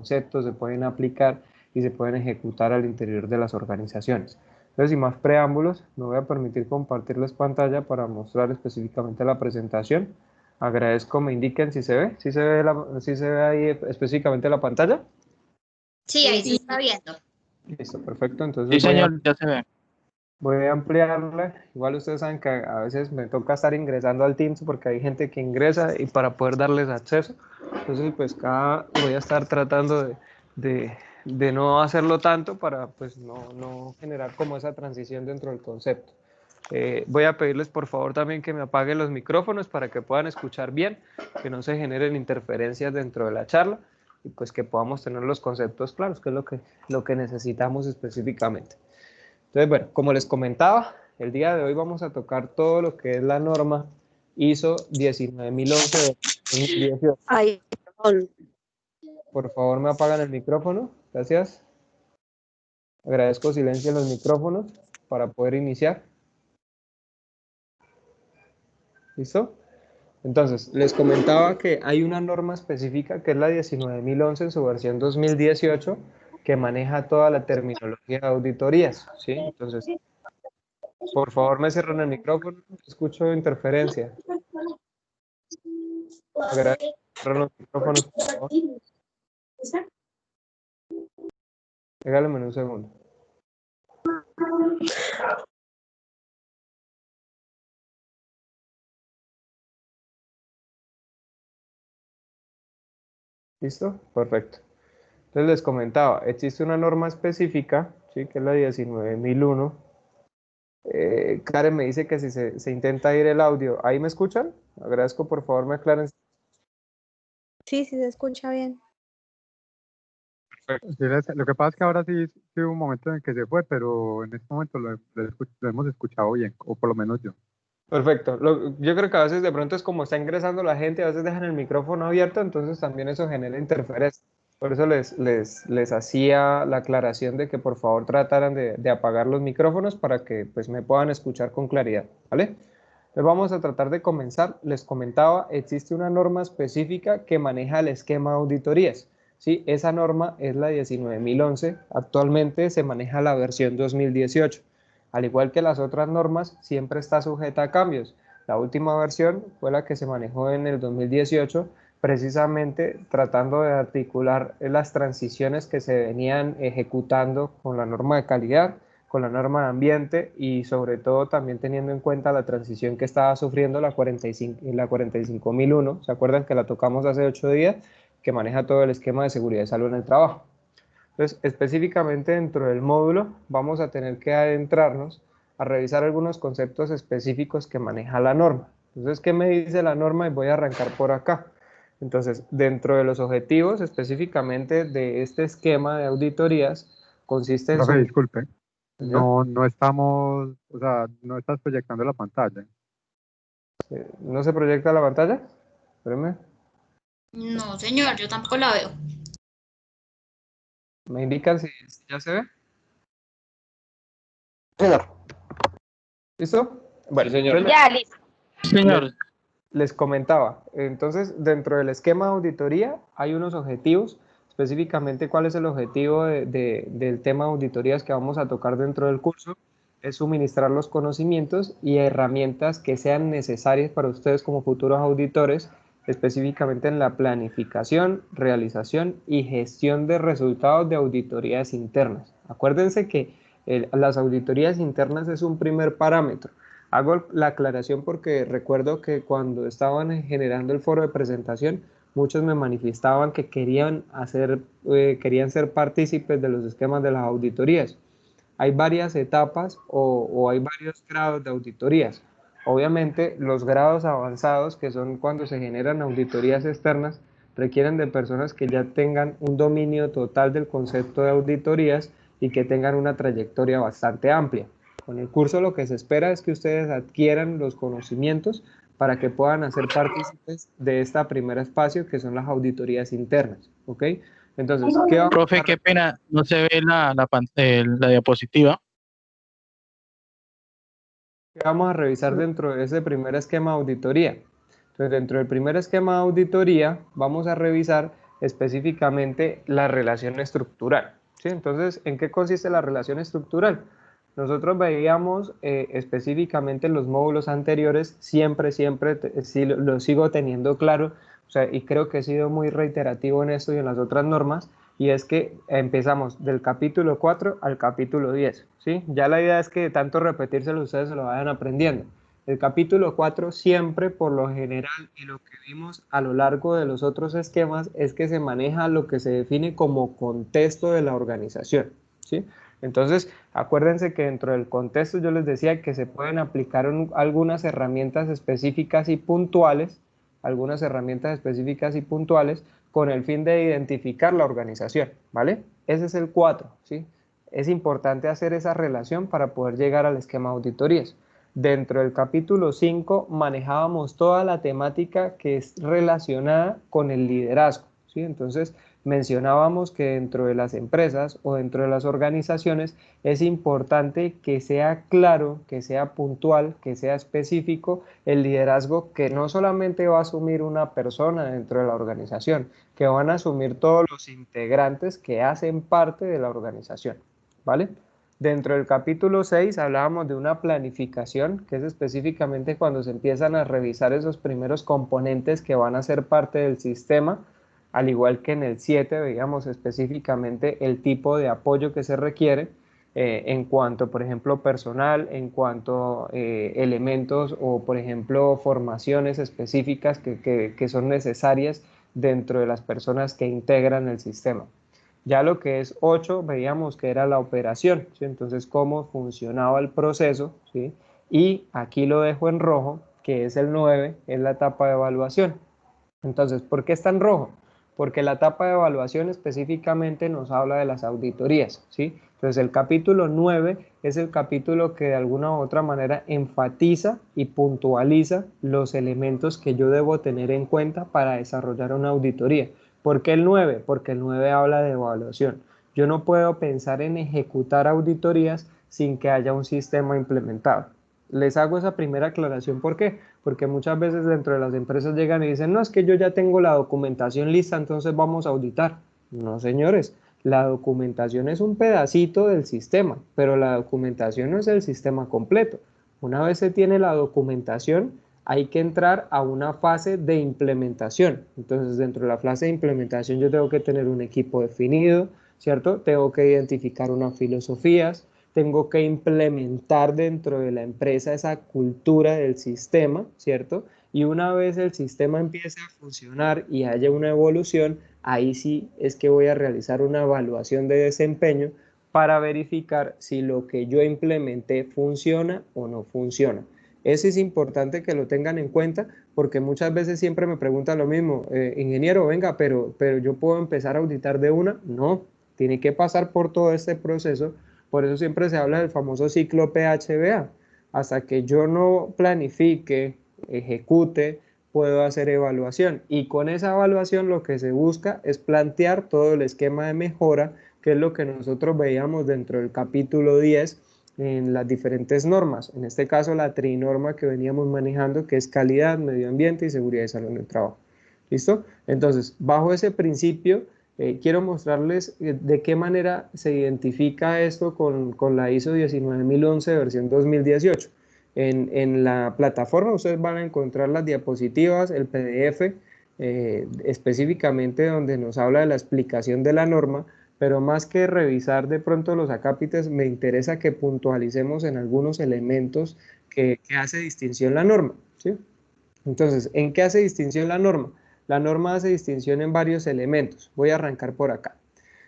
conceptos se pueden aplicar y se pueden ejecutar al interior de las organizaciones. Entonces, sin más preámbulos, me voy a permitir compartirles pantalla para mostrar específicamente la presentación. Agradezco me indiquen si se ve, si se ve ahí específicamente la pantalla. Sí, ahí se está viendo. Listo, perfecto. Entonces Sí, señor, ya se ve. voy a ampliarla. Igual ustedes saben que a veces me toca estar ingresando al Teams porque hay gente que ingresa y para poder darles acceso. Entonces, pues voy a estar tratando de no hacerlo tanto para pues no generar como esa transición dentro del concepto. Voy a pedirles por favor también que me apaguen los micrófonos para que puedan escuchar bien, que no se generen interferencias dentro de la charla y pues que podamos tener los conceptos claros, que es lo que necesitamos específicamente. Entonces, bueno, como les comentaba, el día de hoy vamos a tocar todo lo que es la norma ISO 19011 de 2018. Ay, perdón. Por favor, me apagan el micrófono. Gracias. Agradezco silencio en los micrófonos para poder iniciar. ¿Listo? Entonces, les comentaba que hay una norma específica que es la 19011 en su versión 2018 que maneja toda la terminología de auditorías, ¿sí? Entonces, por favor, me cierran el micrófono, escucho interferencia. Agradezco cerrar los micrófonos, por favor. Regálame un segundo. ¿Listo? Perfecto. Entonces les comentaba, existe una norma específica, ¿sí? Que es la 19001. Karen me dice que si se intenta ir el audio, ¿ahí me escuchan? Agradezco, por favor, me aclaren. Sí, sí se escucha bien. Sí, lo que pasa es que ahora sí hubo un momento en que se fue, pero en este momento lo hemos escuchado bien, o por lo menos yo. Perfecto. Yo creo que a veces de pronto es como está ingresando la gente, a veces dejan el micrófono abierto, entonces también eso genera interferencia. Por eso les hacía la aclaración de que por favor trataran de apagar los micrófonos para que pues me puedan escuchar con claridad, ¿vale? Entonces vamos a tratar de comenzar. Les comentaba, existe una norma específica que maneja el esquema de auditorías. ¿Sí? Esa norma es la 19011. Actualmente se maneja la versión 2018. Al igual que las otras normas, siempre está sujeta a cambios. La última versión fue la que se manejó en el 2018, precisamente tratando de articular las transiciones que se venían ejecutando con la norma de calidad, con la norma de ambiente y sobre todo también teniendo en cuenta la transición que estaba sufriendo la 45001. ¿Se acuerdan que la tocamos hace 8 días? Que maneja todo el esquema de seguridad y salud en el trabajo. Entonces, específicamente dentro del módulo vamos a tener que adentrarnos a revisar algunos conceptos específicos que maneja la norma. Entonces, ¿qué me dice la norma? Y voy a arrancar por acá. Entonces, dentro de los objetivos específicamente de este esquema de auditorías, consiste en... Profe, disculpe, ¿Ya? no estamos, o sea, no estás proyectando la pantalla. ¿No se proyecta la pantalla? Espérame. No, señor, yo tampoco la veo. ¿Me indican si ya se ve? Señor. ¿Listo? Bueno, Sí, señor. Ya, listo. Señor. Les comentaba, entonces dentro del esquema de auditoría hay unos objetivos, específicamente cuál es el objetivo del tema de auditorías que vamos a tocar dentro del curso, es suministrar los conocimientos y herramientas que sean necesarias para ustedes como futuros auditores, específicamente en la planificación, realización y gestión de resultados de auditorías internas. Acuérdense que las auditorías internas es un primer parámetro. Hago la aclaración porque recuerdo que cuando estaban generando el foro de presentación, muchos me manifestaban que querían ser partícipes de los esquemas de las auditorías. Hay varias etapas o hay varios grados de auditorías. Obviamente, los grados avanzados, que son cuando se generan auditorías externas, requieren de personas que ya tengan un dominio total del concepto de auditorías y que tengan una trayectoria bastante amplia. Con el curso lo que se espera es que ustedes adquieran los conocimientos para que puedan hacer partícipes de este primer espacio que son las auditorías internas, ¿ok? Entonces, Profe, qué pena, no se ve la diapositiva. ¿qué vamos a revisar dentro de ese primer esquema de auditoría? Entonces, dentro del primer esquema de auditoría vamos a revisar específicamente la relación estructural, ¿sí? Entonces, ¿en qué consiste la relación estructural? Nosotros veíamos específicamente en los módulos anteriores, siempre, sí, lo sigo teniendo claro, o sea, y creo que he sido muy reiterativo en esto y en las otras normas, y es que empezamos del capítulo 4 al capítulo 10, ¿sí? Ya la idea es que de tanto repetírselo ustedes se lo vayan aprendiendo. El capítulo 4 siempre, por lo general, y lo que vimos a lo largo de los otros esquemas, es que se maneja lo que se define como contexto de la organización, ¿sí? Entonces, acuérdense que dentro del contexto yo les decía que se pueden aplicar algunas herramientas específicas y puntuales, con el fin de identificar la organización, ¿vale? Ese es el 4, ¿sí? Es importante hacer esa relación para poder llegar al esquema de auditorías. Dentro del capítulo 5 manejábamos toda la temática que es relacionada con el liderazgo, ¿sí? Entonces mencionábamos que dentro de las empresas o dentro de las organizaciones es importante que sea claro, que sea puntual, que sea específico el liderazgo que no solamente va a asumir una persona dentro de la organización, que van a asumir todos los integrantes que hacen parte de la organización, ¿vale? Dentro del capítulo 6 hablábamos de una planificación, que es específicamente cuando se empiezan a revisar esos primeros componentes que van a ser parte del sistema, al igual que en el 7 veíamos específicamente el tipo de apoyo que se requiere en cuanto, por ejemplo, personal, en cuanto elementos o, por ejemplo, formaciones específicas que son necesarias dentro de las personas que integran el sistema. Ya lo que es 8 veíamos que era la operación, ¿sí? Entonces cómo funcionaba el proceso, ¿sí? Y aquí lo dejo en rojo, que es el 9, es la etapa de evaluación. Entonces, ¿por qué está en rojo? Porque la etapa de evaluación específicamente nos habla de las auditorías, ¿sí? Entonces, el capítulo 9 es el capítulo que de alguna u otra manera enfatiza y puntualiza los elementos que yo debo tener en cuenta para desarrollar una auditoría. ¿Por qué el 9? Porque el 9 habla de evaluación. Yo no puedo pensar en ejecutar auditorías sin que haya un sistema implementado. Les hago esa primera aclaración, ¿por qué? Porque muchas veces dentro de las empresas llegan y dicen, no, es que yo ya tengo la documentación lista, entonces vamos a auditar. No, señores, la documentación es un pedacito del sistema, pero la documentación no es el sistema completo. Una vez se tiene la documentación, hay que entrar a una fase de implementación. Entonces, dentro de la fase de implementación yo tengo que tener un equipo definido, ¿cierto? Tengo que identificar unas filosofías, tengo que implementar dentro de la empresa esa cultura del sistema, ¿cierto? Y una vez el sistema empiece a funcionar y haya una evolución, ahí sí es que voy a realizar una evaluación de desempeño para verificar si lo que yo implementé funciona o no funciona. Eso es importante que lo tengan en cuenta porque muchas veces siempre me preguntan lo mismo, ingeniero, venga, pero yo puedo empezar a auditar de una. No, tiene que pasar por todo este proceso. Por eso siempre se habla del famoso ciclo PHBA. Hasta que yo no planifique, ejecute, puedo hacer evaluación. Y con esa evaluación lo que se busca es plantear todo el esquema de mejora, que es lo que nosotros veíamos dentro del capítulo 10 en las diferentes normas. En este caso la trinorma que veníamos manejando, que es calidad, medio ambiente y seguridad y salud en el trabajo. ¿Listo? Entonces, bajo ese principio, quiero mostrarles de qué manera se identifica esto con la ISO 19011 versión 2018. En la plataforma ustedes van a encontrar las diapositivas, el PDF, específicamente donde nos habla de la explicación de la norma, pero más que revisar de pronto los acápites, me interesa que puntualicemos en algunos elementos que hace distinción la norma, ¿sí? Entonces, ¿en qué hace distinción la norma? La norma hace distinción en varios elementos. Voy a arrancar por acá.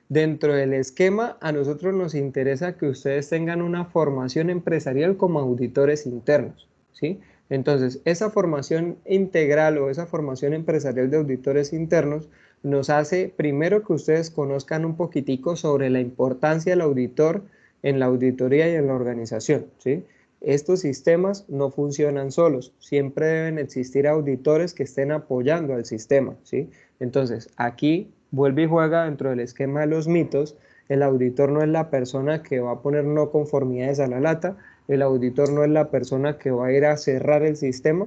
Dentro del esquema, a nosotros nos interesa que ustedes tengan una formación empresarial como auditores internos, ¿sí? Entonces, esa formación integral o esa formación empresarial de auditores internos nos hace primero que ustedes conozcan un poquitico sobre la importancia del auditor en la auditoría y en la organización, ¿sí? Estos sistemas no funcionan solos, siempre deben existir auditores que estén apoyando al sistema, ¿sí? Entonces, aquí vuelve y juega dentro del esquema de los mitos. El auditor no es la persona que va a poner no conformidades a la lata, el auditor no es la persona que va a ir a cerrar el sistema,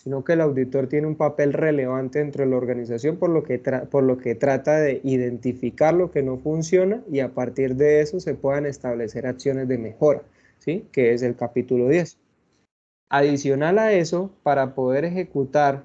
sino que el auditor tiene un papel relevante dentro de la organización por lo que trata de identificar lo que no funciona y a partir de eso se puedan establecer acciones de mejora, ¿sí? Que es el capítulo 10. Adicional a eso, para poder ejecutar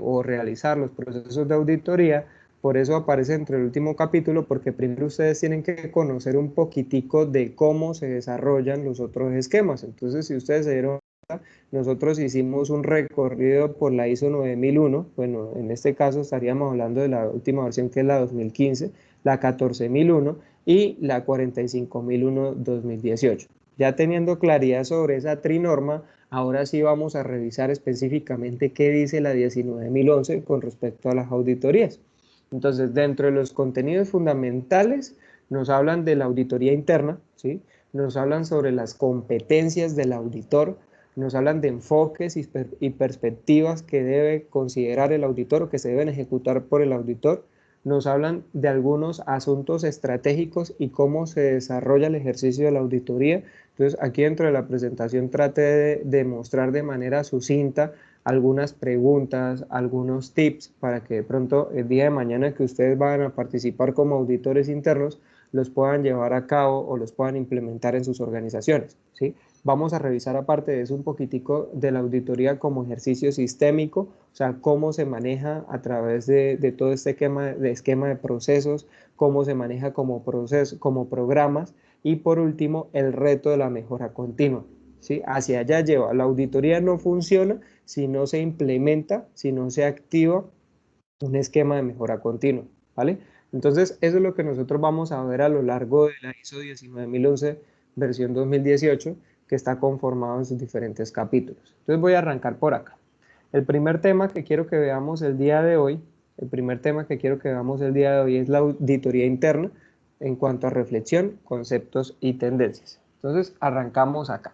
o realizar los procesos de auditoría, por eso aparece entre el último capítulo, porque primero ustedes tienen que conocer un poquitico de cómo se desarrollan los otros esquemas. Entonces, si ustedes se dieron cuenta, nosotros hicimos un recorrido por la ISO 9001, bueno, en este caso estaríamos hablando de la última versión que es la 2015, la 14001 y la 45001-2018. Ya teniendo claridad sobre esa trinorma, ahora sí vamos a revisar específicamente qué dice la 19011 con respecto a las auditorías. Entonces, dentro de los contenidos fundamentales, nos hablan de la auditoría interna, ¿sí? Nos hablan sobre las competencias del auditor, nos hablan de enfoques y perspectivas que debe considerar el auditor o que se deben ejecutar por el auditor, nos hablan de algunos asuntos estratégicos y cómo se desarrolla el ejercicio de la auditoría. Entonces, aquí dentro de la presentación traté de mostrar de manera sucinta algunas preguntas, algunos tips para que de pronto el día de mañana que ustedes van a participar como auditores internos los puedan llevar a cabo o los puedan implementar en sus organizaciones, ¿sí? Vamos a revisar aparte de eso un poquitico de la auditoría como ejercicio sistémico, o sea, cómo se maneja a través de todo este esquema de procesos, cómo se maneja como programas y por último el reto de la mejora continua, ¿sí? Hacia allá lleva. La auditoría no funciona si no se implementa, si no se activa un esquema de mejora continua, ¿vale? Entonces, eso es lo que nosotros vamos a ver a lo largo de la ISO 19011 versión 2018, que está conformado en sus diferentes capítulos. Entonces voy a arrancar por acá. El primer tema que quiero que veamos el día de hoy, es la auditoría interna en cuanto a reflexión, conceptos y tendencias. Entonces, arrancamos acá.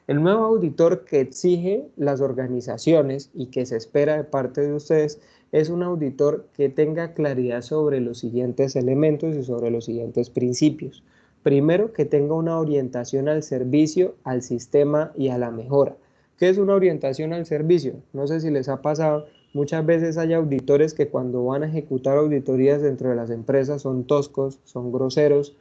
El nuevo auditor que exige las organizaciones y que se espera de parte de ustedes es un auditor que tenga claridad sobre los siguientes elementos y sobre los siguientes principios. Primero, que tenga una orientación al servicio, al sistema y a la mejora. ¿Qué es una orientación al servicio? No sé si les ha pasado, muchas veces hay auditores que cuando van a ejecutar auditorías dentro de las empresas son toscos, son groseros,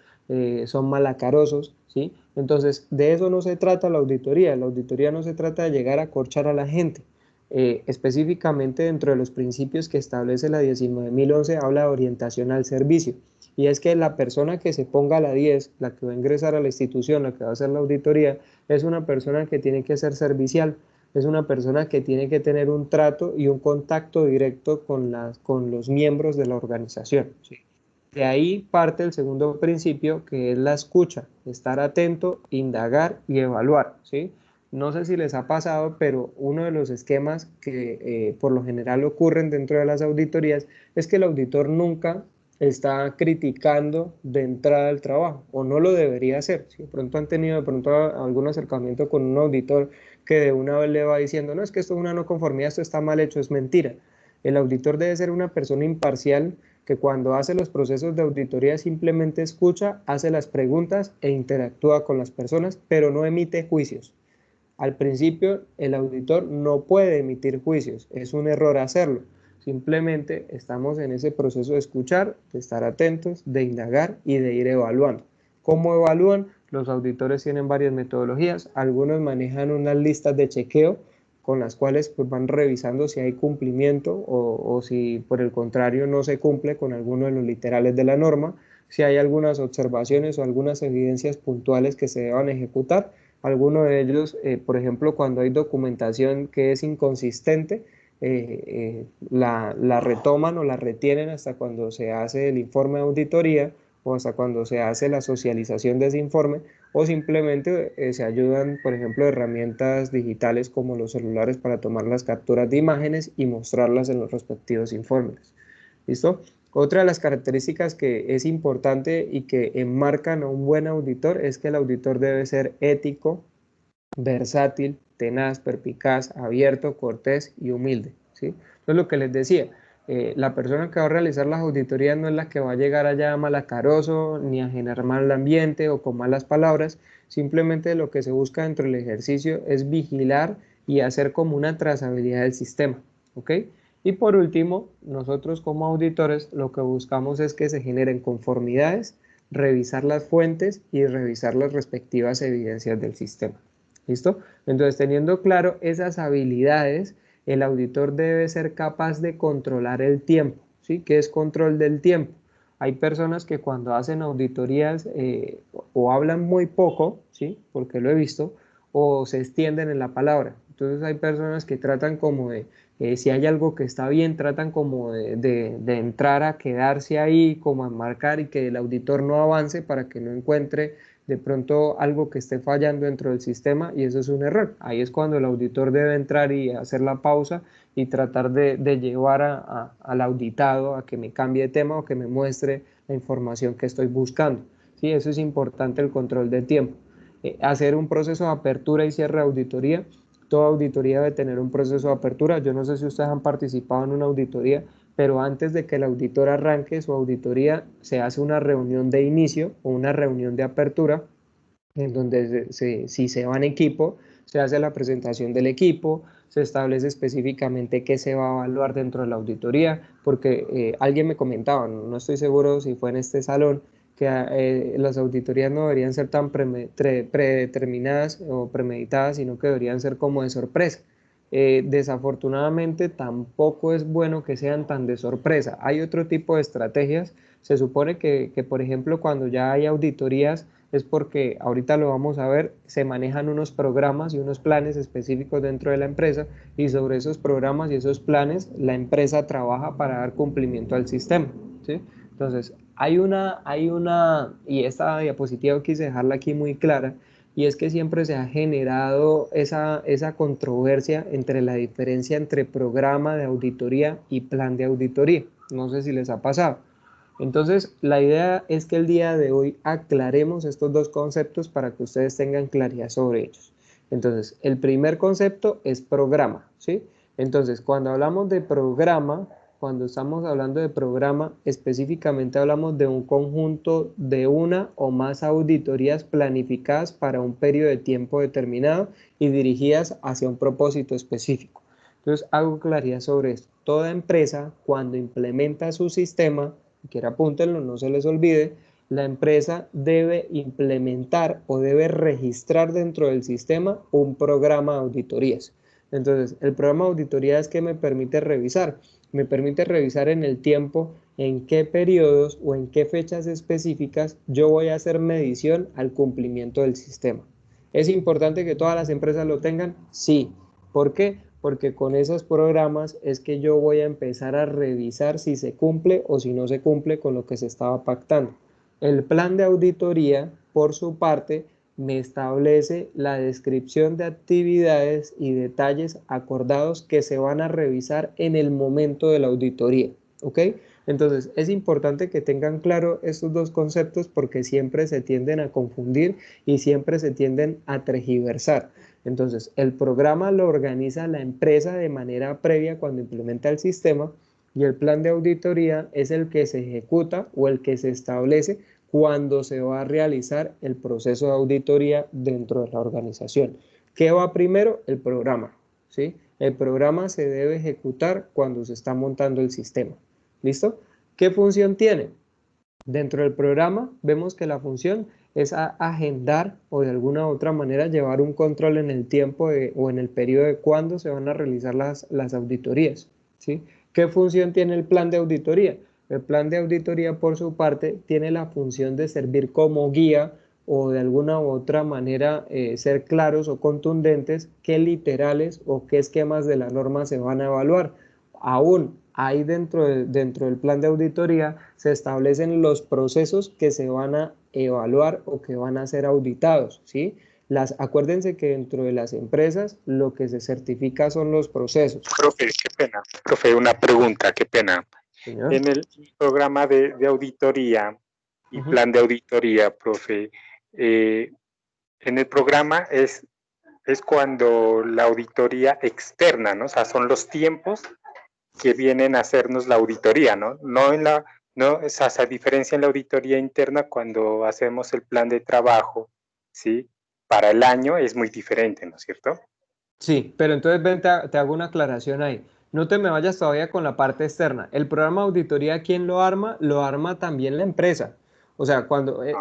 son malacarosos, ¿sí? Entonces, de eso no se trata la auditoría no se trata de llegar a acorchar a la gente. Específicamente dentro de los principios que establece la 19011 habla de orientación al servicio, y es que la persona que se ponga a la 10, la que va a ingresar a la institución, la que va a hacer la auditoría, es una persona que tiene que ser servicial, es una persona que tiene que tener un trato y un contacto directo con los miembros de la organización, ¿sí? De ahí parte el segundo principio, que es la escucha, estar atento, indagar y evaluar, ¿sí? No sé si les ha pasado, pero uno de los esquemas que por lo general ocurren dentro de las auditorías es que el auditor nunca está criticando de entrada al trabajo, o no lo debería hacer. Si de pronto han tenido algún acercamiento con un auditor que de una vez le va diciendo, no, es que esto es una no conformidad, esto está mal hecho, es mentira. El auditor debe ser una persona imparcial que cuando hace los procesos de auditoría simplemente escucha, hace las preguntas e interactúa con las personas, pero no emite juicios. Al principio, el auditor no puede emitir juicios, es un error hacerlo. Simplemente estamos en ese proceso de escuchar, de estar atentos, de indagar y de ir evaluando. ¿Cómo evalúan? Los auditores tienen varias metodologías, algunos manejan unas listas de chequeo con las cuales pues, van revisando si hay cumplimiento o si por el contrario no se cumple con alguno de los literales de la norma, si hay algunas observaciones o algunas evidencias puntuales que se deban ejecutar. Algunos de ellos, por ejemplo, cuando hay documentación que es inconsistente, la retoman o la retienen hasta cuando se hace el informe de auditoría o hasta cuando se hace la socialización de ese informe, o simplemente se ayudan, por ejemplo, herramientas digitales como los celulares para tomar las capturas de imágenes y mostrarlas en los respectivos informes. ¿Listo? Otra de las características que es importante y que enmarcan a un buen auditor es que el auditor debe ser ético, versátil, tenaz, perspicaz, abierto, cortés y humilde, ¿sí? Entonces lo que les decía, la persona que va a realizar las auditorías no es la que va a llegar allá malacaroso, ni a generar mal ambiente o con malas palabras, simplemente lo que se busca dentro del ejercicio es vigilar y hacer como una trazabilidad del sistema, ¿ok? Y por último, nosotros como auditores lo que buscamos es que se generen conformidades, revisar las fuentes y revisar las respectivas evidencias del sistema. ¿Listo? Entonces, teniendo claro esas habilidades, el auditor debe ser capaz de controlar el tiempo, ¿sí? ¿Qué es control del tiempo? Hay personas que cuando hacen auditorías o hablan muy poco, ¿sí? Porque lo he visto, o se extienden en la palabra. Entonces hay personas que tratan como de, si hay algo que está bien, tratan como de entrar a quedarse ahí, como a marcar y que el auditor no avance para que no encuentre de pronto algo que esté fallando dentro del sistema y eso es un error. Ahí es cuando el auditor debe entrar y hacer la pausa y tratar de llevar al auditado a que me cambie de tema o que me muestre la información que estoy buscando. ¿Sí? Eso es importante, el control de tiempo. Hacer un proceso de apertura y cierre de auditoría. Toda auditoría debe tener un proceso de apertura. Yo no sé si ustedes han participado en una auditoría, pero antes de que el auditor arranque su auditoría, se hace una reunión de inicio o una reunión de apertura, en donde si se va en equipo, se hace la presentación del equipo, se establece específicamente qué se va a evaluar dentro de la auditoría, porque alguien me comentaba, no estoy seguro si fue en este salón, que las auditorías no deberían ser tan predeterminadas o premeditadas, sino que deberían ser como de sorpresa. Desafortunadamente tampoco es bueno que sean tan de sorpresa. Hay otro tipo de estrategias. Se supone que, por ejemplo, cuando ya hay auditorías, es porque ahorita lo vamos a ver, se manejan unos programas y unos planes específicos dentro de la empresa y sobre esos programas y esos planes la empresa trabaja para dar cumplimiento al sistema, ¿sí? Entonces, y esta diapositiva quise dejarla aquí muy clara, y es que siempre se ha generado esa controversia entre la diferencia entre programa de auditoría y plan de auditoría. No sé si les ha pasado. Entonces, la idea es que el día de hoy aclaremos estos dos conceptos para que ustedes tengan claridad sobre ellos. Entonces, el primer concepto es programa, ¿sí? Entonces, cuando hablamos de programa, cuando estamos hablando de programa, específicamente hablamos de un conjunto de una o más auditorías planificadas para un periodo de tiempo determinado y dirigidas hacia un propósito específico. Entonces, hago claridad sobre esto. Toda empresa, cuando implementa su sistema, quiera apúntenlo, no se les olvide, la empresa debe implementar o debe registrar dentro del sistema un programa de auditorías. Entonces, el programa de auditorías que me permite revisar en el tiempo en qué periodos o en qué fechas específicas yo voy a hacer medición al cumplimiento del sistema. ¿Es importante que todas las empresas lo tengan? Sí. ¿Por qué? Porque con esos programas es que yo voy a empezar a revisar si se cumple o si no se cumple con lo que se estaba pactando. El plan de auditoría, por su parte, me establece la descripción de actividades y detalles acordados que se van a revisar en el momento de la auditoría, ¿ok? Entonces, es importante que tengan claro estos dos conceptos porque siempre se tienden a confundir y siempre se tienden a tergiversar. Entonces, el programa lo organiza la empresa de manera previa cuando implementa el sistema y el plan de auditoría es el que se ejecuta o el que se establece cuando se va a realizar el proceso de auditoría dentro de la organización. ¿Qué va primero? El programa, ¿sí? El programa se debe ejecutar cuando se está montando el sistema. ¿Listo? ¿Qué función tiene? Dentro del programa vemos que la función es agendar o de alguna u otra manera llevar un control en el tiempo o en el periodo de cuándo se van a realizar las auditorías, ¿sí? ¿Qué función tiene el plan de auditoría? El plan de auditoría, por su parte, tiene la función de servir como guía o de alguna u otra manera ser claros o contundentes qué literales o qué esquemas de la norma se van a evaluar. Aún ahí dentro del plan de auditoría se establecen los procesos que se van a evaluar o que van a ser auditados, ¿sí? Acuérdense que dentro de las empresas lo que se certifica son los procesos. Profe, qué pena. Profe, una pregunta, qué pena. Señor. En el programa de auditoría y plan de auditoría, profe, en el programa es cuando la auditoría externa, ¿no? O sea, son los tiempos que vienen a hacernos la auditoría, ¿no? O sea, se diferencia en la auditoría interna cuando hacemos el plan de trabajo, ¿sí? Para el año es muy diferente, ¿no es cierto? Sí, pero entonces ven, te hago una aclaración ahí. No te me vayas todavía con la parte externa. El programa de auditoría, ¿quién lo arma? Lo arma también la empresa. O sea,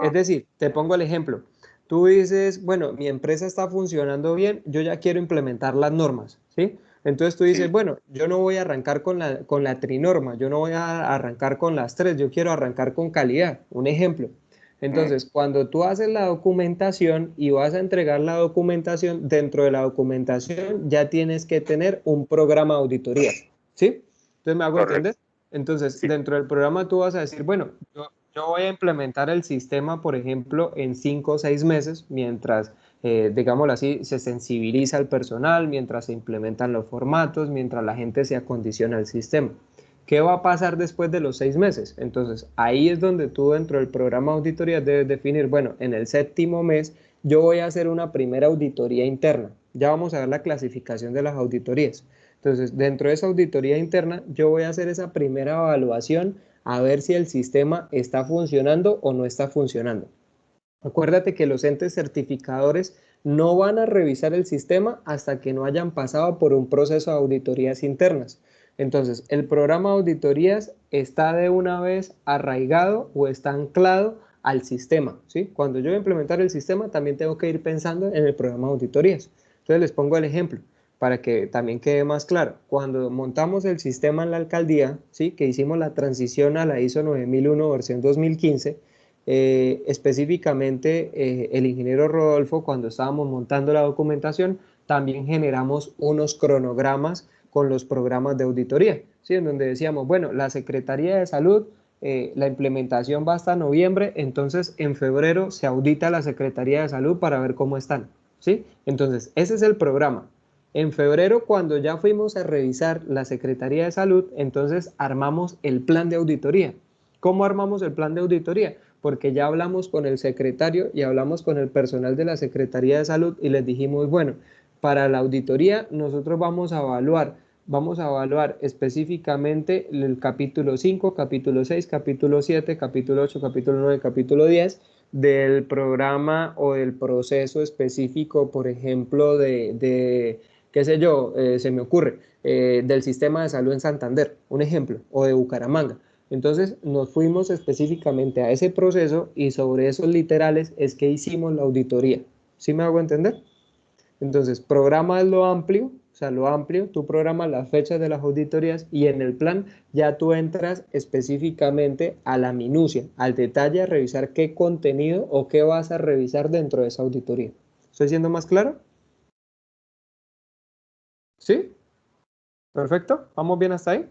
es decir, te pongo el ejemplo. Tú dices, bueno, mi empresa está funcionando bien, yo ya quiero implementar las normas, ¿sí? Entonces tú dices, Sí. bueno, yo no voy a arrancar con la trinorma, yo no voy a arrancar con las tres, yo quiero arrancar con calidad, un ejemplo. Entonces, cuando tú haces la documentación y vas a entregar la documentación, dentro de la documentación ya tienes que tener un programa de auditoría, ¿sí? Entonces, ¿me hago Correcto. entender? Entonces, Sí. dentro del programa tú vas a decir, bueno, yo voy a implementar el sistema, por ejemplo, en 5 o 6 meses, mientras, digámoslo así, se sensibiliza el personal, mientras se implementan los formatos, mientras la gente se acondiciona al sistema. ¿Qué va a pasar después de los 6 meses? Entonces, ahí es donde tú dentro del programa de auditoría debes definir, bueno, en el 7º mes yo voy a hacer una primera auditoría interna. Ya vamos a ver la clasificación de las auditorías. Entonces, dentro de esa auditoría interna, yo voy a hacer esa primera evaluación a ver si el sistema está funcionando o no está funcionando. Acuérdate que los entes certificadores no van a revisar el sistema hasta que no hayan pasado por un proceso de auditorías internas. Entonces, el programa de auditorías está de una vez arraigado o está anclado al sistema, ¿sí? Cuando yo voy a implementar el sistema, también tengo que ir pensando en el programa de auditorías. Entonces, les pongo el ejemplo para que también quede más claro. Cuando montamos el sistema en la alcaldía, ¿sí? Que hicimos la transición a la ISO 9001 versión 2015, específicamente el ingeniero Rodolfo, cuando estábamos montando la documentación, también generamos unos cronogramas con los programas de auditoría, ¿sí? En donde decíamos, bueno, la Secretaría de Salud, la implementación va hasta noviembre, entonces en febrero se audita la Secretaría de Salud para ver cómo están, ¿sí? Entonces, ese es el programa. En febrero, cuando ya fuimos a revisar la Secretaría de Salud, entonces armamos el plan de auditoría. ¿Cómo armamos el plan de auditoría? Porque ya hablamos con el secretario y hablamos con el personal de la Secretaría de Salud y les dijimos, bueno, para la auditoría nosotros vamos a evaluar específicamente el capítulo 5, capítulo 6, capítulo 7, capítulo 8, capítulo 9, capítulo 10 del programa o del proceso específico, por ejemplo, qué sé yo, se me ocurre, del sistema de salud en Santander, un ejemplo, o de Bucaramanga. Entonces nos fuimos específicamente a ese proceso y sobre esos literales es que hicimos la auditoría. ¿Sí me hago entender? Entonces, programas lo amplio, o sea, lo amplio, tú programas las fechas de las auditorías y en el plan ya tú entras específicamente a la minucia, al detalle, a revisar qué contenido o qué vas a revisar dentro de esa auditoría. ¿Estoy siendo más claro? ¿Sí? Perfecto. ¿Vamos bien hasta ahí?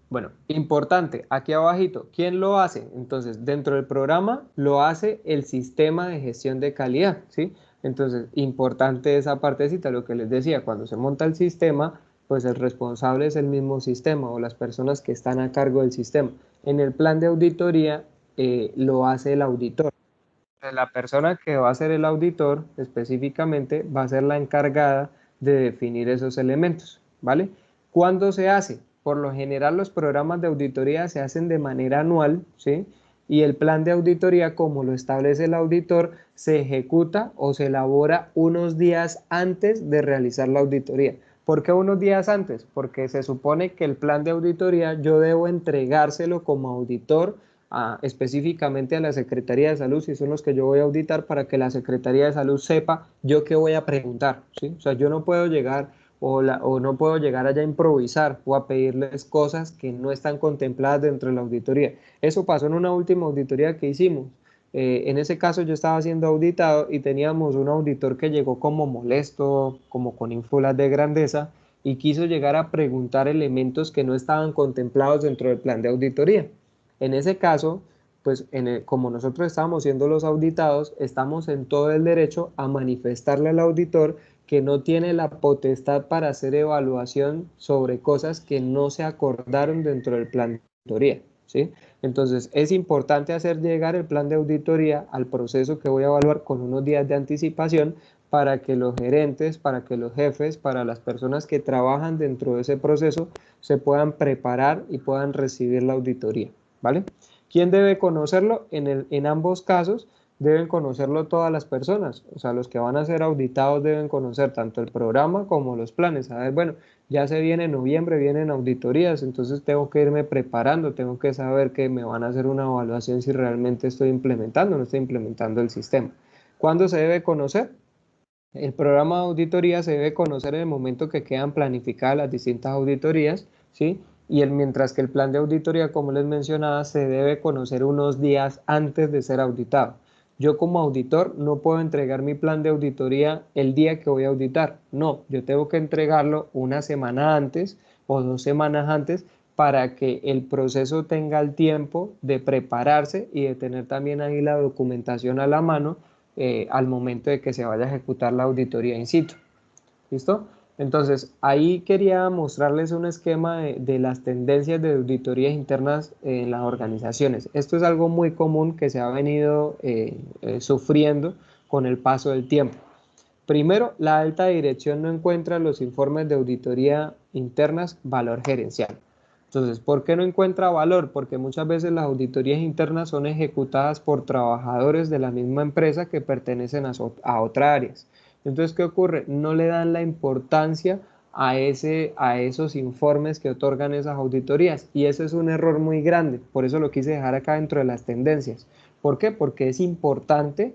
Bueno, importante, aquí abajito, ¿quién lo hace? Entonces, dentro del programa lo hace el sistema de gestión de calidad, ¿sí? Entonces, importante esa partecita, lo que les decía, cuando se monta el sistema, pues el responsable es el mismo sistema o las personas que están a cargo del sistema. En el plan de auditoría lo hace el auditor. La persona que va a ser el auditor específicamente va a ser la encargada de definir esos elementos, ¿vale? ¿Cuándo se hace? Por lo general los programas de auditoría se hacen de manera anual, ¿sí? Y el plan de auditoría, como lo establece el auditor, se ejecuta o se elabora unos días antes de realizar la auditoría. ¿Por qué unos días antes? Porque se supone que el plan de auditoría yo debo entregárselo como auditor específicamente a la Secretaría de Salud, si son los que yo voy a auditar, para que la Secretaría de Salud sepa yo qué voy a preguntar, ¿sí? O sea, yo no puedo llegar o no puedo llegar allá a improvisar o a pedirles cosas que no están contempladas dentro de la auditoría. Eso pasó en una última auditoría que hicimos. En ese caso yo estaba siendo auditado y teníamos un auditor que llegó como molesto, como con ínfulas de grandeza y quiso llegar a preguntar elementos que no estaban contemplados dentro del plan de auditoría. En ese caso, pues como nosotros estamos siendo los auditados, estamos en todo el derecho a manifestarle al auditor que no tiene la potestad para hacer evaluación sobre cosas que no se acordaron dentro del plan de auditoría, ¿sí? Entonces, es importante hacer llegar el plan de auditoría al proceso que voy a evaluar con unos días de anticipación para que los gerentes, para que los jefes, para las personas que trabajan dentro de ese proceso se puedan preparar y puedan recibir la auditoría, ¿vale? ¿Quién debe conocerlo? En ambos casos, deben conocerlo todas las personas, o sea, los que van a ser auditados deben conocer tanto el programa como los planes. A ver, bueno, ya se viene noviembre, vienen auditorías, entonces tengo que irme preparando, tengo que saber que me van a hacer una evaluación si realmente estoy implementando o no estoy implementando el sistema. ¿Cuándo se debe conocer? El programa de auditoría se debe conocer en el momento que quedan planificadas las distintas auditorías, ¿sí? Mientras que el plan de auditoría, como les mencionaba, se debe conocer unos días antes de ser auditado. Yo como auditor no puedo entregar mi plan de auditoría el día que voy a auditar. No, yo tengo que entregarlo una semana antes o 2 semanas antes para que el proceso tenga el tiempo de prepararse y de tener también ahí la documentación a la mano al momento de que se vaya a ejecutar la auditoría in situ. ¿Listo? Entonces, ahí quería mostrarles un esquema de las tendencias de auditorías internas en las organizaciones. Esto es algo muy común que se ha venido sufriendo con el paso del tiempo. Primero, la alta dirección no encuentra en los informes de auditoría internas valor gerencial. Entonces, ¿por qué no encuentra valor? Porque muchas veces las auditorías internas son ejecutadas por trabajadores de la misma empresa que pertenecen a otras áreas. Entonces, ¿qué ocurre? No le dan la importancia a esos informes que otorgan esas auditorías, y ese es un error muy grande. Por eso lo quise dejar acá dentro de las tendencias. ¿Por qué? Porque es importante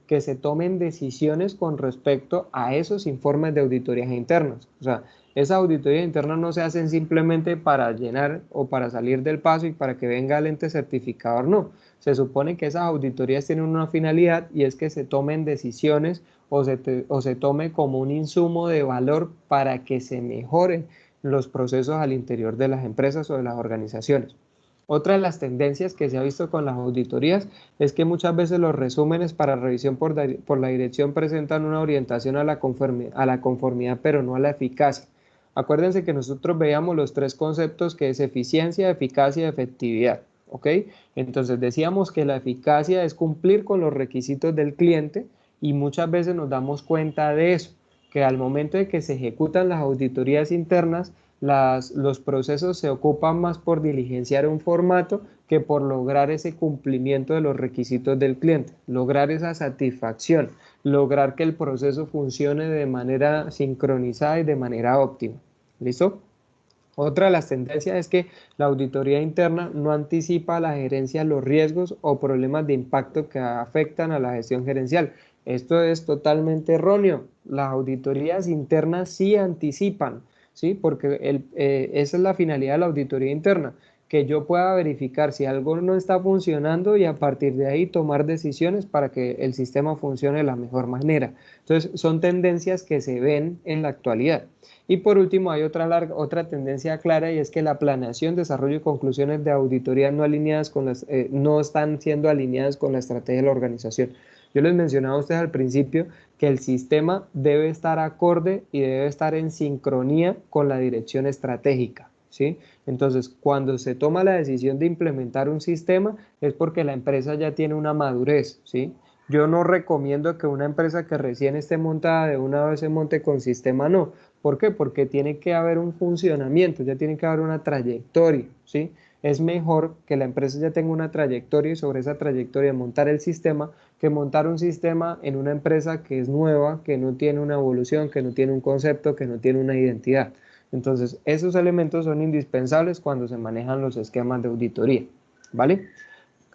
que se tomen decisiones con respecto a esos informes de auditorías internas. O sea, esas auditorías internas no se hacen simplemente para llenar o para salir del paso y para que venga el ente certificador, no. Se supone que esas auditorías tienen una finalidad, y es que se tomen decisiones o se tome como un insumo de valor para que se mejoren los procesos al interior de las empresas o de las organizaciones. Otra de las tendencias que se ha visto con las auditorías es que muchas veces los resúmenes para revisión por la dirección presentan una orientación a la conformidad, pero no a la eficacia. Acuérdense que nosotros veíamos los 3 conceptos, que es eficiencia, eficacia y efectividad, ¿ok? Entonces decíamos que la eficacia es cumplir con los requisitos del cliente, y muchas veces nos damos cuenta de eso, que al momento de que se ejecutan las auditorías internas, los procesos se ocupan más por diligenciar un formato que por lograr ese cumplimiento de los requisitos del cliente, lograr esa satisfacción, lograr que el proceso funcione de manera sincronizada y de manera óptima. ¿Listo? Otra de las tendencias es que la auditoría interna no anticipa a la gerencia los riesgos o problemas de impacto que afectan a la gestión gerencial. Esto es totalmente erróneo. Las auditorías internas sí anticipan, ¿sí? Porque esa es la finalidad de la auditoría interna, que yo pueda verificar si algo no está funcionando y a partir de ahí tomar decisiones para que el sistema funcione de la mejor manera. Entonces, son tendencias que se ven en la actualidad. Y por último, hay otra tendencia clara, y es que la planeación, desarrollo y conclusiones de auditoría no están siendo alineadas con la estrategia de la organización. Yo les mencionaba a ustedes al principio que el sistema debe estar acorde y debe estar en sincronía con la dirección estratégica, ¿sí? Entonces, cuando se toma la decisión de implementar un sistema, es porque la empresa ya tiene una madurez, ¿sí? Yo no recomiendo que una empresa que recién esté montada de una vez se monte con sistema, no. ¿Por qué? Porque tiene que haber un funcionamiento, ya tiene que haber una trayectoria, ¿sí? Es mejor que la empresa ya tenga una trayectoria, y sobre esa trayectoria montar el sistema, que montar un sistema en una empresa que es nueva, que no tiene una evolución, que no tiene un concepto, que no tiene una identidad. Entonces, esos elementos son indispensables cuando se manejan los esquemas de auditoría, ¿vale?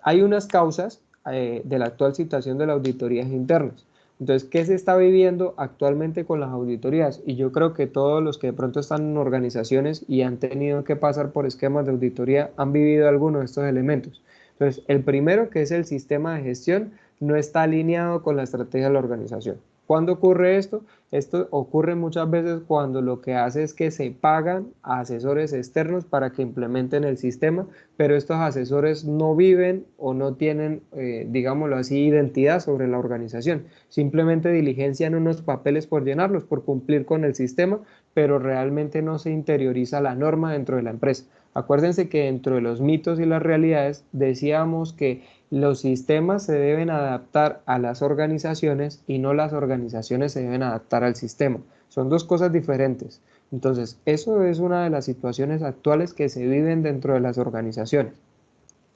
Hay unas causas de la actual situación de las auditorías internas. Entonces, ¿qué se está viviendo actualmente con las auditorías? Y yo creo que todos los que de pronto están en organizaciones y han tenido que pasar por esquemas de auditoría han vivido algunos de estos elementos. Entonces, el primero, que es el sistema de gestión, no está alineado con la estrategia de la organización. ¿Cuándo ocurre esto? Esto ocurre muchas veces cuando lo que hace es que se pagan a asesores externos para que implementen el sistema, pero estos asesores no viven o no tienen, digámoslo así, identidad sobre la organización. Simplemente diligencian unos papeles por llenarlos, por cumplir con el sistema, pero realmente no se interioriza la norma dentro de la empresa. Acuérdense que dentro de los mitos y las realidades decíamos que los sistemas se deben adaptar a las organizaciones y no las organizaciones se deben adaptar al sistema. Son dos cosas diferentes. Entonces, eso es una de las situaciones actuales que se viven dentro de las organizaciones.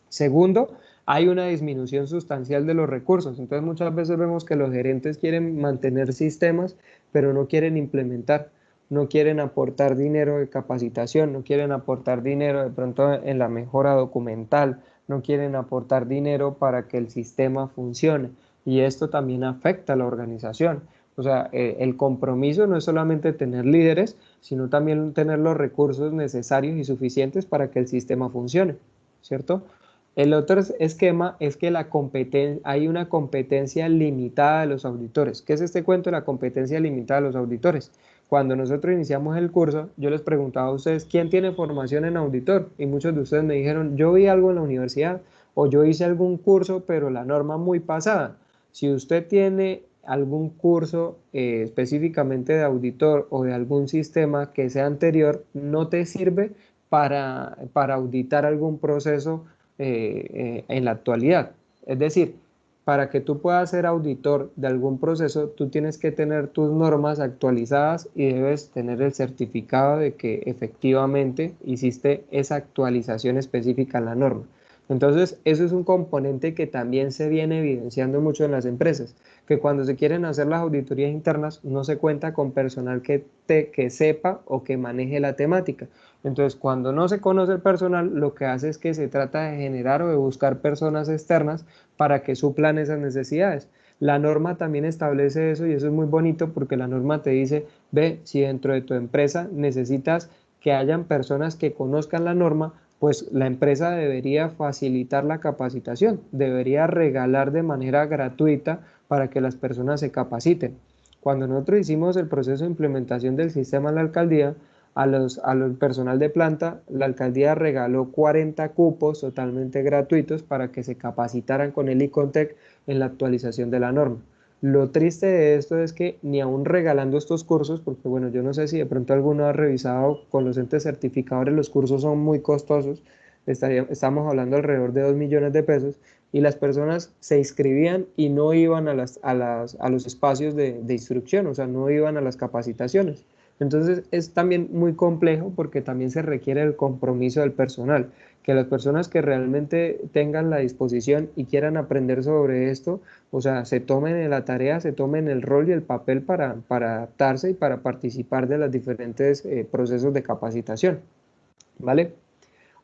Segundo, hay una disminución sustancial de los recursos. Entonces muchas veces vemos que los gerentes quieren mantener sistemas, pero no quieren implementar, no quieren aportar dinero de capacitación, no quieren aportar dinero de pronto en la mejora documental, no quieren aportar dinero para que el sistema funcione. Y esto también afecta a la organización. O sea, el compromiso no es solamente tener líderes, sino también tener los recursos necesarios y suficientes para que el sistema funcione, ¿cierto? El otro esquema es que hay una competencia limitada de los auditores. ¿Qué es este cuento de la competencia limitada de los auditores? Cuando nosotros iniciamos el curso, yo les preguntaba a ustedes, ¿quién tiene formación en auditor? Y muchos de ustedes me dijeron, yo vi algo en la universidad o yo hice algún curso, pero la norma muy pasada. Si usted tiene algún curso específicamente de auditor o de algún sistema que sea anterior, no te sirve para auditar algún proceso en la actualidad. Es decir, para que tú puedas ser auditor de algún proceso, tú tienes que tener tus normas actualizadas y debes tener el certificado de que efectivamente hiciste esa actualización específica en la norma. Entonces, eso es un componente que también se viene evidenciando mucho en las empresas, que cuando se quieren hacer las auditorías internas no se cuenta con personal que sepa o que maneje la temática. Entonces, cuando no se conoce el personal, lo que hace es que se trata de generar o de buscar personas externas para que suplan esas necesidades. La norma también establece eso y eso es muy bonito porque la norma te dice, ve, si dentro de tu empresa necesitas que hayan personas que conozcan la norma, pues la empresa debería facilitar la capacitación, debería regalar de manera gratuita para que las personas se capaciten. Cuando nosotros hicimos el proceso de implementación del sistema en la alcaldía, al personal de planta, la alcaldía regaló 40 cupos totalmente gratuitos para que se capacitaran con el ICONTEC en la actualización de la norma. Lo triste de esto es que ni aún regalando estos cursos, porque bueno, yo no sé si de pronto alguno ha revisado con los entes certificadores, los cursos son muy costosos, estamos hablando alrededor de 2 millones de pesos, y las personas se inscribían y no iban a los espacios de instrucción, o sea, no iban a las capacitaciones. Entonces es también muy complejo porque también se requiere el compromiso del personal, que las personas que realmente tengan la disposición y quieran aprender sobre esto, o sea, se tomen la tarea, se tomen el rol y el papel para adaptarse y para participar de los diferentes procesos de capacitación, ¿vale?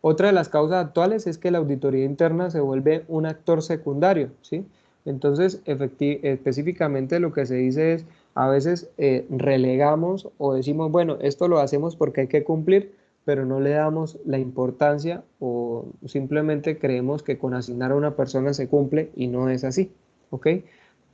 Otra de las causas actuales es que la auditoría interna se vuelve un actor secundario, ¿sí? Entonces, específicamente lo que se dice es, a veces relegamos o decimos, bueno, esto lo hacemos porque hay que cumplir, pero no le damos la importancia o simplemente creemos que con asignar a una persona se cumple y no es así, ¿ok?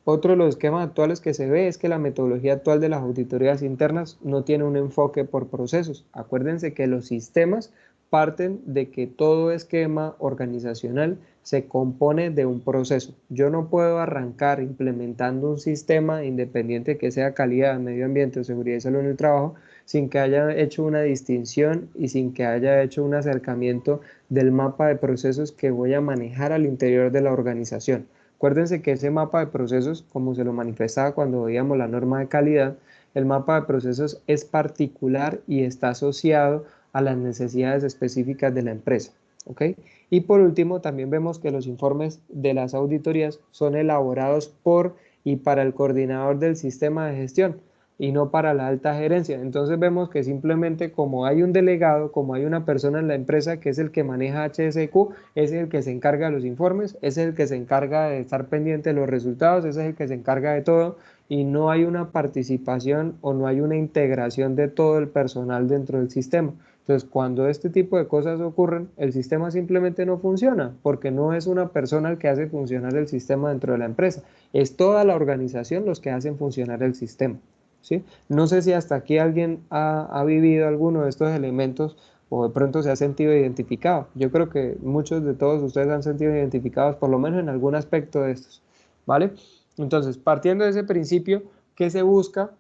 Otro de los esquemas actuales que se ve es que la metodología actual de las auditorías internas no tiene un enfoque por procesos. Acuérdense que los sistemas parten de que todo esquema organizacional se compone de un proceso. Yo no puedo arrancar implementando un sistema independiente que sea calidad, medio ambiente o seguridad y salud en el trabajo sin que haya hecho una distinción y sin que haya hecho un acercamiento del mapa de procesos que voy a manejar al interior de la organización. Acuérdense que ese mapa de procesos, como se lo manifestaba cuando veíamos la norma de calidad, el mapa de procesos es particular y está asociado a las necesidades específicas de la empresa, ¿ok? Y por último, también vemos que los informes de las auditorías son elaborados por y para el coordinador del sistema de gestión y no para la alta gerencia. Entonces vemos que simplemente como hay un delegado, como hay una persona en la empresa que es el que maneja HSQ, es el que se encarga de los informes, es el que se encarga de estar pendiente de los resultados, es el que se encarga de todo y no hay una participación o no hay una integración de todo el personal dentro del sistema. Entonces, cuando este tipo de cosas ocurren, el sistema simplemente no funciona, porque no es una persona el que hace funcionar el sistema dentro de la empresa, es toda la organización los que hacen funcionar el sistema, ¿sí? No sé si hasta aquí alguien ha vivido alguno de estos elementos o de pronto se ha sentido identificado. Yo creo que muchos de todos ustedes han sentido identificados, por lo menos en algún aspecto de estos, ¿vale? Entonces, partiendo de ese principio, ¿qué se busca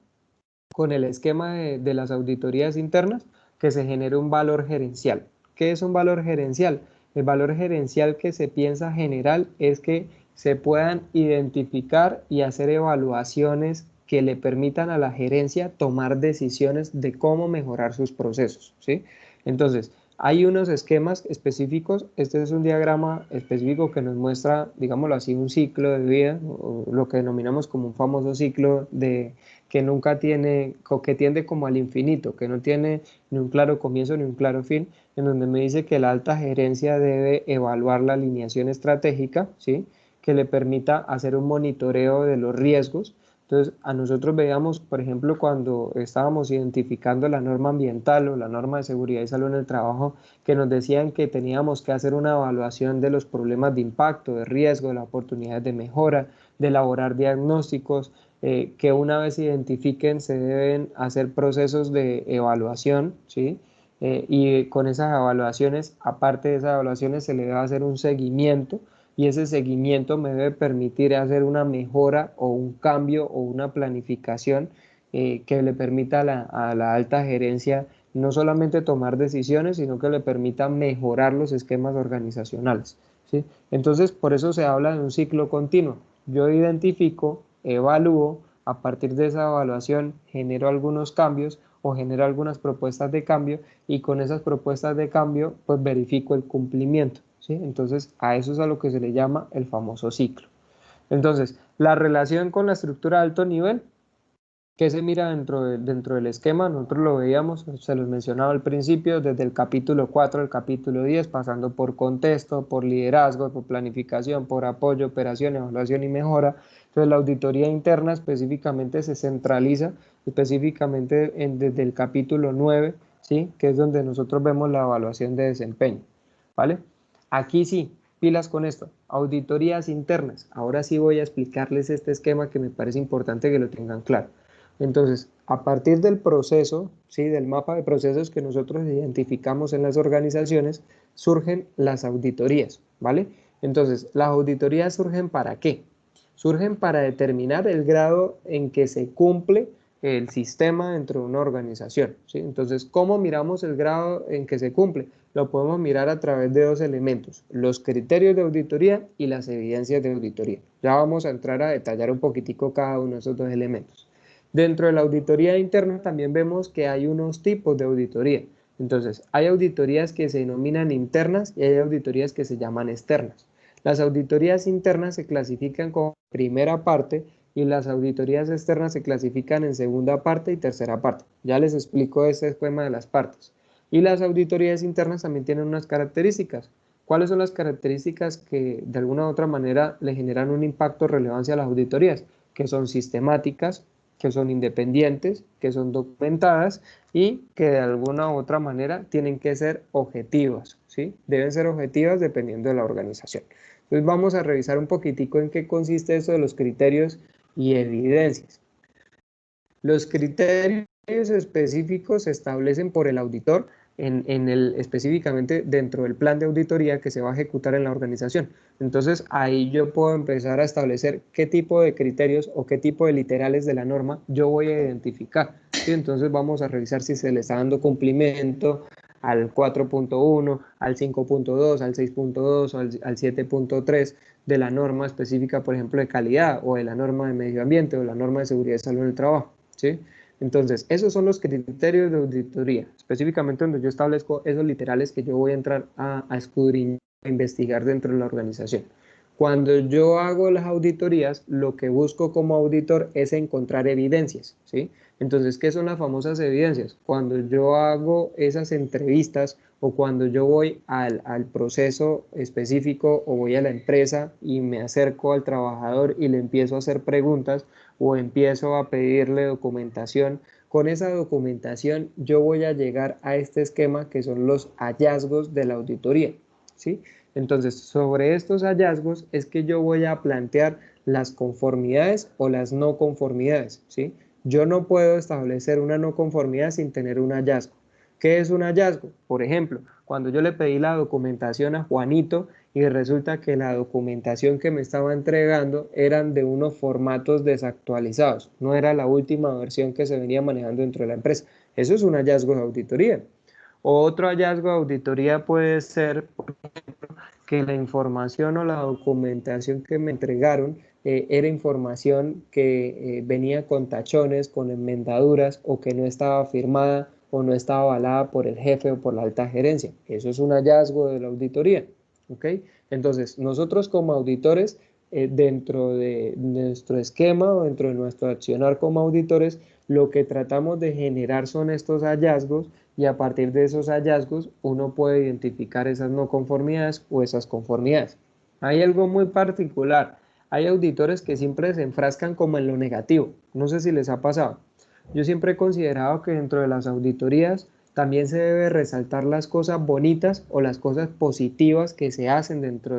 con el esquema de las auditorías internas? Que se genere un valor gerencial. ¿Qué es un valor gerencial? El valor gerencial que se piensa general es que se puedan identificar y hacer evaluaciones que le permitan a la gerencia tomar decisiones de cómo mejorar sus procesos, ¿sí? Entonces, Hay unos esquemas específicos, este es un diagrama específico que nos muestra, digámoslo así, un ciclo de vida, o lo que denominamos como un famoso ciclo de que nunca tiene, o que tiende como al infinito, que no tiene ni un claro comienzo ni un claro fin, en donde me dice que la alta gerencia debe evaluar la alineación estratégica, ¿sí? Que le permita hacer un monitoreo de los riesgos. Entonces, a nosotros veíamos, por ejemplo, cuando estábamos identificando la norma ambiental o la norma de seguridad y salud en el trabajo, que nos decían que teníamos que hacer una evaluación de los problemas de impacto, de riesgo, de las oportunidades de mejora, de elaborar diagnósticos, que una vez se identifiquen se deben hacer procesos de evaluación, ¿sí? Y con esas evaluaciones, aparte de esas evaluaciones, se le debe hacer un seguimiento y ese seguimiento me debe permitir hacer una mejora o un cambio o una planificación que le permita a la alta gerencia no solamente tomar decisiones, sino que le permita mejorar los esquemas organizacionales, ¿sí? Entonces, por eso se habla de un ciclo continuo. Yo identifico, evalúo, a partir de esa evaluación genero algunos cambios o genero algunas propuestas de cambio y con esas propuestas de cambio pues verifico el cumplimiento, ¿sí? Entonces a eso es a lo que se le llama el famoso ciclo. Entonces, la relación con la estructura de alto nivel, ¿qué se mira dentro del esquema? Nosotros lo veíamos, se los mencionaba al principio, desde el capítulo 4 al capítulo 10, pasando por contexto, por liderazgo, por planificación, por apoyo, operación, evaluación y mejora. Entonces la auditoría interna específicamente se centraliza específicamente desde el capítulo 9, ¿sí? Que es donde nosotros vemos la evaluación de desempeño, ¿vale? Aquí sí, pilas con esto, auditorías internas. Ahora sí voy a explicarles este esquema que me parece importante que lo tengan claro. Entonces, a partir del proceso, ¿sí? Del mapa de procesos que nosotros identificamos en las organizaciones, surgen las auditorías, ¿vale? Entonces, las auditorías surgen ¿para qué? Surgen para determinar el grado en que se cumple el sistema dentro de una organización, ¿sí? Entonces, ¿cómo miramos el grado en que se cumple? Lo podemos mirar a través de dos elementos, los criterios de auditoría y las evidencias de auditoría. Ya vamos a entrar a detallar un poquitico cada uno de esos dos elementos. Dentro de la auditoría interna también vemos que hay unos tipos de auditoría. Entonces, hay auditorías que se denominan internas y hay auditorías que se llaman externas. Las auditorías internas se clasifican como primera parte y las auditorías externas se clasifican en segunda parte y tercera parte. Ya les explico este esquema de las partes. Y las auditorías internas también tienen unas características. ¿Cuáles son las características que de alguna u otra manera le generan un impacto o relevancia a las auditorías? Que son sistemáticas, que son independientes, que son documentadas y que de alguna u otra manera tienen que ser objetivas, ¿sí? Deben ser objetivas dependiendo de la organización. Entonces vamos a revisar un poquitico en qué consiste eso de los criterios y evidencias. Los criterios específicos se establecen por el auditor específicamente dentro del plan de auditoría que se va a ejecutar en la organización. Entonces ahí yo puedo empezar a establecer qué tipo de criterios o qué tipo de literales de la norma yo voy a identificar, ¿sí? Entonces vamos a revisar si se le está dando cumplimiento al 4.1, al 5.2, al 6.2 o al 7.3 de la norma específica, por ejemplo, de calidad o de la norma de medio ambiente o la norma de seguridad y salud en el trabajo, ¿sí? Entonces, esos son los criterios de auditoría, específicamente donde yo establezco esos literales que yo voy a entrar a escudriñar, a investigar dentro de la organización. Cuando yo hago las auditorías, lo que busco como auditor es encontrar evidencias, ¿sí? Entonces, ¿qué son las famosas evidencias? Cuando yo hago esas entrevistas o cuando yo voy al proceso específico o voy a la empresa y me acerco al trabajador y le empiezo a hacer preguntas o empiezo a pedirle documentación, con esa documentación yo voy a llegar a este esquema que son los hallazgos de la auditoría, ¿sí? Entonces, sobre estos hallazgos es que yo voy a plantear las conformidades o las no conformidades, ¿sí? Yo no puedo establecer una no conformidad sin tener un hallazgo. ¿Qué es un hallazgo? Por ejemplo, cuando yo le pedí la documentación a Juanito y resulta que la documentación que me estaba entregando eran de unos formatos desactualizados, no era la última versión que se venía manejando dentro de la empresa. Eso es un hallazgo de auditoría. Otro hallazgo de auditoría puede ser, por ejemplo, que la información o la documentación que me entregaron era información que venía con tachones, con enmendaduras o que no estaba firmada o no está avalada por el jefe o por la alta gerencia. Eso es un hallazgo de la auditoría, ¿ok? Entonces, nosotros como auditores, dentro de nuestro esquema o dentro de nuestro accionar como auditores, lo que tratamos de generar son estos hallazgos y a partir de esos hallazgos uno puede identificar esas no conformidades o esas conformidades. Hay algo muy particular. Hay auditores que siempre se enfrascan como en lo negativo. No sé si les ha pasado. Yo siempre he considerado que dentro de las auditorías también se debe resaltar las cosas bonitas o las cosas positivas que se hacen dentro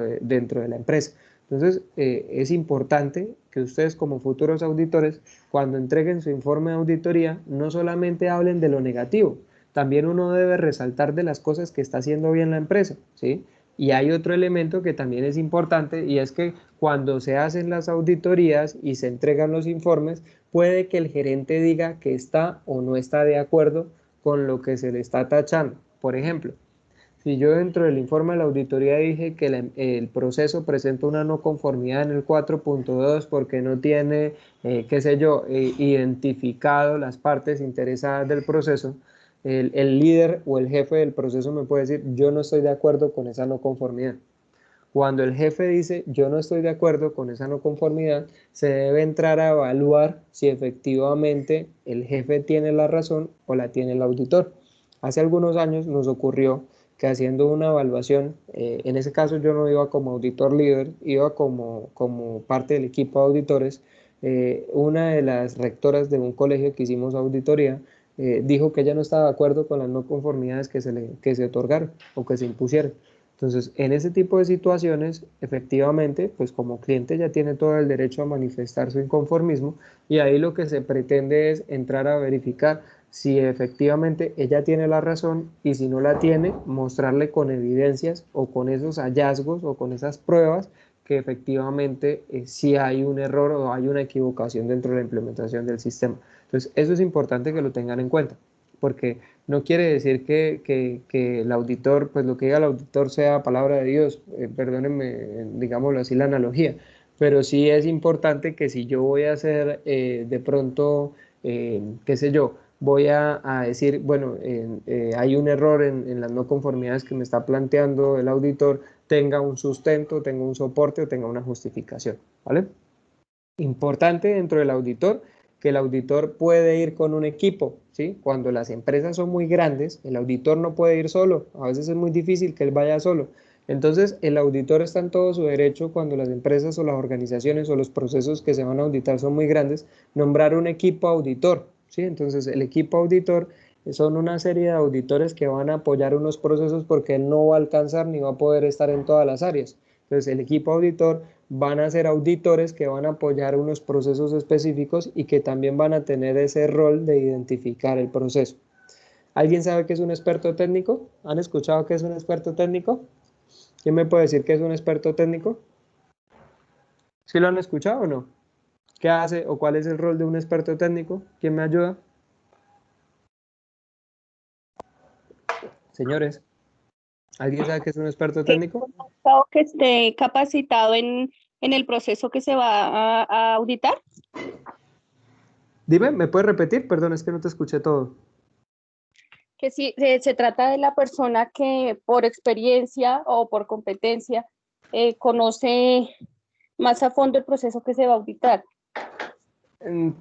de la empresa. Entonces, es importante que ustedes como futuros auditores, cuando entreguen su informe de auditoría, no solamente hablen de lo negativo, también uno debe resaltar de las cosas que está haciendo bien la empresa, ¿sí? Y hay otro elemento que también es importante y es que cuando se hacen las auditorías y se entregan los informes, puede que el gerente diga que está o no está de acuerdo con lo que se le está tachando. Por ejemplo, si yo dentro del informe de la auditoría dije que el proceso presenta una no conformidad en el 4.2 porque no tiene, qué sé yo, identificado las partes interesadas del proceso, el líder o el jefe del proceso me puede decir, yo no estoy de acuerdo con esa no conformidad. Cuando el jefe dice, yo no estoy de acuerdo con esa no conformidad, se debe entrar a evaluar si efectivamente el jefe tiene la razón o la tiene el auditor. Hace algunos años nos ocurrió que haciendo una evaluación, en ese caso yo no iba como auditor líder, iba como parte del equipo de auditores, una de las rectoras de un colegio que hicimos auditoría, dijo que ella no estaba de acuerdo con las no conformidades que se otorgaron o que se impusieron. Entonces, en ese tipo de situaciones, efectivamente, pues como cliente ya tiene todo el derecho a manifestar su inconformismo y ahí lo que se pretende es entrar a verificar si efectivamente ella tiene la razón y si no la tiene, mostrarle con evidencias o con esos hallazgos o con esas pruebas que efectivamente sí hay un error o hay una equivocación dentro de la implementación del sistema. Entonces, eso es importante que lo tengan en cuenta, porque no quiere decir que el auditor, pues lo que diga el auditor sea palabra de Dios, perdónenme, digámoslo así, la analogía, pero sí es importante que si yo voy a hacer de pronto, qué sé yo, voy a decir, bueno, hay un error en las no conformidades que me está planteando el auditor, tenga un sustento, tenga un soporte o tenga una justificación, ¿vale? Importante dentro del auditor que el auditor puede ir con un equipo, ¿sí? Cuando las empresas son muy grandes, el auditor no puede ir solo, a veces es muy difícil que él vaya solo. Entonces, el auditor está en todo su derecho cuando las empresas o las organizaciones o los procesos que se van a auditar son muy grandes, nombrar un equipo auditor, ¿sí? Entonces, el equipo auditor son una serie de auditores que van a apoyar unos procesos porque él no va a alcanzar ni va a poder estar en todas las áreas. Entonces, el equipo auditor van a ser auditores que van a apoyar unos procesos específicos y que también van a tener ese rol de identificar el proceso. ¿Alguien sabe qué es un experto técnico? ¿Han escuchado qué es un experto técnico? ¿Quién me puede decir qué es un experto técnico? ¿Sí lo han escuchado o no? ¿Qué hace o cuál es el rol de un experto técnico? ¿Quién me ayuda? Señores, ¿alguien sabe qué es un experto técnico? Que esté capacitado en el proceso que se va a auditar. Dime, ¿me puedes repetir? Perdón, es que no te escuché todo. Que si se trata de la persona que por experiencia o por competencia conoce más a fondo el proceso que se va a auditar.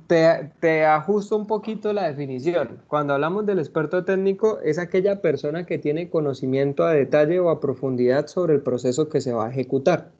Te ajusto un poquito la definición. Cuando hablamos del experto técnico, es aquella persona que tiene conocimiento a detalle o a profundidad sobre el proceso que se va a ejecutar.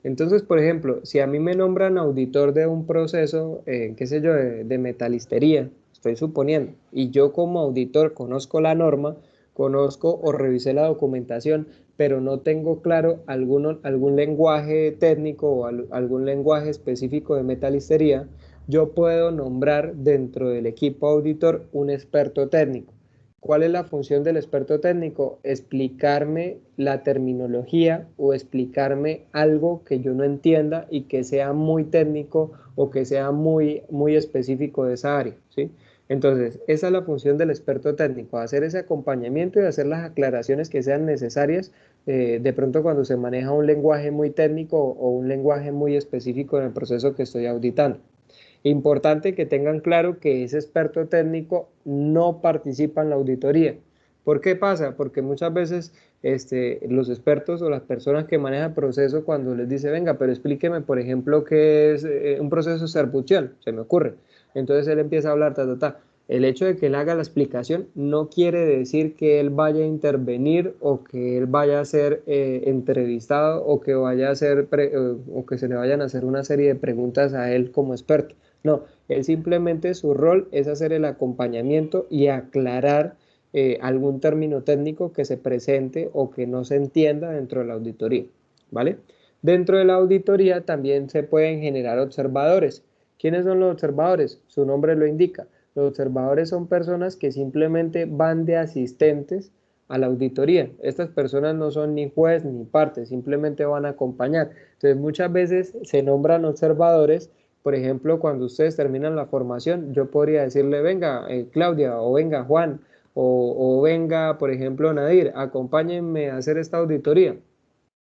Entonces, por ejemplo, si a mí me nombran auditor de un proceso, qué sé yo, de metalistería, estoy suponiendo, y yo como auditor conozco la norma, conozco o revisé la documentación, pero no tengo claro algún lenguaje técnico o algún lenguaje específico de metalistería, yo puedo nombrar dentro del equipo auditor un experto técnico. ¿Cuál es la función del experto técnico? Explicarme la terminología o explicarme algo que yo no entienda y que sea muy técnico o que sea muy específico de esa área, ¿sí? Entonces, esa es la función del experto técnico, hacer ese acompañamiento y hacer las aclaraciones que sean necesarias de pronto cuando se maneja un lenguaje muy técnico o un lenguaje muy específico en el proceso que estoy auditando. Importante que tengan claro que ese experto técnico no participa en la auditoría. ¿Por qué pasa? Porque muchas veces los expertos o las personas que manejan el proceso, cuando les dice, venga, pero explíqueme, por ejemplo, qué es un proceso serbuchial, se me ocurre. Entonces él empieza a hablar, El hecho de que él haga la explicación no quiere decir que él vaya a intervenir o que él vaya a ser entrevistado o que vaya a ser o que se le vayan a hacer una serie de preguntas a él como experto. No, él simplemente su rol es hacer el acompañamiento y aclarar algún término técnico que se presente o que no se entienda dentro de la auditoría, ¿vale? Dentro de la auditoría también se pueden generar observadores. ¿Quiénes son los observadores? Su nombre lo indica. Los observadores son personas que simplemente van de asistentes a la auditoría. Estas personas no son ni juez ni parte, simplemente van a acompañar. Entonces muchas veces se nombran observadores. Por ejemplo, cuando ustedes terminan la formación, yo podría decirle, venga, Claudia, o venga, Juan, o venga, por ejemplo, Nadir, acompáñenme a hacer esta auditoría.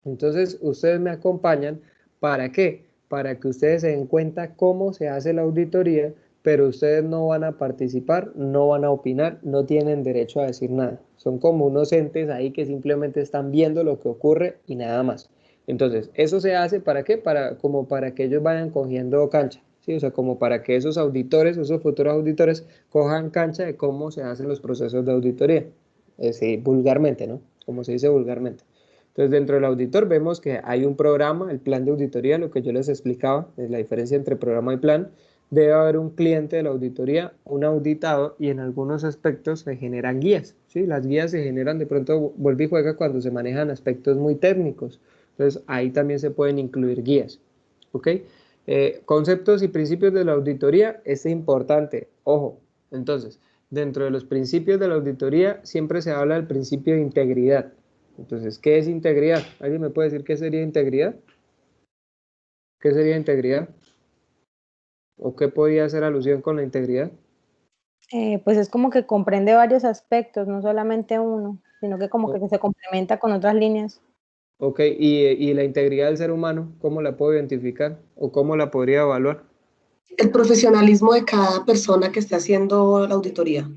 Entonces, ustedes me acompañan, ¿para qué? Para que ustedes se den cuenta cómo se hace la auditoría, pero ustedes no van a participar, no van a opinar, no tienen derecho a decir nada. Son como unos entes ahí que simplemente están viendo lo que ocurre y nada más. Entonces, eso se hace ¿para qué? Como para que ellos vayan cogiendo cancha, ¿sí? O sea, como para que esos auditores, esos futuros auditores, cojan cancha de cómo se hacen los procesos de auditoría. Vulgarmente, ¿no? Como se dice vulgarmente. Entonces, dentro del auditor vemos que hay un programa, el plan de auditoría, lo que yo les explicaba, es la diferencia entre programa y plan. Debe haber un cliente de la auditoría, un auditado, y en algunos aspectos se generan guías, ¿sí? Las guías se generan, de pronto, vuelve y juega cuando se manejan aspectos muy técnicos. Entonces, ahí también se pueden incluir guías, ¿ok? Conceptos y principios de la auditoría, es importante, ojo. Entonces, dentro de los principios de la auditoría siempre se habla del principio de integridad. Entonces, ¿qué es integridad? ¿Alguien me puede decir qué sería integridad? ¿Qué sería integridad? ¿O qué podría hacer alusión con la integridad? Pues es como que comprende varios aspectos, no solamente uno, sino que como que se complementa con otras líneas. Ok, y la integridad del ser humano, ¿cómo la puedo identificar? ¿O cómo la podría evaluar? El profesionalismo de cada persona que esté haciendo la auditoría.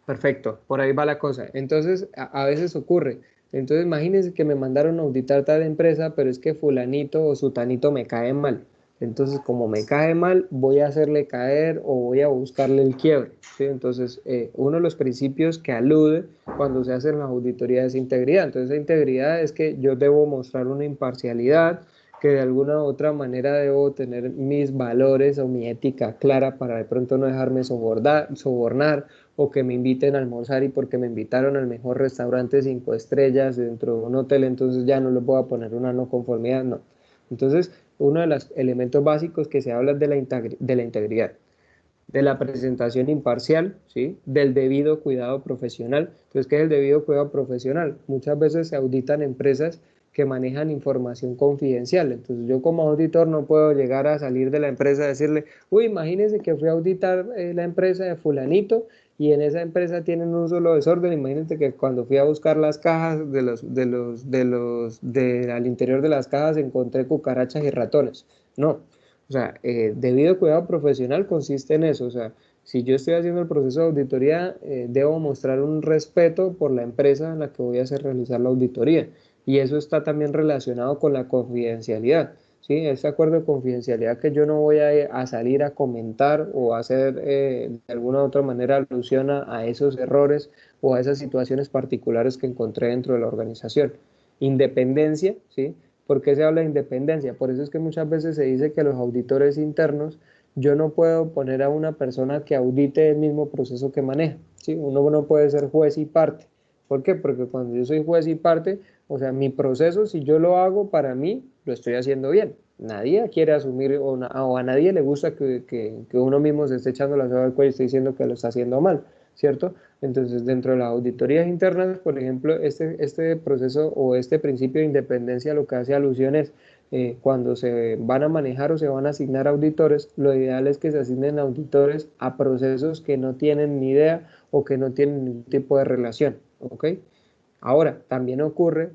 Perfecto, por ahí va la cosa. Entonces, a veces ocurre. Entonces, imagínense que me mandaron a auditar tal empresa, pero es que fulanito o sutanito me cae mal. Entonces, como me cae mal, voy a hacerle caer o voy a buscarle el quiebre, ¿sí? Entonces, uno de los principios que alude cuando se hacen las auditorías es integridad. Entonces, la integridad es que yo debo mostrar una imparcialidad, que de alguna u otra manera debo tener mis valores o mi ética clara para de pronto no dejarme sobornar o que me inviten a almorzar y porque me invitaron al mejor restaurante 5 estrellas dentro de un hotel, entonces ya no les voy a poner una no conformidad, no. Entonces, uno de los elementos básicos que se habla es de la integridad, de la presentación imparcial, ¿sí? Del debido cuidado profesional. Entonces, ¿qué es el debido cuidado profesional? Muchas veces se auditan empresas que manejan información confidencial. Entonces, yo como auditor no puedo llegar a salir de la empresa y decirle, uy, imagínense que fui a auditar la empresa de fulanito y en esa empresa tienen un solo desorden. Imagínense que cuando fui a buscar las cajas al interior de las cajas encontré cucarachas y ratones. No. O sea, debido cuidado profesional consiste en eso. O sea, si yo estoy haciendo el proceso de auditoría, debo mostrar un respeto por la empresa en la que voy a hacer realizar la auditoría. Y eso está también relacionado con la confidencialidad. ¿Sí? Este acuerdo de confidencialidad que yo no voy a salir a comentar o a hacer de alguna u otra manera alusión a esos errores o a esas situaciones particulares que encontré dentro de la organización. Independencia, ¿sí? ¿Por qué se habla de independencia? Por eso es que muchas veces se dice que los auditores internos, yo no puedo poner a una persona que audite el mismo proceso que maneja, ¿sí? Uno no puede ser juez y parte. ¿Por qué? Porque cuando yo soy juez y parte, o sea, mi proceso, si yo lo hago para mí, lo estoy haciendo bien. Nadie quiere asumir o a nadie le gusta que uno mismo se esté echando la soga al cuello y esté diciendo que lo está haciendo mal, ¿cierto? Entonces, dentro de las auditorías internas, por ejemplo, este proceso o este principio de independencia lo que hace alusión es cuando se van a manejar o se van a asignar auditores, lo ideal es que se asignen auditores a procesos que no tienen ni idea o que no tienen ningún tipo de relación, ¿ok? Ahora, también ocurre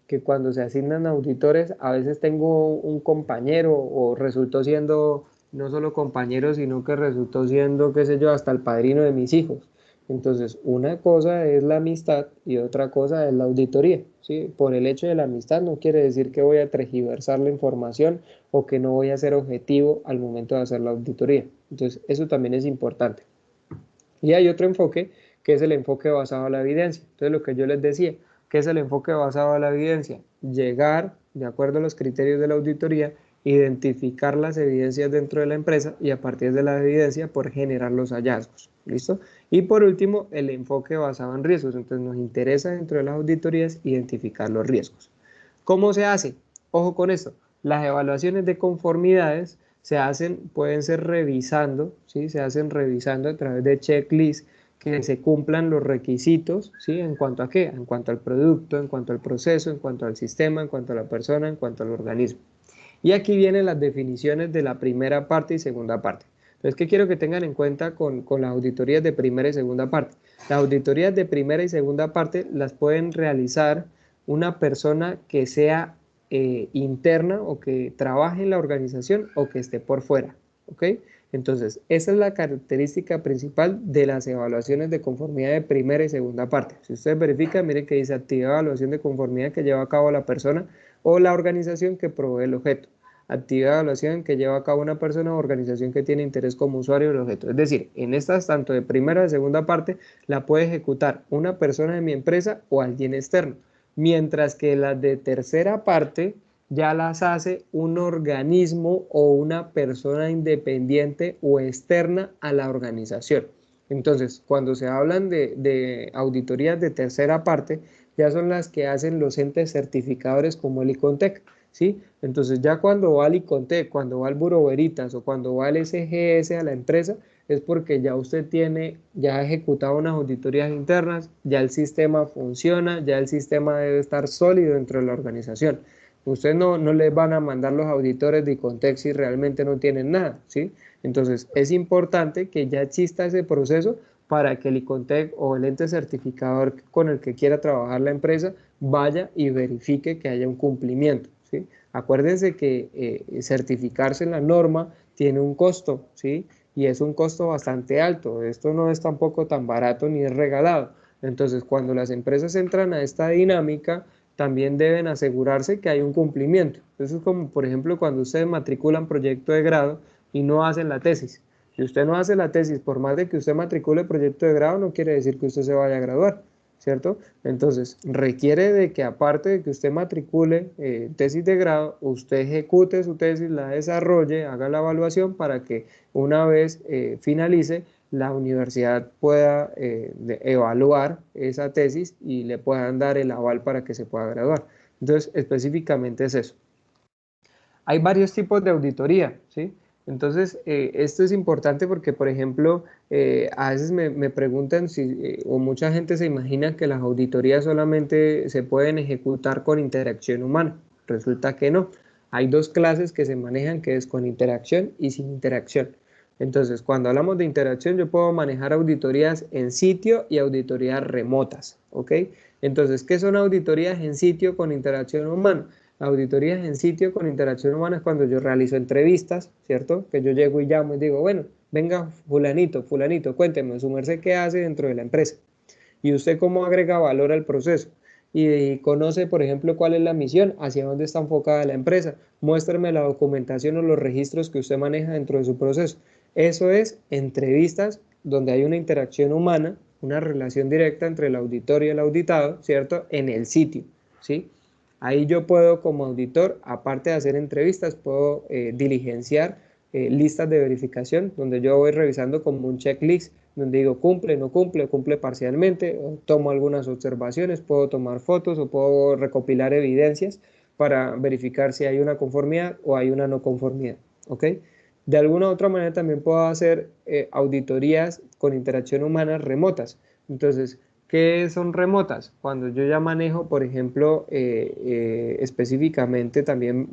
que cuando se asignan auditores, a veces tengo un compañero o resultó siendo no solo compañero, sino que resultó siendo, qué sé yo, hasta el padrino de mis hijos. Entonces, una cosa es la amistad y otra cosa es la auditoría, ¿sí? Por el hecho de la amistad no quiere decir que voy a tergiversar la información o que no voy a ser objetivo al momento de hacer la auditoría. Entonces, eso también es importante. Y hay otro enfoque que es el enfoque basado en la evidencia. Entonces, lo que yo les decía, ¿qué es el enfoque basado en la evidencia? Llegar, de acuerdo a los criterios de la auditoría, identificar las evidencias dentro de la empresa y a partir de la evidencia por generar los hallazgos. ¿Listo? Y por último, el enfoque basado en riesgos. Entonces, nos interesa dentro de las auditorías identificar los riesgos. ¿Cómo se hace? Ojo con esto. Las evaluaciones de conformidades se hacen, pueden ser revisando, ¿sí? Se hacen revisando a través de checklists que se cumplan los requisitos, ¿sí? ¿En cuanto a qué? En cuanto al producto, en cuanto al proceso, en cuanto al sistema, en cuanto a la persona, en cuanto al organismo. Y aquí vienen las definiciones de la primera parte y segunda parte. Entonces, ¿qué quiero que tengan en cuenta con las auditorías de primera y segunda parte? Las auditorías de primera y segunda parte las pueden realizar una persona que sea interna o que trabaje en la organización o que esté por fuera, ¿ok? Entonces, esa es la característica principal de las evaluaciones de conformidad de primera y segunda parte. Si ustedes verifican, miren que dice actividad de evaluación de conformidad que lleva a cabo la persona o la organización que provee el objeto. Actividad de evaluación que lleva a cabo una persona o organización que tiene interés como usuario del objeto. Es decir, en estas, tanto de primera y de segunda parte, la puede ejecutar una persona de mi empresa o alguien externo. Mientras que las de tercera parte ya las hace un organismo o una persona independiente o externa a la organización. Entonces, cuando se hablan de auditorías de tercera parte, ya son las que hacen los entes certificadores como el ICONTEC, ¿sí? Entonces, ya cuando va al ICONTEC, cuando va al Buró Veritas o cuando va al SGS a la empresa, es porque ya usted ya ha ejecutado unas auditorías internas, ya el sistema funciona, ya el sistema debe estar sólido dentro de la organización. Usted no les van a mandar los auditores de ICONTEC si realmente no tienen nada, ¿sí? Entonces, es importante que ya exista ese proceso para que el ICONTEC o el ente certificador con el que quiera trabajar la empresa vaya y verifique que haya un cumplimiento, ¿sí? Acuérdense que certificarse en la norma tiene un costo, ¿sí? Y es un costo bastante alto. Esto no es tampoco tan barato ni es regalado. Entonces, cuando las empresas entran a esta dinámica, también deben asegurarse que hay un cumplimiento. Eso es como, por ejemplo, cuando ustedes matriculan proyecto de grado y no hacen la tesis. Si usted no hace la tesis, por más de que usted matricule proyecto de grado, no quiere decir que usted se vaya a graduar, ¿cierto? Entonces, requiere de que aparte de que usted matricule tesis de grado, usted ejecute su tesis, la desarrolle, haga la evaluación para que una vez finalice, la universidad pueda evaluar esa tesis y le puedan dar el aval para que se pueda graduar. Entonces, específicamente es eso. Hay varios tipos de auditoría, ¿sí? Entonces, esto es importante porque, por ejemplo, a veces me preguntan o mucha gente se imagina que las auditorías solamente se pueden ejecutar con interacción humana. Resulta que no. Hay dos clases que se manejan, que es con interacción y sin interacción. Entonces, cuando hablamos de interacción, yo puedo manejar auditorías en sitio y auditorías remotas, ¿ok? Entonces, ¿qué son auditorías en sitio con interacción humana? Auditorías en sitio con interacción humana es cuando yo realizo entrevistas, ¿cierto? Que yo llego y llamo y digo, bueno, venga fulanito, cuénteme, su merced qué hace dentro de la empresa y usted cómo agrega valor al proceso y conoce, por ejemplo, cuál es la misión, hacia dónde está enfocada la empresa, muéstrame la documentación o los registros que usted maneja dentro de su proceso. Eso es entrevistas donde hay una interacción humana, una relación directa entre el auditor y el auditado, ¿cierto? En el sitio, ¿sí? Ahí yo puedo como auditor, aparte de hacer entrevistas, puedo diligenciar listas de verificación, donde yo voy revisando como un checklist, donde digo cumple, no cumple, cumple parcialmente, o tomo algunas observaciones, puedo tomar fotos o puedo recopilar evidencias para verificar si hay una conformidad o hay una no conformidad, ¿ok? De alguna u otra manera también puedo hacer auditorías con interacción humana remotas. Entonces, ¿qué son remotas? Cuando yo ya manejo, por ejemplo, específicamente también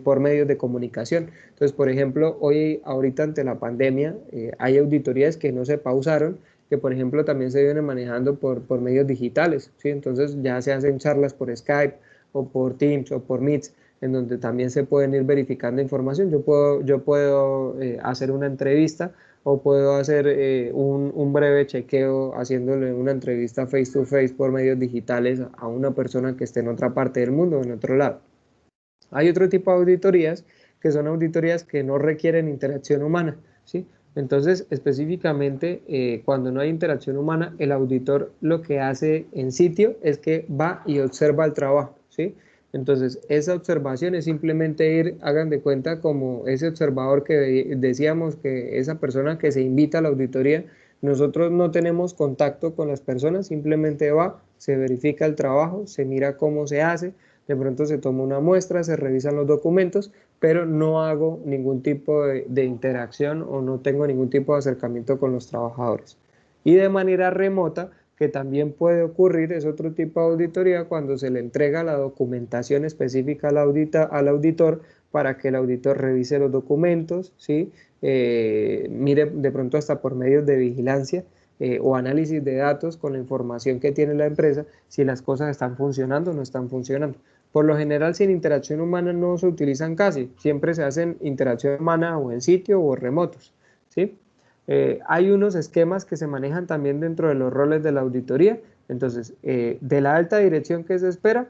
por medios de comunicación. Entonces, por ejemplo, ahorita ante la pandemia, hay auditorías que no se pausaron, que por ejemplo también se vienen manejando por medios digitales, ¿sí? Entonces ya se hacen charlas por Skype o por Teams o por Meets. en donde también se pueden ir verificando información. Yo puedo hacer una entrevista o puedo hacer un breve chequeo haciéndole una entrevista face to face por medios digitales a una persona que esté en otra parte del mundo o en otro lado. Hay otro tipo de auditorías que son auditorías que no requieren interacción humana, ¿sí? Entonces, específicamente, cuando no hay interacción humana, el auditor lo que hace en sitio es que va y observa el trabajo, ¿sí? Entonces, esa observación es simplemente ir, hagan de cuenta, como ese observador que decíamos, que esa persona que se invita a la auditoría, nosotros no tenemos contacto con las personas, simplemente va, se verifica el trabajo, se mira cómo se hace, de pronto se toma una muestra, se revisan los documentos, pero no hago ningún tipo de interacción o no tengo ningún tipo de acercamiento con los trabajadores. Y de manera remota, que también puede ocurrir, es otro tipo de auditoría cuando se le entrega la documentación específica al auditor para que el auditor revise los documentos, ¿sí? Mire de pronto hasta por medios de vigilancia o análisis de datos con la información que tiene la empresa, si las cosas están funcionando o no están funcionando. Por lo general, sin interacción humana no se utilizan casi, siempre se hacen interacción humana o en sitio o remotos, ¿sí? Hay unos esquemas que se manejan también dentro de los roles de la auditoría. Entonces, de la alta dirección que se espera,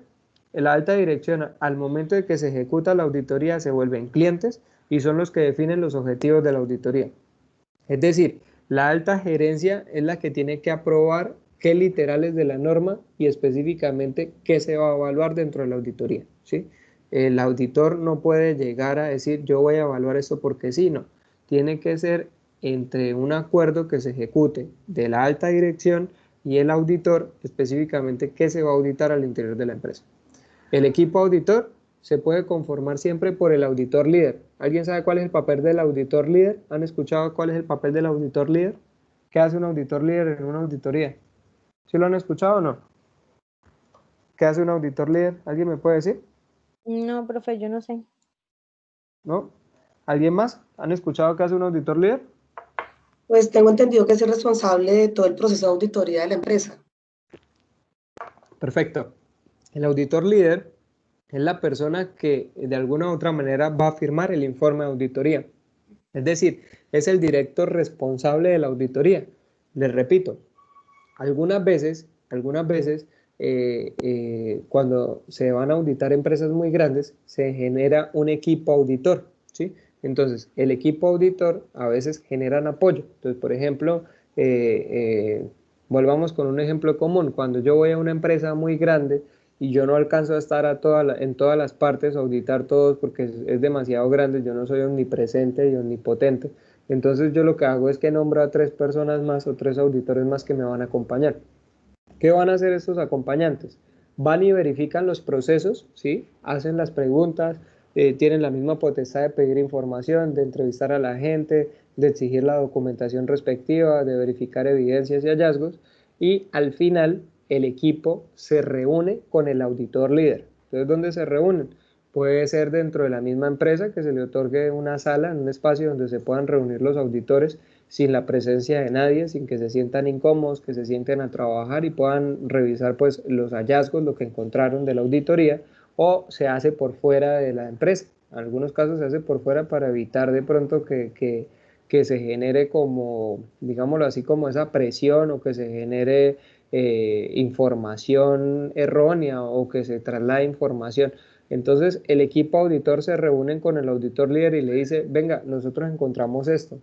la alta dirección al momento de que se ejecuta la auditoría se vuelven clientes y son los que definen los objetivos de la auditoría. Es decir, la alta gerencia es la que tiene que aprobar qué literales de la norma y específicamente qué se va a evaluar dentro de la auditoría, ¿sí? El auditor no puede llegar a decir yo voy a evaluar esto porque sí, no. Tiene que ser entre un acuerdo que se ejecute de la alta dirección y el auditor, específicamente qué se va a auditar al interior de la empresa. El equipo auditor se puede conformar siempre por el auditor líder. ¿Alguien sabe cuál es el papel del auditor líder? ¿Han escuchado cuál es el papel del auditor líder? ¿Qué hace un auditor líder en una auditoría? ¿Sí lo han escuchado o no? ¿Qué hace un auditor líder? ¿Alguien me puede decir? No, profe, yo no sé. ¿No? ¿Alguien más? ¿Han escuchado qué hace un auditor líder? Pues tengo entendido que es el responsable de todo el proceso de auditoría de la empresa. Perfecto. El auditor líder es la persona que de alguna u otra manera va a firmar el informe de auditoría. Es decir, es el director responsable de la auditoría. Les repito, algunas veces cuando se van a auditar empresas muy grandes, se genera un equipo auditor, ¿sí? Entonces, el equipo auditor a veces generan apoyo. Entonces, por ejemplo, volvamos con un ejemplo común. Cuando yo voy a una empresa muy grande y yo no alcanzo a estar en todas las partes, a auditar todos porque es demasiado grande, yo no soy omnipresente y omnipotente. Entonces, yo lo que hago es que nombro a 3 personas más o 3 auditores más que me van a acompañar. ¿Qué van a hacer estos acompañantes? Van y verifican los procesos, ¿sí? Hacen las preguntas, tienen la misma potestad de pedir información, de entrevistar a la gente, de exigir la documentación respectiva, de verificar evidencias y hallazgos, y al final el equipo se reúne con el auditor líder. Entonces, ¿dónde se reúnen? Puede ser dentro de la misma empresa, que se le otorgue una sala, un espacio donde se puedan reunir los auditores sin la presencia de nadie, sin que se sientan incómodos, que se sienten a trabajar y puedan revisar pues los hallazgos, lo que encontraron de la auditoría, o se hace por fuera de la empresa. En algunos casos se hace por fuera para evitar de pronto que se genere como, digámoslo así, como esa presión o que se genere información errónea o que se traslade información. Entonces el equipo auditor se reúne con el auditor líder y le dice, venga, nosotros encontramos esto.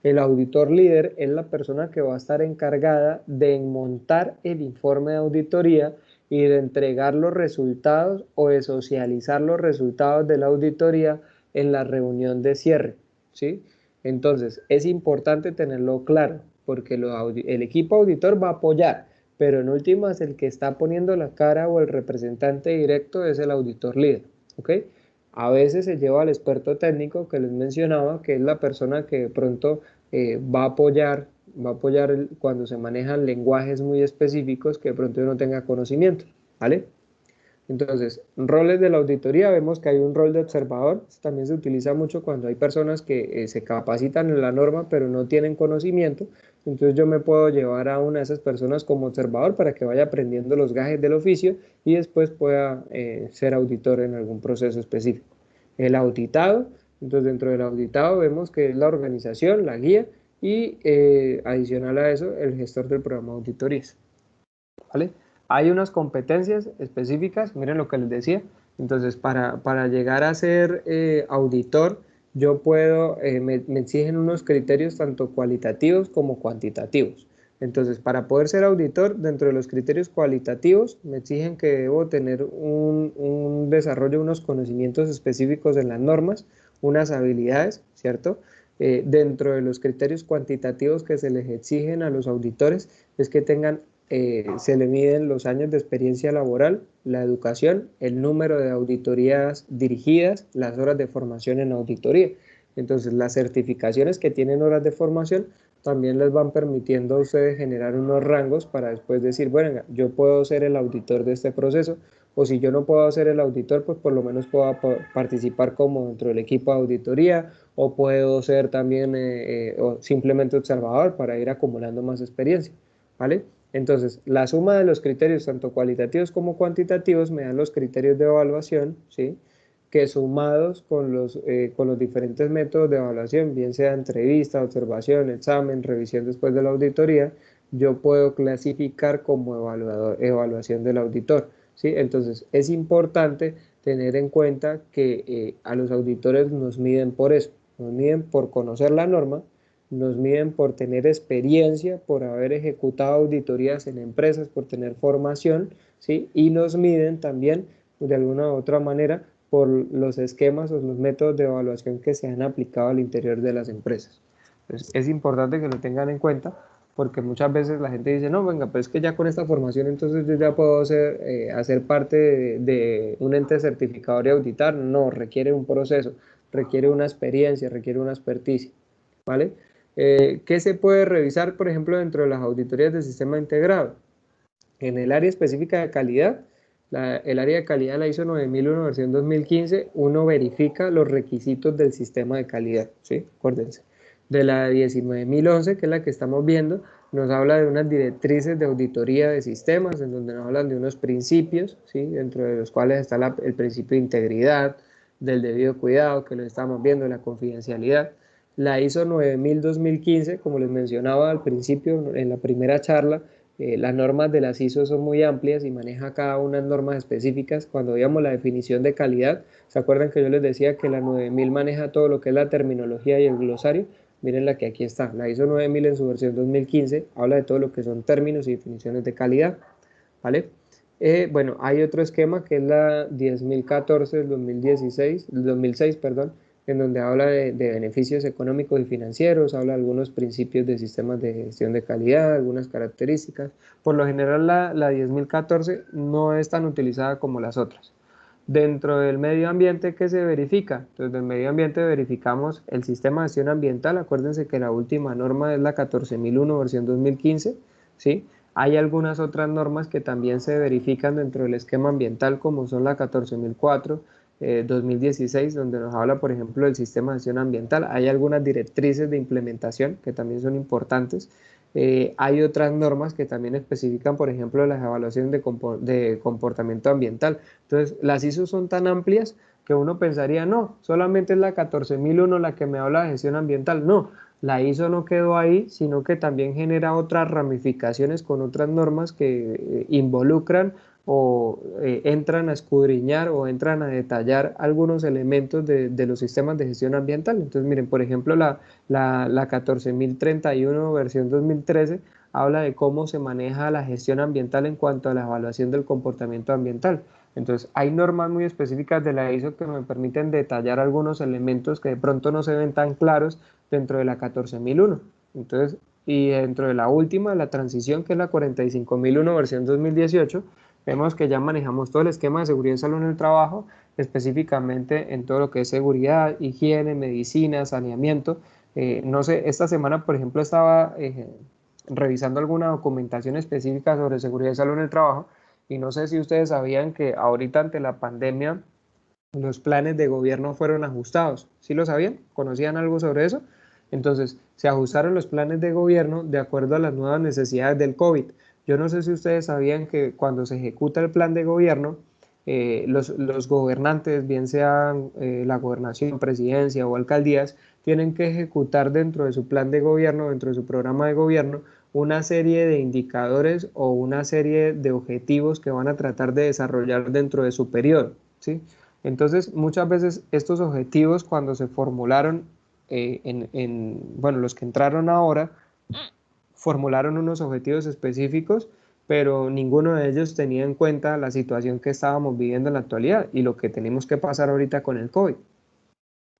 El auditor líder es la persona que va a estar encargada de montar el informe de auditoría y de entregar los resultados o de socializar los resultados de la auditoría en la reunión de cierre, ¿sí? Entonces es importante tenerlo claro porque el equipo auditor va a apoyar, pero en últimas el que está poniendo la cara o el representante directo es el auditor líder, ¿ok? A veces se lleva al experto técnico que les mencionaba, que es la persona que de pronto va a apoyar cuando se manejan lenguajes muy específicos que de pronto no tenga conocimiento, ¿vale? Entonces, roles de la auditoría, vemos que hay un rol de observador, también se utiliza mucho cuando hay personas que se capacitan en la norma pero no tienen conocimiento, entonces yo me puedo llevar a una de esas personas como observador para que vaya aprendiendo los gajes del oficio y después pueda ser auditor en algún proceso específico. El auditado, entonces dentro del auditado vemos que es la organización, la guía y adicional a eso el gestor del programa de auditorías. ¿Vale? Hay unas competencias específicas, miren lo que les decía, entonces para llegar a ser auditor, yo puedo, me exigen unos criterios tanto cualitativos como cuantitativos. Entonces, para poder ser auditor, dentro de los criterios cualitativos, me exigen que debo tener un desarrollo, unos conocimientos específicos en las normas, unas habilidades, ¿cierto? Dentro de los criterios cuantitativos que se les exigen a los auditores es que tengan se le miden los años de experiencia laboral, la educación, el número de auditorías dirigidas, las horas de formación en auditoría. Entonces, las certificaciones que tienen horas de formación también les van permitiendo a ustedes generar unos rangos para después decir, bueno, yo puedo ser el auditor de este proceso, o si yo no puedo ser el auditor, pues por lo menos puedo participar como dentro del equipo de auditoría, o puedo ser también o simplemente observador para ir acumulando más experiencia, ¿vale? Entonces, la suma de los criterios, tanto cualitativos como cuantitativos, me dan los criterios de evaluación, ¿sí? Que sumados con los diferentes métodos de evaluación, bien sea entrevista, observación, examen, revisión después de la auditoría, yo puedo clasificar como evaluación del auditor, ¿sí? Entonces, es importante tener en cuenta que a los auditores nos miden por eso, nos miden por conocer la norma, nos miden por tener experiencia, por haber ejecutado auditorías en empresas, por tener formación, ¿sí? Y nos miden también, de alguna u otra manera, por los esquemas o los métodos de evaluación que se han aplicado al interior de las empresas. Entonces, es importante que lo tengan en cuenta, porque muchas veces la gente dice, no, venga, pero es que ya con esta formación entonces yo ya puedo hacer parte de un ente certificador y auditar. No, requiere un proceso, requiere una experiencia, requiere una experticia, ¿vale? ¿Qué se puede revisar, por ejemplo, dentro de las auditorías del sistema integrado? En el área específica de calidad, el área de calidad la ISO 9001 versión 2015, uno verifica los requisitos del sistema de calidad, ¿sí? Acuérdense. De la 19011, que es la que estamos viendo, nos habla de unas directrices de auditoría de sistemas, en donde nos hablan de unos principios, ¿sí? Dentro de los cuales está el principio de integridad, del debido cuidado, que lo estamos viendo, la confidencialidad. La ISO 9000-2015, como les mencionaba al principio en la primera charla, las normas de las ISO son muy amplias y maneja cada una normas específicas. Cuando veíamos la definición de calidad, ¿se acuerdan que yo les decía que la 9000 maneja todo lo que es la terminología y el glosario? Miren la que aquí está, la ISO 9000 en su versión 2015 habla de todo lo que son términos y definiciones de calidad, ¿vale? Bueno, hay otro esquema que es la 10014 del 2006, perdón, en donde habla de beneficios económicos y financieros, habla de algunos principios de sistemas de gestión de calidad, algunas características. Por lo general la 10014 no es tan utilizada como las otras. Dentro del medio ambiente, ¿qué se verifica? Entonces, del medio ambiente verificamos el sistema de gestión ambiental. Acuérdense que la última norma es la 14001 versión 2015, ¿sí? Hay algunas otras normas que también se verifican dentro del esquema ambiental, como son la 14004, 2016, donde nos habla, por ejemplo, del sistema de gestión ambiental. Hay algunas directrices de implementación que también son importantes. Hay otras normas que también especifican, por ejemplo, las evaluaciones de comportamiento ambiental. Entonces, las ISO son tan amplias que uno pensaría, no, solamente es la 14001 la que me habla de gestión ambiental. No, la ISO no quedó ahí, sino que también genera otras ramificaciones con otras normas que involucran o entran a escudriñar o entran a detallar algunos elementos de los sistemas de gestión ambiental. Entonces, miren, por ejemplo, la 14031 versión 2013 habla de cómo se maneja la gestión ambiental en cuanto a la evaluación del comportamiento ambiental. Entonces, hay normas muy específicas de la ISO que me permiten detallar algunos elementos que de pronto no se ven tan claros dentro de la 14001. Entonces, y dentro de la última, la transición, que es la 45001 versión 2018, vemos que ya manejamos todo el esquema de seguridad y salud en el trabajo, específicamente en todo lo que es seguridad, higiene, medicina, saneamiento. No sé, esta semana, por ejemplo, estaba revisando alguna documentación específica sobre seguridad y salud en el trabajo, y no sé si ustedes sabían que ahorita ante la pandemia los planes de gobierno fueron ajustados. ¿Sí lo sabían? ¿Conocían algo sobre eso? Entonces, se ajustaron los planes de gobierno de acuerdo a las nuevas necesidades del COVID. Yo no sé si ustedes sabían que cuando se ejecuta el plan de gobierno, los gobernantes, bien sean la gobernación, presidencia o alcaldías, tienen que ejecutar dentro de su plan de gobierno, dentro de su programa de gobierno, una serie de indicadores o una serie de objetivos que van a tratar de desarrollar dentro de su periodo, ¿sí? Entonces, muchas veces estos objetivos, cuando se formularon, bueno, los que entraron ahora, formularon unos objetivos específicos, pero ninguno de ellos tenía en cuenta la situación que estábamos viviendo en la actualidad y lo que tenemos que pasar ahorita con el COVID.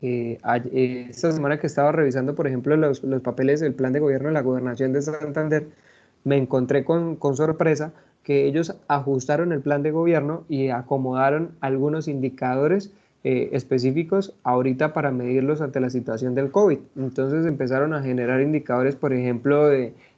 Esta semana que estaba revisando, por ejemplo, los papeles del plan de gobierno de la Gobernación de Santander, me encontré con sorpresa que ellos ajustaron el plan de gobierno y acomodaron algunos indicadores específicos ahorita para medirlos ante la situación del COVID. Entonces empezaron a generar indicadores, por ejemplo,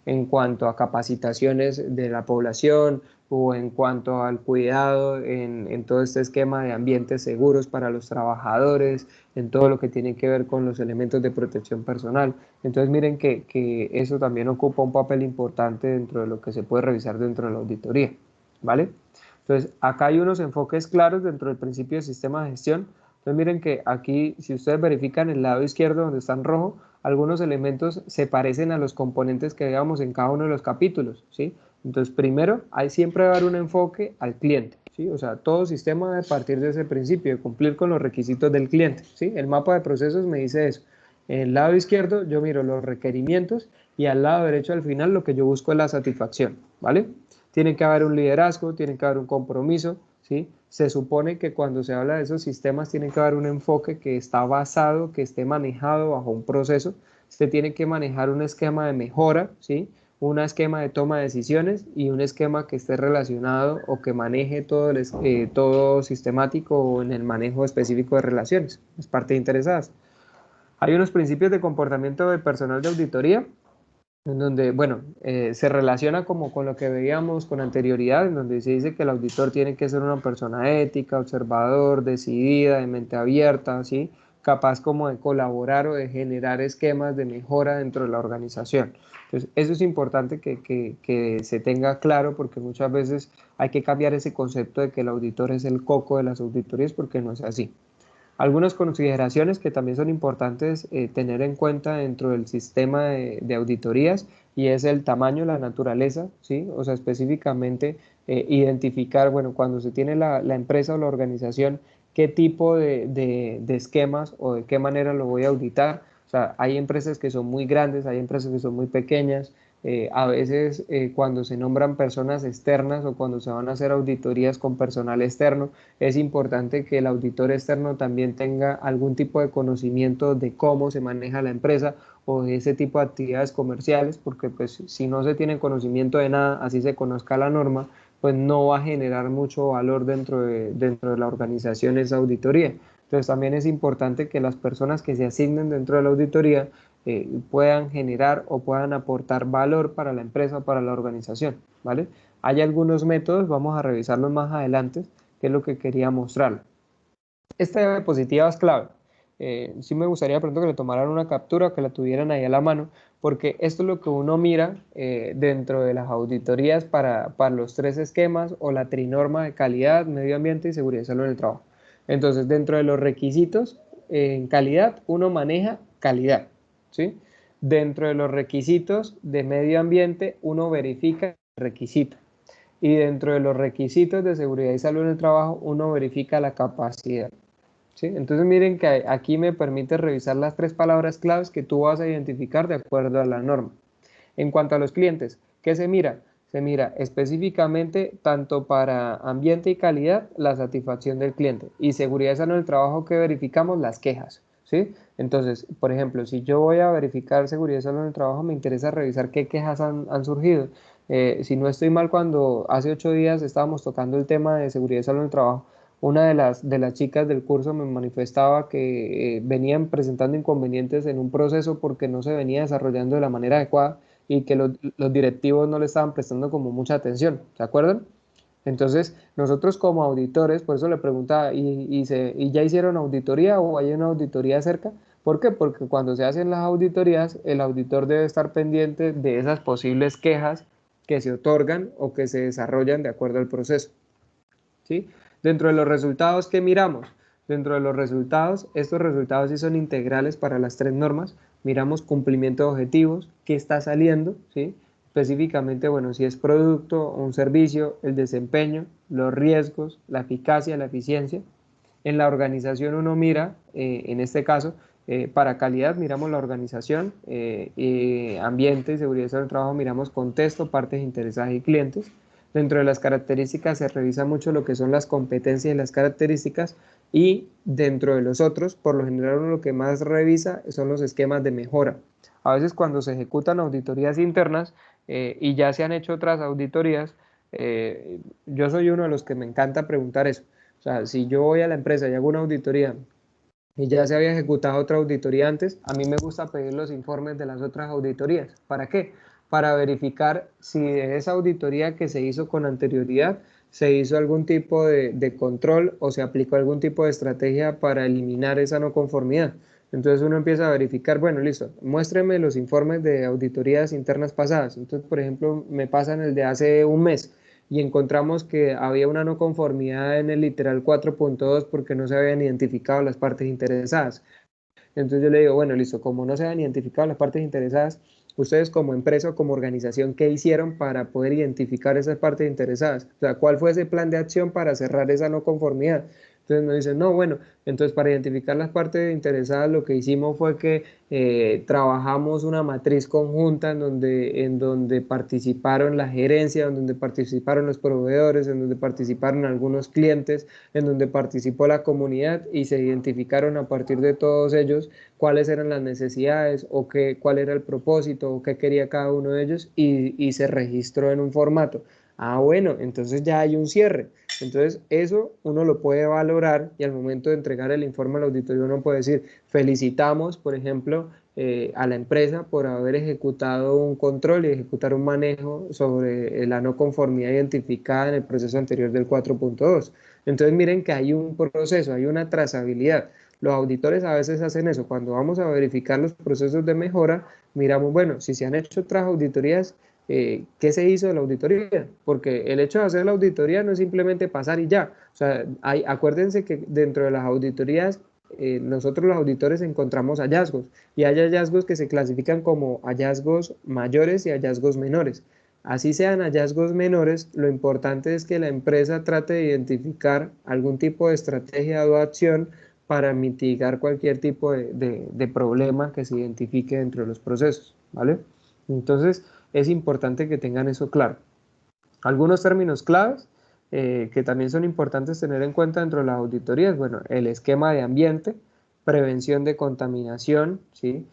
en cuanto a capacitaciones de la población o en cuanto al cuidado en todo este esquema de ambientes seguros para los trabajadores, en todo lo que tiene que ver con los elementos de protección personal. Entonces miren que eso también ocupa un papel importante dentro de lo que se puede revisar dentro de la auditoría, ¿vale? Entonces acá hay unos enfoques claros dentro del principio de sistema de gestión. Entonces miren que aquí, si ustedes verifican el lado izquierdo donde está en rojo, algunos elementos se parecen a los componentes que veamos en cada uno de los capítulos, ¿sí? Entonces primero, hay siempre dar un enfoque al cliente, ¿sí? O sea, todo sistema debe partir de ese principio, de cumplir con los requisitos del cliente, ¿sí? El mapa de procesos me dice eso. En el lado izquierdo yo miro los requerimientos y al lado derecho al final lo que yo busco es la satisfacción, ¿vale? Tiene que haber un liderazgo, tiene que haber un compromiso, ¿sí? Se supone que cuando se habla de esos sistemas tiene que haber un enfoque que está basado, que esté manejado bajo un proceso. Se tiene que manejar un esquema de mejora, ¿sí? Un esquema de toma de decisiones y un esquema que esté relacionado o que maneje todo sistemático en el manejo específico de relaciones, las partes interesadas. Hay unos principios de comportamiento del personal de auditoría en donde, bueno, se relaciona como con lo que veíamos con anterioridad, en donde se dice que el auditor tiene que ser una persona ética, observador, decidida, de mente abierta, ¿sí? Capaz como de colaborar o de generar esquemas de mejora dentro de la organización. Entonces, eso es importante que se tenga claro porque muchas veces hay que cambiar ese concepto de que el auditor es el coco de las auditorías porque no es así. Algunas consideraciones que también son importantes tener en cuenta dentro del sistema de auditorías y es el tamaño, la naturaleza, ¿sí? O sea, específicamente identificar, bueno, cuando se tiene la empresa o la organización, qué tipo de esquemas o de qué manera lo voy a auditar. O sea, hay empresas que son muy grandes, hay empresas que son muy pequeñas. A veces cuando se nombran personas externas o cuando se van a hacer auditorías con personal externo, es importante que el auditor externo también tenga algún tipo de conocimiento de cómo se maneja la empresa o de ese tipo de actividades comerciales, porque pues si no se tiene conocimiento de nada, así se conozca la norma, pues no va a generar mucho valor dentro de la organización esa auditoría. Entonces también es importante que las personas que se asignen dentro de la auditoría puedan generar o puedan aportar valor para la empresa o para la organización, ¿vale? Hay algunos métodos, vamos a revisarlos más adelante, que es lo que quería mostrar. Esta diapositiva es clave. Sí me gustaría de pronto que le tomaran una captura, que la tuvieran ahí a la mano, porque esto es lo que uno mira dentro de las auditorías para los tres esquemas o la trinorma de calidad, medio ambiente y seguridad y salud en el trabajo. Entonces, dentro de los requisitos en calidad, uno maneja calidad, ¿sí? Dentro de los requisitos de medio ambiente, uno verifica el requisito. Y dentro de los requisitos de seguridad y salud en el trabajo, uno verifica la capacidad, ¿sí? Entonces miren que aquí me permite revisar las tres palabras claves que tú vas a identificar de acuerdo a la norma. En cuanto a los clientes, ¿qué se mira? Se mira específicamente tanto para ambiente y calidad la satisfacción del cliente y seguridad y salud en el trabajo que verificamos las quejas, ¿sí? Entonces, por ejemplo, si yo voy a verificar seguridad y salud en el trabajo, me interesa revisar qué quejas han surgido. Si no estoy mal, cuando hace 8 días estábamos tocando el tema de seguridad y salud en el trabajo, una de las chicas del curso me manifestaba que venían presentando inconvenientes en un proceso porque no se venía desarrollando de la manera adecuada y que los directivos no le estaban prestando como mucha atención, ¿se acuerdan? Entonces, nosotros como auditores, por eso le preguntaba, ¿y ya hicieron auditoría o hay una auditoría cerca? ¿Por qué? Porque cuando se hacen las auditorías, el auditor debe estar pendiente de esas posibles quejas que se otorgan o que se desarrollan de acuerdo al proceso, ¿sí? Dentro de los resultados que miramos, dentro de los resultados, estos resultados sí son integrales para las 3 normas. Miramos cumplimiento de objetivos, qué está saliendo, ¿sí? Específicamente, bueno, si es producto o un servicio, el desempeño, los riesgos, la eficacia, la eficiencia. En la organización uno mira, en este caso, para calidad miramos la organización, ambiente y seguridad del trabajo miramos contexto, partes interesadas y clientes. Dentro de las características se revisa mucho lo que son las competencias y las características, y dentro de los otros, por lo general uno lo que más revisa son los esquemas de mejora. A veces cuando se ejecutan auditorías internas y ya se han hecho otras auditorías, yo soy uno de los que me encanta preguntar eso. O sea, si yo voy a la empresa y hago una auditoría y ya se había ejecutado otra auditoría antes, a mí me gusta pedir los informes de las otras auditorías. ¿Para qué? Para verificar si de esa auditoría que se hizo con anterioridad se hizo algún tipo de control o se aplicó algún tipo de estrategia para eliminar esa no conformidad. Entonces uno empieza a verificar, bueno, listo, muéstreme los informes de auditorías internas pasadas. Entonces, por ejemplo, me pasan el de hace un mes y encontramos que había una no conformidad en el literal 4.2 porque no se habían identificado las partes interesadas. Entonces yo le digo, bueno, listo, como no se han identificado las partes interesadas, ustedes como empresa o como organización, ¿qué hicieron para poder identificar esas partes interesadas? O sea, ¿cuál fue ese plan de acción para cerrar esa no conformidad? Entonces nos dicen, no, bueno, entonces para identificar las partes interesadas lo que hicimos fue que trabajamos una matriz conjunta en donde participaron la gerencia, en donde participaron los proveedores, en donde participaron algunos clientes, en donde participó la comunidad y se identificaron a partir de todos ellos cuáles eran las necesidades o cuál era el propósito o qué quería cada uno de ellos y se registró en un formato. Ah, bueno, entonces ya hay un cierre. Entonces eso uno lo puede valorar y al momento de entregar el informe al auditorio uno puede decir, felicitamos, por ejemplo, a la empresa por haber ejecutado un control y ejecutar un manejo sobre la no conformidad identificada en el proceso anterior del 4.2. Entonces miren que hay un proceso, hay una trazabilidad. Los auditores a veces hacen eso. Cuando vamos a verificar los procesos de mejora, miramos, bueno, si se han hecho otras auditorías, ¿qué se hizo de la auditoría? Porque el hecho de hacer la auditoría no es simplemente pasar y ya. O sea, acuérdense que dentro de las auditorías, nosotros los auditores encontramos hallazgos y hay hallazgos que se clasifican como hallazgos mayores y hallazgos menores. Así sean hallazgos menores, lo importante es que la empresa trate de identificar algún tipo de estrategia o acción para mitigar cualquier tipo de problema que se identifique dentro de los procesos, ¿vale? Entonces, es importante que tengan eso claro. Algunos términos claves que también son importantes tener en cuenta dentro de las auditorías, bueno, el esquema de ambiente, prevención de contaminación, ¿sí?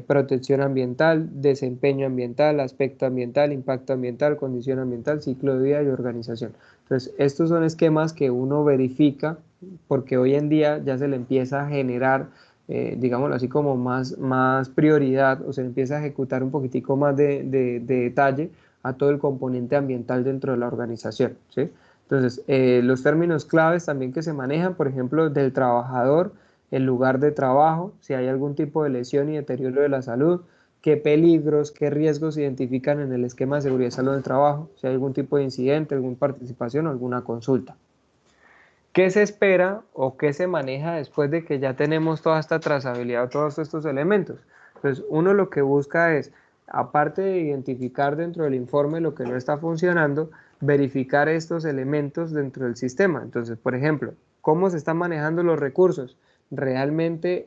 Protección ambiental, desempeño ambiental, aspecto ambiental, impacto ambiental, condición ambiental, ciclo de vida y organización. Entonces, estos son esquemas que uno verifica porque hoy en día ya se le empieza a generar digámoslo así, como más prioridad o se empieza a ejecutar un poquitico más de detalle a todo el componente ambiental dentro de la organización, ¿sí? Entonces, los términos claves también que se manejan, por ejemplo, del trabajador, el lugar de trabajo, si hay algún tipo de lesión y deterioro de la salud, qué peligros, qué riesgos se identifican en el esquema de seguridad y salud del trabajo, si hay algún tipo de incidente, alguna participación o alguna consulta. ¿Qué se espera o qué se maneja después de que ya tenemos toda esta trazabilidad o todos estos elementos? Entonces, uno lo que busca es, aparte de identificar dentro del informe lo que no está funcionando, verificar estos elementos dentro del sistema. Entonces, por ejemplo, ¿cómo se están manejando los recursos? Realmente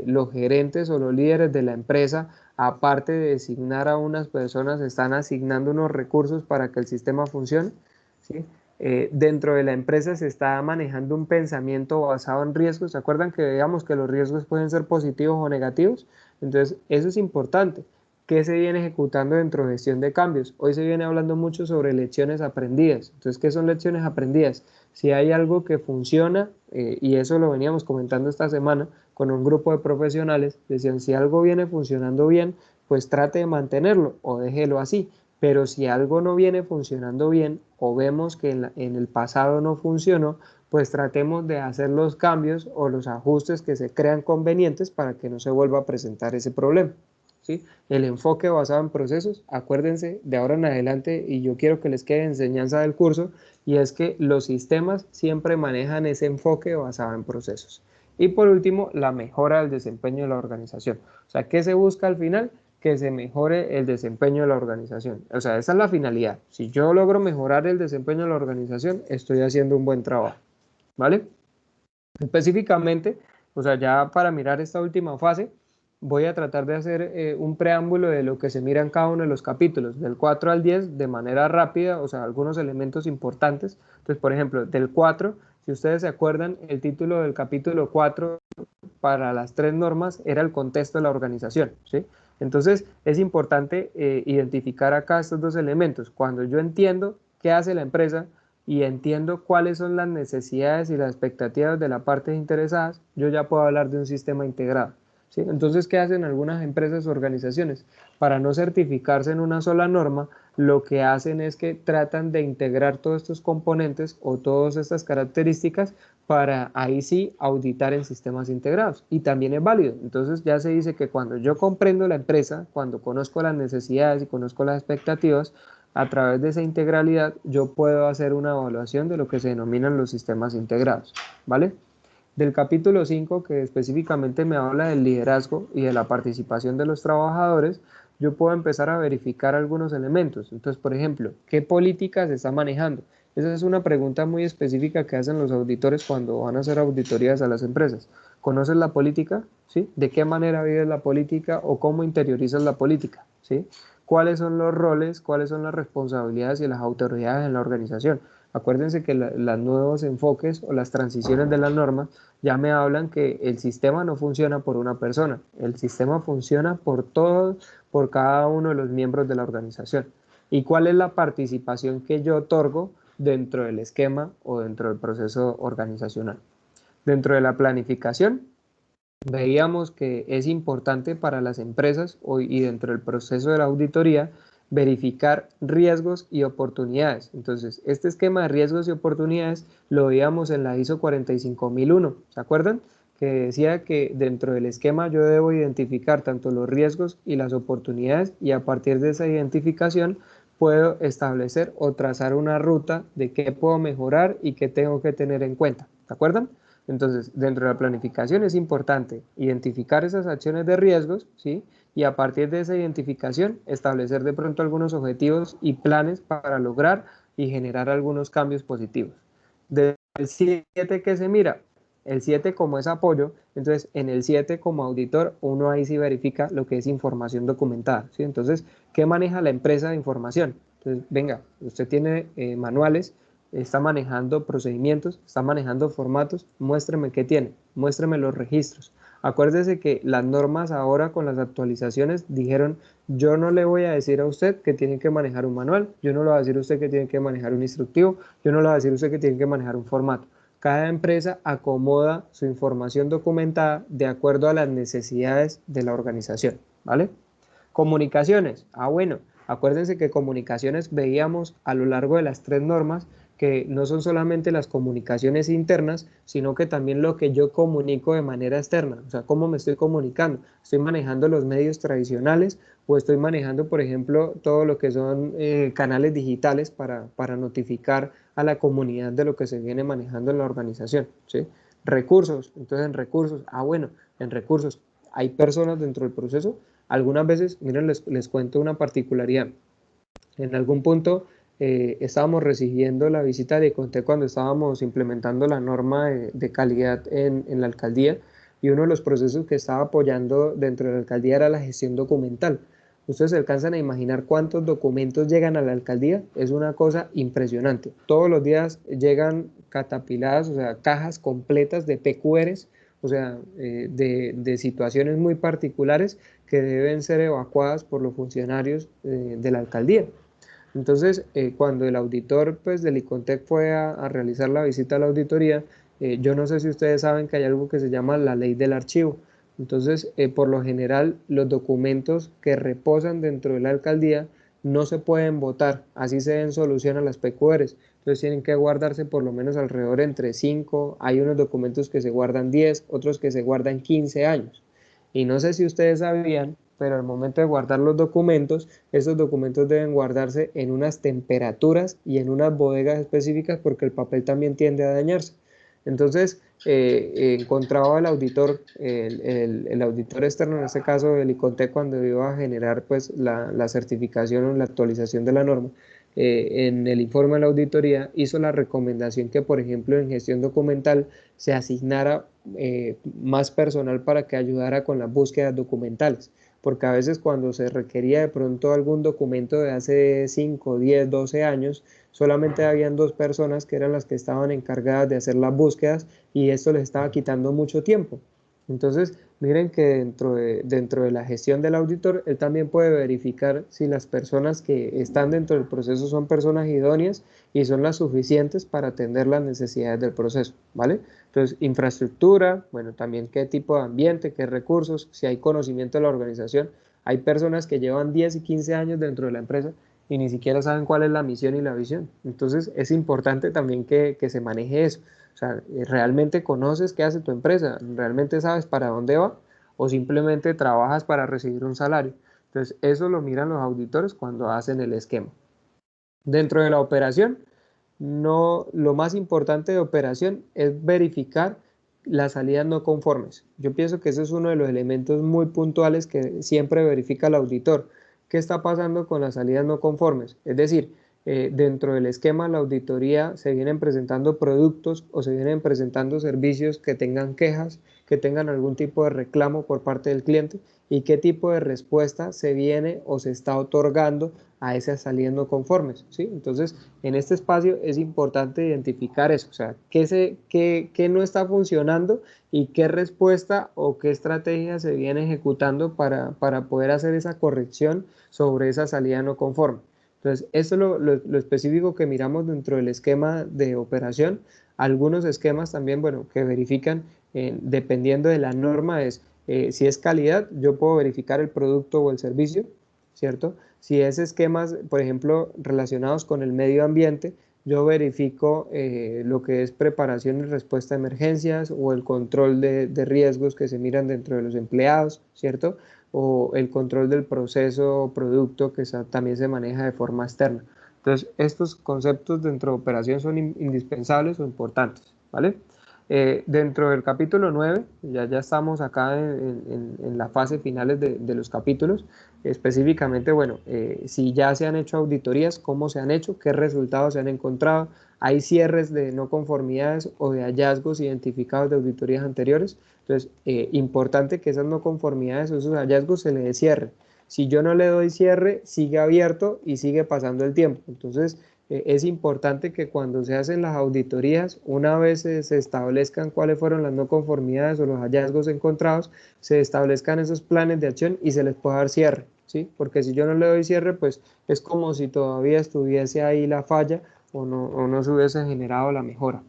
los gerentes o los líderes de la empresa, aparte de designar a unas personas, están asignando unos recursos para que el sistema funcione, ¿sí? Dentro de la empresa se está manejando un pensamiento basado en riesgos. ¿Se acuerdan que digamos que los riesgos pueden ser positivos o negativos? Entonces, eso es importante. ¿Qué se viene ejecutando dentro de gestión de cambios? Hoy se viene hablando mucho sobre lecciones aprendidas. Entonces, ¿qué son lecciones aprendidas? Si hay algo que funciona, y eso lo veníamos comentando esta semana con un grupo de profesionales, decían, si algo viene funcionando bien, pues trate de mantenerlo o déjelo así. Pero si algo no viene funcionando bien o vemos que en el pasado no funcionó, pues tratemos de hacer los cambios o los ajustes que se crean convenientes para que no se vuelva a presentar ese problema, ¿sí? El enfoque basado en procesos, acuérdense de ahora en adelante, y yo quiero que les quede enseñanza del curso, y es que los sistemas siempre manejan ese enfoque basado en procesos. Y por último, la mejora del desempeño de la organización. O sea, ¿qué se busca al final? Que se mejore el desempeño de la organización. O sea, esa es la finalidad. Si yo logro mejorar el desempeño de la organización, estoy haciendo un buen trabajo, ¿vale? Específicamente, o sea, ya para mirar esta última fase, voy a tratar de hacer un preámbulo de lo que se mira en cada uno de los capítulos, del 4 al 10, de manera rápida, o sea, algunos elementos importantes. Entonces, por ejemplo, del 4, si ustedes se acuerdan, el título del capítulo 4 para las 3 normas era el contexto de la organización, ¿sí? Entonces, es importante identificar acá estos dos elementos. Cuando yo entiendo qué hace la empresa y entiendo cuáles son las necesidades y las expectativas de las partes interesadas, yo ya puedo hablar de un sistema integrado, ¿sí? Entonces, ¿qué hacen algunas empresas o organizaciones? Para no certificarse en una sola norma, lo que hacen es que tratan de integrar todos estos componentes o todas estas características para ahí sí auditar en sistemas integrados, y también es válido. Entonces ya se dice que cuando yo comprendo la empresa, cuando conozco las necesidades y conozco las expectativas, a través de esa integralidad yo puedo hacer una evaluación de lo que se denominan los sistemas integrados, ¿vale? Del capítulo 5, que específicamente me habla del liderazgo y de la participación de los trabajadores, yo puedo empezar a verificar algunos elementos. Entonces, por ejemplo, ¿qué política se está manejando? Esa es una pregunta muy específica que hacen los auditores cuando van a hacer auditorías a las empresas. ¿Conoces la política? ¿Sí? ¿De qué manera vives la política o cómo interiorizas la política? ¿Sí? ¿Cuáles son los roles, cuáles son las responsabilidades y las autoridades en la organización? Acuérdense que los nuevos enfoques o las transiciones de las normas ya me hablan que el sistema no funciona por una persona, el sistema funciona por todos, por cada uno de los miembros de la organización. ¿Y cuál es la participación que yo otorgo dentro del esquema o dentro del proceso organizacional? Dentro de la planificación, veíamos que es importante para las empresas y dentro del proceso de la auditoría verificar riesgos y oportunidades. Entonces, este esquema de riesgos y oportunidades lo veíamos en la ISO 45001, ¿se acuerdan? Que decía que dentro del esquema yo debo identificar tanto los riesgos y las oportunidades, y a partir de esa identificación puedo establecer o trazar una ruta de qué puedo mejorar y qué tengo que tener en cuenta, ¿se acuerdan? Entonces, dentro de la planificación es importante identificar esas acciones de riesgos, ¿sí? Y a partir de esa identificación, establecer de pronto algunos objetivos y planes para lograr y generar algunos cambios positivos. Del 7, ¿qué se mira? El 7 como es apoyo, entonces en el 7 como auditor, uno ahí sí verifica lo que es información documentada, ¿sí? Entonces, ¿qué maneja la empresa de información? Entonces, venga, usted tiene manuales, está manejando procedimientos, está manejando formatos, muéstreme qué tiene, muéstreme los registros. Acuérdese que las normas ahora con las actualizaciones dijeron, yo no le voy a decir a usted que tiene que manejar un manual, yo no le voy a decir a usted que tiene que manejar un instructivo, yo no le voy a decir a usted que tiene que manejar un formato. Cada empresa acomoda su información documentada de acuerdo a las necesidades de la organización, ¿vale? Comunicaciones, bueno, acuérdense que comunicaciones veíamos a lo largo de las 3 normas que no son solamente las comunicaciones internas, sino que también lo que yo comunico de manera externa, o sea, cómo me estoy comunicando. Estoy manejando los medios tradicionales o estoy manejando, por ejemplo, todo lo que son canales digitales para notificar a la comunidad de lo que se viene manejando en la organización, ¿sí? Recursos, entonces en recursos, bueno, en recursos hay personas dentro del proceso. Algunas veces, miren, les cuento una particularidad. En algún punto estábamos recibiendo la visita de Conté cuando estábamos implementando la norma de calidad en la alcaldía, y uno de los procesos que estaba apoyando dentro de la alcaldía era la gestión documental. Ustedes se alcanzan a imaginar cuántos documentos llegan a la alcaldía, es una cosa impresionante. Todos los días llegan catapiladas, o sea, cajas completas de PQRs, o sea, de situaciones muy particulares que deben ser evacuadas por los funcionarios de la alcaldía. Entonces, cuando el auditor pues, del ICONTEC fue a realizar la visita a la auditoría, yo no sé si ustedes saben que hay algo que se llama la ley del archivo. Entonces, por lo general, los documentos que reposan dentro de la alcaldía no se pueden votar, así se den solución a las PQRs. Entonces tienen que guardarse por lo menos alrededor entre 5, hay unos documentos que se guardan 10, otros que se guardan 15 años. Y no sé si ustedes sabían, pero al momento de guardar los documentos, esos documentos deben guardarse en unas temperaturas y en unas bodegas específicas porque el papel también tiende a dañarse. Entonces, encontraba el auditor, el auditor externo, en este caso el ICONTEC, cuando iba a generar pues, la certificación o la actualización de la norma, en el informe de la auditoría hizo la recomendación que, por ejemplo, en gestión documental se asignara más personal para que ayudara con las búsquedas documentales, porque a veces cuando se requería de pronto algún documento de hace 5, 10, 12 años, solamente habían 2 personas que eran las que estaban encargadas de hacer las búsquedas y esto les estaba quitando mucho tiempo. Entonces, miren que dentro de la gestión del auditor, él también puede verificar si las personas que están dentro del proceso son personas idóneas y son las suficientes para atender las necesidades del proceso, ¿vale? Entonces, infraestructura, bueno, también qué tipo de ambiente, qué recursos, si hay conocimiento de la organización. Hay personas que llevan 10 y 15 años dentro de la empresa y ni siquiera saben cuál es la misión y la visión. Entonces, es importante también que se maneje eso. O sea, ¿realmente conoces qué hace tu empresa? ¿Realmente sabes para dónde va? ¿O simplemente trabajas para recibir un salario? Entonces, eso lo miran los auditores cuando hacen el esquema. Dentro de la operación, lo más importante de operación es verificar las salidas no conformes. Yo pienso que ese es uno de los elementos muy puntuales que siempre verifica el auditor. ¿Qué está pasando con las salidas no conformes? Es decir, dentro del esquema de la auditoría se vienen presentando productos o se vienen presentando servicios que tengan quejas, que tengan algún tipo de reclamo por parte del cliente y qué tipo de respuesta se viene o se está otorgando a esas salidas no conformes, ¿sí? Entonces, en este espacio es importante identificar eso, o sea, qué no está funcionando y qué respuesta o qué estrategia se viene ejecutando para poder hacer esa corrección sobre esa salida no conforme. Entonces, esto es lo específico que miramos dentro del esquema de operación. Algunos esquemas también, bueno, que verifican, dependiendo de la norma, si es calidad, yo puedo verificar el producto o el servicio, ¿cierto? Si es esquemas, por ejemplo, relacionados con el medio ambiente, yo verifico lo que es preparación y respuesta a emergencias o el control de riesgos que se miran dentro de los empleados, ¿cierto? O el control del proceso o producto que también se maneja de forma externa. Entonces, estos conceptos dentro de operación son indispensables o importantes, ¿vale? Dentro del capítulo 9, ya estamos acá en la fase finales de los capítulos, específicamente, bueno, si ya se han hecho auditorías, cómo se han hecho, qué resultados se han encontrado, hay cierres de no conformidades o de hallazgos identificados de auditorías anteriores. Entonces, importante que esas no conformidades o esos hallazgos se le dé cierre. Si yo no le doy cierre, sigue abierto y sigue pasando el tiempo. Entonces, es importante que cuando se hacen las auditorías, una vez se establezcan cuáles fueron las no conformidades o los hallazgos encontrados, se establezcan esos planes de acción y se les pueda dar cierre, ¿sí? Porque si yo no le doy cierre, pues es como si todavía estuviese ahí la falla o no se hubiese generado la mejora,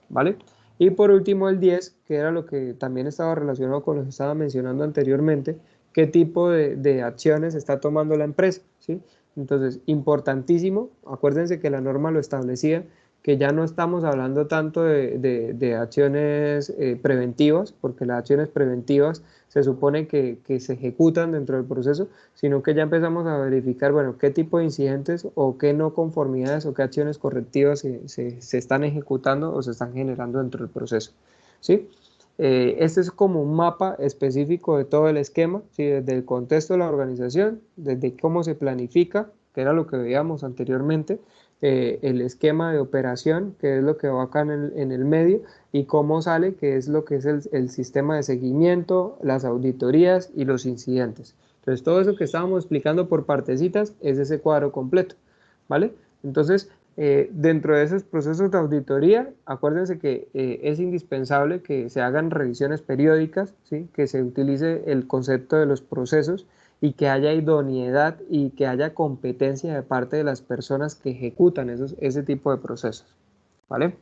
¿vale? Y por último el 10, que era lo que también estaba relacionado con lo que estaba mencionando anteriormente, qué tipo de acciones está tomando la empresa, ¿sí? Entonces, importantísimo, acuérdense que la norma lo establecía, que ya no estamos hablando tanto de acciones preventivas, porque las acciones preventivas se supone que se ejecutan dentro del proceso, sino que ya empezamos a verificar, bueno, qué tipo de incidentes o qué no conformidades o qué acciones correctivas se están ejecutando o se están generando dentro del proceso, ¿sí? Este es como un mapa específico de todo el esquema, ¿sí? Desde el contexto de la organización, desde cómo se planifica, que era lo que veíamos anteriormente, el esquema de operación, que es lo que va acá en el medio, y cómo sale, que es lo que es el sistema de seguimiento, las auditorías y los incidentes. Entonces, todo eso que estábamos explicando por partecitas es ese cuadro completo, ¿vale? Entonces, dentro de esos procesos de auditoría, acuérdense que es indispensable que se hagan revisiones periódicas, ¿sí? Que se utilice el concepto de los procesos y que haya idoneidad y que haya competencia de parte de las personas que ejecutan ese tipo de procesos, ¿vale?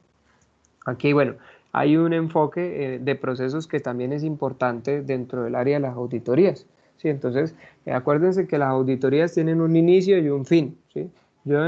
Aquí, bueno, hay un enfoque de procesos que también es importante dentro del área de las auditorías, ¿sí? Entonces, acuérdense que las auditorías tienen un inicio y un fin, ¿sí? Yo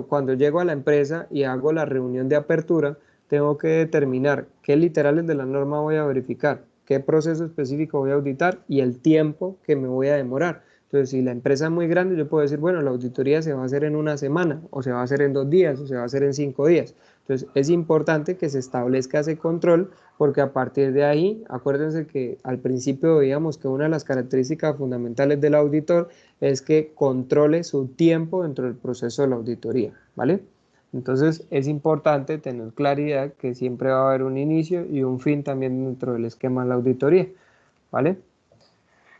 cuando llego a la empresa y hago la reunión de apertura, tengo que determinar qué literales de la norma voy a verificar, qué proceso específico voy a auditar y el tiempo que me voy a demorar. Entonces, si la empresa es muy grande, yo puedo decir, bueno, la auditoría se va a hacer en una semana, o se va a hacer en 2 días, o se va a hacer en 5 días. Entonces, es importante que se establezca ese control, porque a partir de ahí, acuérdense que al principio veíamos que una de las características fundamentales del auditor es que controle su tiempo dentro del proceso de la auditoría, ¿vale? Entonces, es importante tener claridad que siempre va a haber un inicio y un fin también dentro del esquema de la auditoría, ¿vale?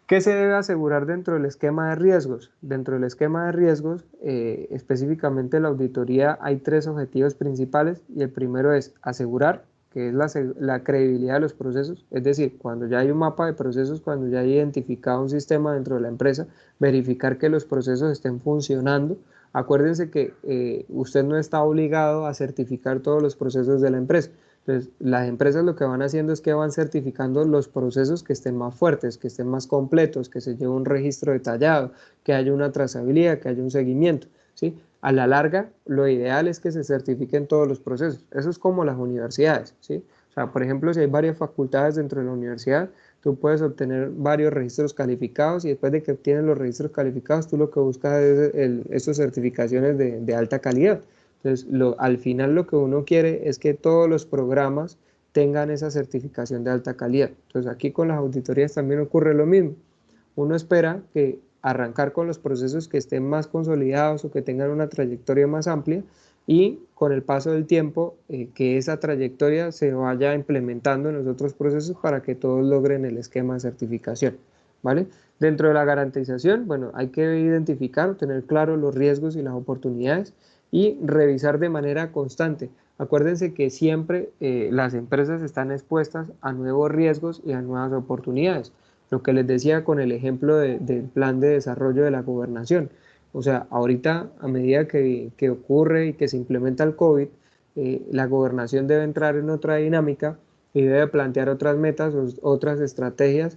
¿Qué se debe asegurar dentro del esquema de riesgos? Dentro del esquema de riesgos, específicamente la auditoría, hay 3 objetivos principales, y el primero es asegurar, que es la credibilidad de los procesos, es decir, cuando ya hay un mapa de procesos, cuando ya hay identificado un sistema dentro de la empresa, verificar que los procesos estén funcionando. Acuérdense que usted no está obligado a certificar todos los procesos de la empresa. Entonces, las empresas lo que van haciendo es que van certificando los procesos que estén más fuertes, que estén más completos, que se lleve un registro detallado, que haya una trazabilidad, que haya un seguimiento, ¿sí? A la larga, lo ideal es que se certifiquen todos los procesos. Eso es como las universidades, ¿sí? O sea, por ejemplo, si hay varias facultades dentro de la universidad, tú puedes obtener varios registros calificados, y después de que obtienes los registros calificados, tú lo que buscas es esas certificaciones de alta calidad. Entonces, al final lo que uno quiere es que todos los programas tengan esa certificación de alta calidad. Entonces, aquí con las auditorías también ocurre lo mismo. Uno espera que arrancar con los procesos que estén más consolidados o que tengan una trayectoria más amplia, y con el paso del tiempo que esa trayectoria se vaya implementando en los otros procesos para que todos logren el esquema de certificación, ¿vale? Dentro de la garantización, bueno, hay que identificar o tener claro los riesgos y las oportunidades, y revisar de manera constante. Acuérdense que siempre las empresas están expuestas a nuevos riesgos y a nuevas oportunidades. Lo que les decía con el ejemplo del plan de desarrollo de la gobernación. O sea, ahorita, a medida que ocurre y que se implementa el COVID, la gobernación debe entrar en otra dinámica y debe plantear otras metas, otras estrategias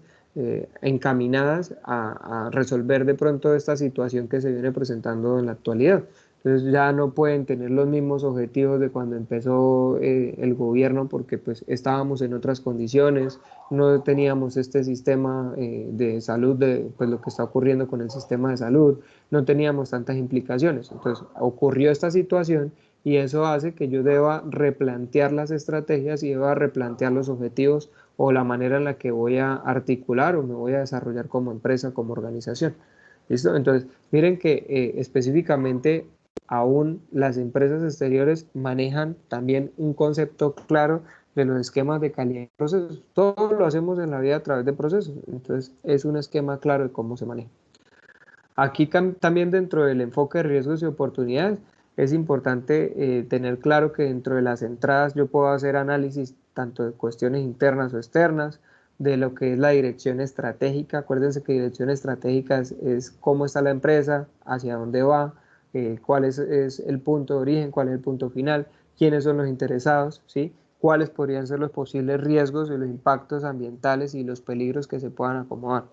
encaminadas a resolver de pronto esta situación que se viene presentando en la actualidad. Entonces ya no pueden tener los mismos objetivos de cuando empezó el gobierno, porque pues estábamos en otras condiciones, no teníamos este sistema de salud, pues lo que está ocurriendo con el sistema de salud, no teníamos tantas implicaciones. Entonces ocurrió esta situación, y eso hace que yo deba replantear las estrategias y deba replantear los objetivos o la manera en la que voy a articular o me voy a desarrollar como empresa, como organización. ¿Listo? Entonces, miren que específicamente aún las empresas exteriores manejan también un concepto claro de los esquemas de calidad de procesos. Todo lo hacemos en la vida a través de procesos, entonces es un esquema claro de cómo se maneja. Aquí también, dentro del enfoque de riesgos y oportunidades, es importante tener claro que dentro de las entradas yo puedo hacer análisis tanto de cuestiones internas o externas, de lo que es la dirección estratégica. Acuérdense que dirección estratégica es cómo está la empresa, hacia dónde va, cuál es el punto de origen, cuál es el punto final, quiénes son los interesados, ¿sí? Cuáles podrían ser los posibles riesgos y los impactos ambientales y los peligros que se puedan acomodar.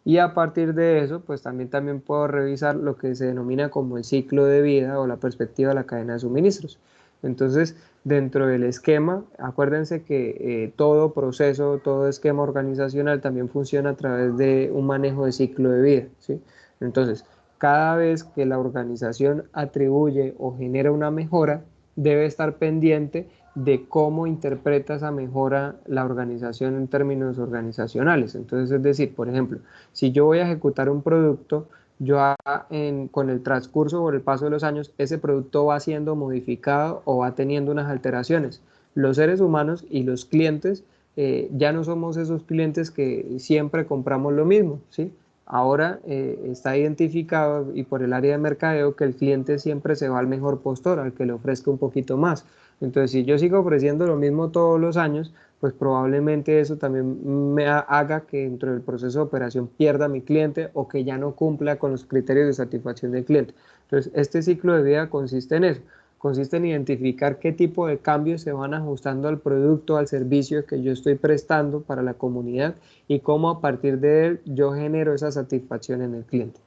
Y a partir de eso, pues también puedo revisar lo que se denomina como el ciclo de vida o la perspectiva de la cadena de suministros. Entonces, dentro del esquema, acuérdense que todo proceso, todo esquema organizacional también funciona a través de un manejo de ciclo de vida, ¿sí? Entonces, cada vez que la organización atribuye o genera una mejora, debe estar pendiente de cómo interpreta esa mejora la organización en términos organizacionales. Entonces, es decir, por ejemplo, si yo voy a ejecutar un producto, con el transcurso o el paso de los años, ese producto va siendo modificado o va teniendo unas alteraciones. Los seres humanos y los clientes ya no somos esos clientes que siempre compramos lo mismo, ¿sí? Ahora está identificado, y por el área de mercadeo, que el cliente siempre se va al mejor postor, al que le ofrezca un poquito más. Entonces, si yo sigo ofreciendo lo mismo todos los años, pues probablemente eso también me haga que dentro del proceso de operación pierda a mi cliente, o que ya no cumpla con los criterios de satisfacción del cliente. Entonces, este ciclo de vida consiste en eso. consiste en identificar qué tipo de cambios se van ajustando al producto, al servicio que yo estoy prestando para la comunidad y cómo a partir de él yo genero esa satisfacción en el cliente.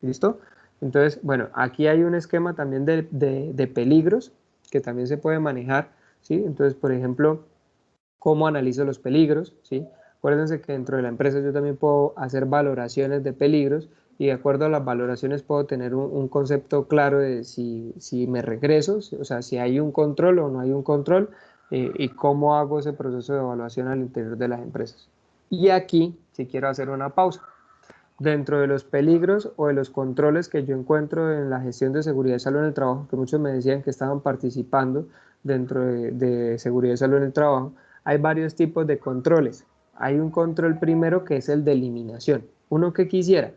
¿Listo? Entonces, bueno, aquí hay un esquema también de peligros que también se puede manejar, ¿sí? Entonces, por ejemplo, ¿cómo analizo los peligros? ¿Sí? Acuérdense que dentro de la empresa yo también puedo hacer valoraciones de peligros y de acuerdo a las valoraciones puedo tener un concepto claro de si me regreso, o sea, si hay un control o no hay un control y cómo hago ese proceso de evaluación al interior de las empresas. Y aquí, si quiero hacer una pausa, dentro de los peligros o de los controles que yo encuentro en la gestión de seguridad y salud en el trabajo, que muchos me decían que estaban participando dentro de seguridad y salud en el trabajo, hay varios tipos de controles. Hay un control primero que es el de eliminación. Uno quisiera,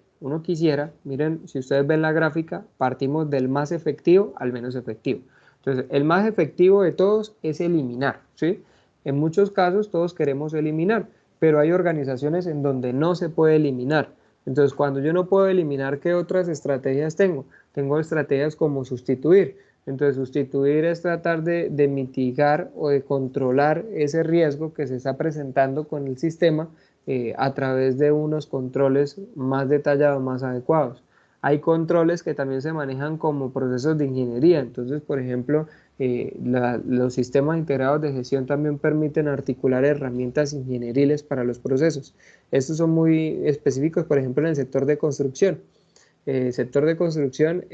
miren, si ustedes ven la gráfica, partimos del más efectivo al menos efectivo. Entonces, el más efectivo de todos es eliminar, ¿sí? En muchos casos todos queremos eliminar, pero hay organizaciones en donde no se puede eliminar. Entonces, cuando yo no puedo eliminar, ¿qué otras estrategias tengo? Tengo estrategias como sustituir. Entonces, sustituir es tratar de mitigar o de controlar ese riesgo que se está presentando con el sistema a través de unos controles más detallados, más adecuados. Hay controles que también se manejan como procesos de ingeniería. Entonces, por ejemplo, los sistemas integrados de gestión también permiten articular herramientas ingenieriles para los procesos. Estos son muy específicos, por ejemplo, en el sector de construcción. El sector de construcción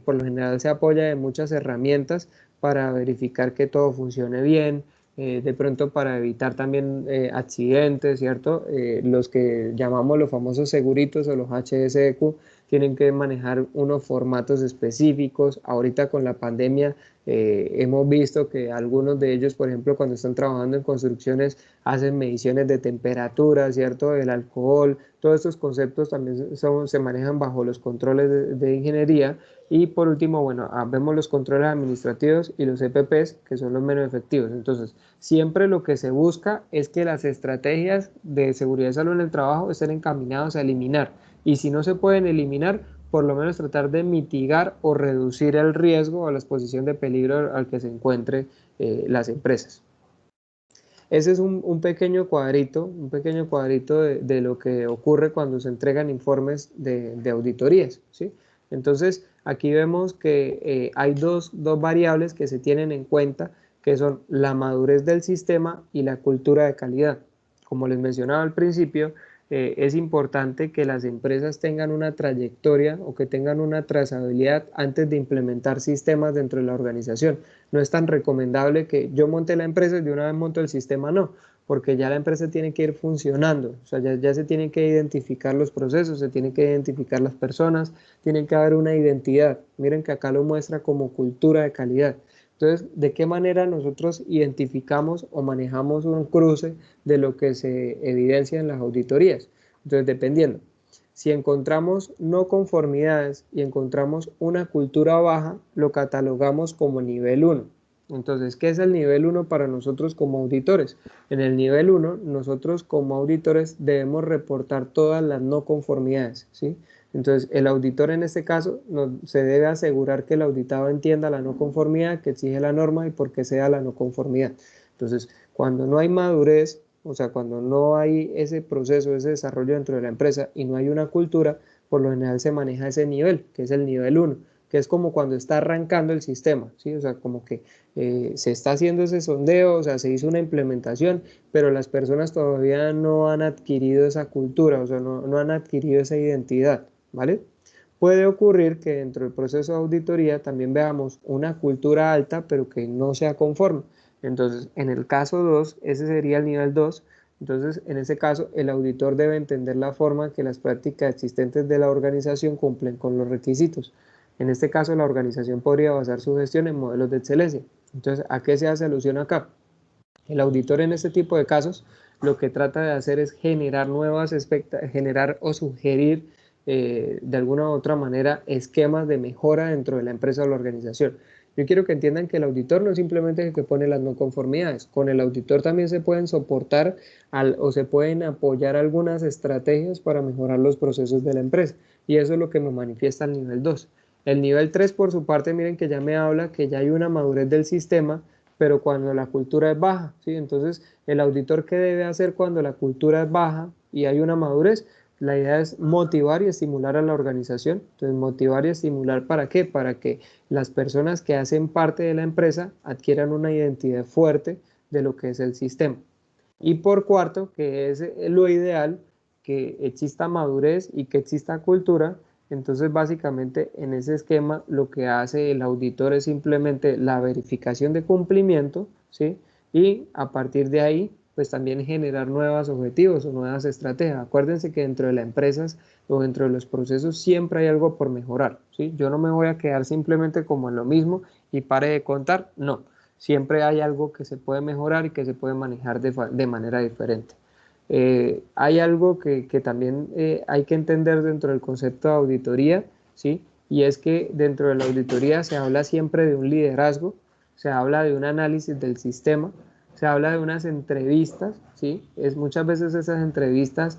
por lo general se apoya de muchas herramientas para verificar que todo funcione bien, de pronto para evitar también accidentes, ¿cierto? Los que llamamos los famosos seguritos o los HSEQ tienen que manejar unos formatos específicos. Ahorita con la pandemia hemos visto que algunos de ellos, por ejemplo, cuando están trabajando en construcciones, hacen mediciones de temperatura, ¿cierto? El alcohol, todos estos conceptos también se manejan bajo los controles de ingeniería. Y por último, bueno, vemos los controles administrativos y los EPPs, que son los menos efectivos. Entonces, siempre lo que se busca es que las estrategias de seguridad y salud en el trabajo estén encaminadas a eliminar. Y si no se pueden eliminar, por lo menos tratar de mitigar o reducir el riesgo o la exposición de peligro al que se encuentren las empresas. Ese es un pequeño cuadrito de lo que ocurre cuando se entregan informes de auditorías, ¿sí? Entonces, aquí vemos que hay dos variables que se tienen en cuenta, que son la madurez del sistema y la cultura de calidad. Como les mencionaba al principio, es importante que las empresas tengan una trayectoria o que tengan una trazabilidad antes de implementar sistemas dentro de la organización. No es tan recomendable que yo monte la empresa y de una vez monto el sistema, no, porque ya la empresa tiene que ir funcionando, o sea, ya se tienen que identificar los procesos, se tienen que identificar las personas, tiene que haber una identidad. Miren que acá lo muestra como cultura de calidad. Entonces, ¿de qué manera nosotros identificamos o manejamos un cruce de lo que se evidencia en las auditorías? Entonces, dependiendo, si encontramos no conformidades y encontramos una cultura baja, lo catalogamos como nivel 1. Entonces, ¿qué es el nivel 1 para nosotros como auditores? En el nivel 1, nosotros como auditores debemos reportar todas las no conformidades, ¿sí? Entonces, el auditor en este caso se debe asegurar que el auditado entienda la no conformidad que exige la norma y por qué se da la no conformidad. Entonces, cuando no hay madurez, o sea, cuando no hay ese proceso, ese desarrollo dentro de la empresa y no hay una cultura, por lo general se maneja ese nivel, que es el nivel 1, que es como cuando está arrancando el sistema, ¿sí? O sea, como que se está haciendo ese sondeo, o sea, se hizo una implementación, pero las personas todavía no han adquirido esa cultura, o sea, no han adquirido esa identidad, ¿vale? Puede ocurrir que dentro del proceso de auditoría también veamos una cultura alta, pero que no sea conforme. Entonces, en el caso 2, ese sería el nivel 2. Entonces, en ese caso, el auditor debe entender la forma que las prácticas existentes de la organización cumplen con los requisitos. En este caso, la organización podría basar su gestión en modelos de excelencia. Entonces, ¿a qué se hace alusión acá? El auditor en este tipo de casos lo que trata de hacer es generar generar o sugerir de alguna u otra manera esquemas de mejora dentro de la empresa o la organización. Yo quiero que entiendan que el auditor no es simplemente el que pone las no conformidades. Con el auditor también se pueden soportar o se pueden apoyar algunas estrategias para mejorar los procesos de la empresa. Y eso es lo que nos manifiesta el nivel 2. El nivel 3 por su parte, miren que ya me habla que ya hay una madurez del sistema, pero cuando la cultura es baja, ¿sí? Entonces, el auditor, ¿qué debe hacer cuando la cultura es baja y hay una madurez? La idea es motivar y estimular a la organización. Entonces, motivar y estimular, ¿para qué? Para que las personas que hacen parte de la empresa adquieran una identidad fuerte de lo que es el sistema. Y por cuarto, que es lo ideal, que exista madurez y que exista cultura. Entonces, básicamente, en ese esquema, lo que hace el auditor es simplemente la verificación de cumplimiento, ¿sí? Y a partir de ahí, pues también generar nuevos objetivos o nuevas estrategias. Acuérdense que dentro de las empresas o dentro de los procesos siempre hay algo por mejorar, ¿sí? Yo no me voy a quedar simplemente como en lo mismo y pare de contar, no. Siempre hay algo que se puede mejorar y que se puede manejar de manera diferente. Hay algo que también hay que entender dentro del concepto de auditoría, ¿sí? Y es que dentro de la auditoría se habla siempre de un liderazgo, se habla de un análisis del sistema, se habla de unas entrevistas, ¿sí? Muchas veces esas entrevistas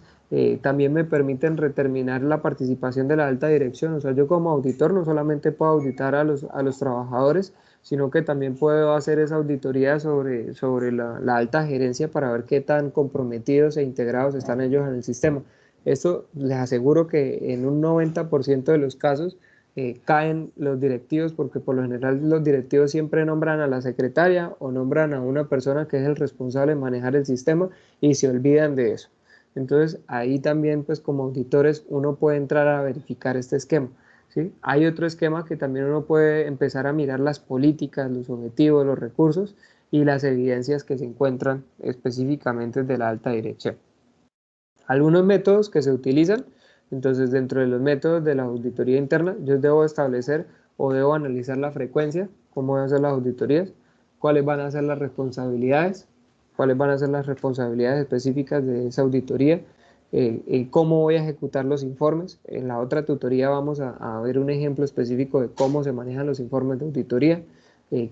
también me permiten determinar la participación de la alta dirección. O sea, yo como auditor no solamente puedo auditar a los trabajadores, sino que también puedo hacer esa auditoría sobre la alta gerencia para ver qué tan comprometidos e integrados están ellos en el sistema. Esto les aseguro que en un 90% de los casos caen los directivos, porque por lo general los directivos siempre nombran a la secretaria o nombran a una persona que es el responsable de manejar el sistema y se olvidan de eso. Entonces ahí también, pues como auditores, uno puede entrar a verificar este esquema, ¿sí? Hay otro esquema que también uno puede empezar a mirar las políticas, los objetivos, los recursos y las evidencias que se encuentran específicamente de la alta dirección. Algunos métodos que se utilizan, entonces dentro de los métodos de la auditoría interna, yo debo establecer o debo analizar la frecuencia, cómo van a ser las auditorías, cuáles van a ser las responsabilidades, cuáles van a ser las responsabilidades específicas de esa auditoría, cómo voy a ejecutar los informes. En la otra tutoría vamos a ver un ejemplo específico de cómo se manejan los informes de auditoría,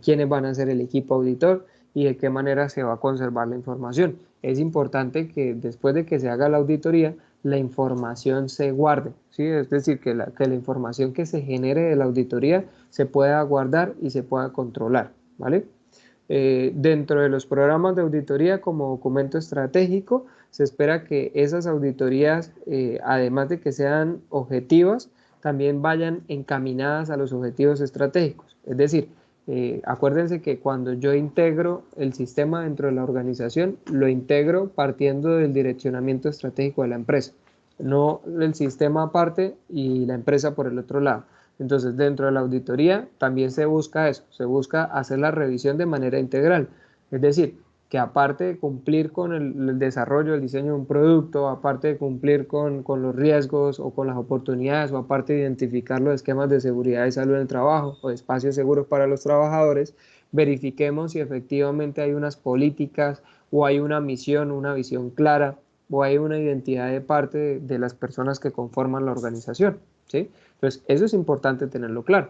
quiénes van a ser el equipo auditor y de qué manera se va a conservar la información. Es importante que después de que se haga la auditoría, la información se guarde, ¿sí? Es decir, que la información que se genere de la auditoría se pueda guardar y se pueda controlar, ¿vale? Dentro de los programas de auditoría como documento estratégico, se espera que esas auditorías, además de que sean objetivas, también vayan encaminadas a los objetivos estratégicos. Es decir, acuérdense que cuando yo integro el sistema dentro de la organización, lo integro partiendo del direccionamiento estratégico de la empresa, no el sistema aparte y la empresa por el otro lado. Entonces, dentro de la auditoría también se busca eso, se busca hacer la revisión de manera integral. Es decir, que aparte de cumplir con el desarrollo, el diseño de un producto, aparte de cumplir con los riesgos o con las oportunidades, o aparte de identificar los esquemas de seguridad y salud en el trabajo o espacios seguros para los trabajadores, verifiquemos si efectivamente hay unas políticas o hay una misión, una visión clara o hay una identidad de parte de las personas que conforman la organización, ¿sí? Entonces, eso es importante tenerlo claro.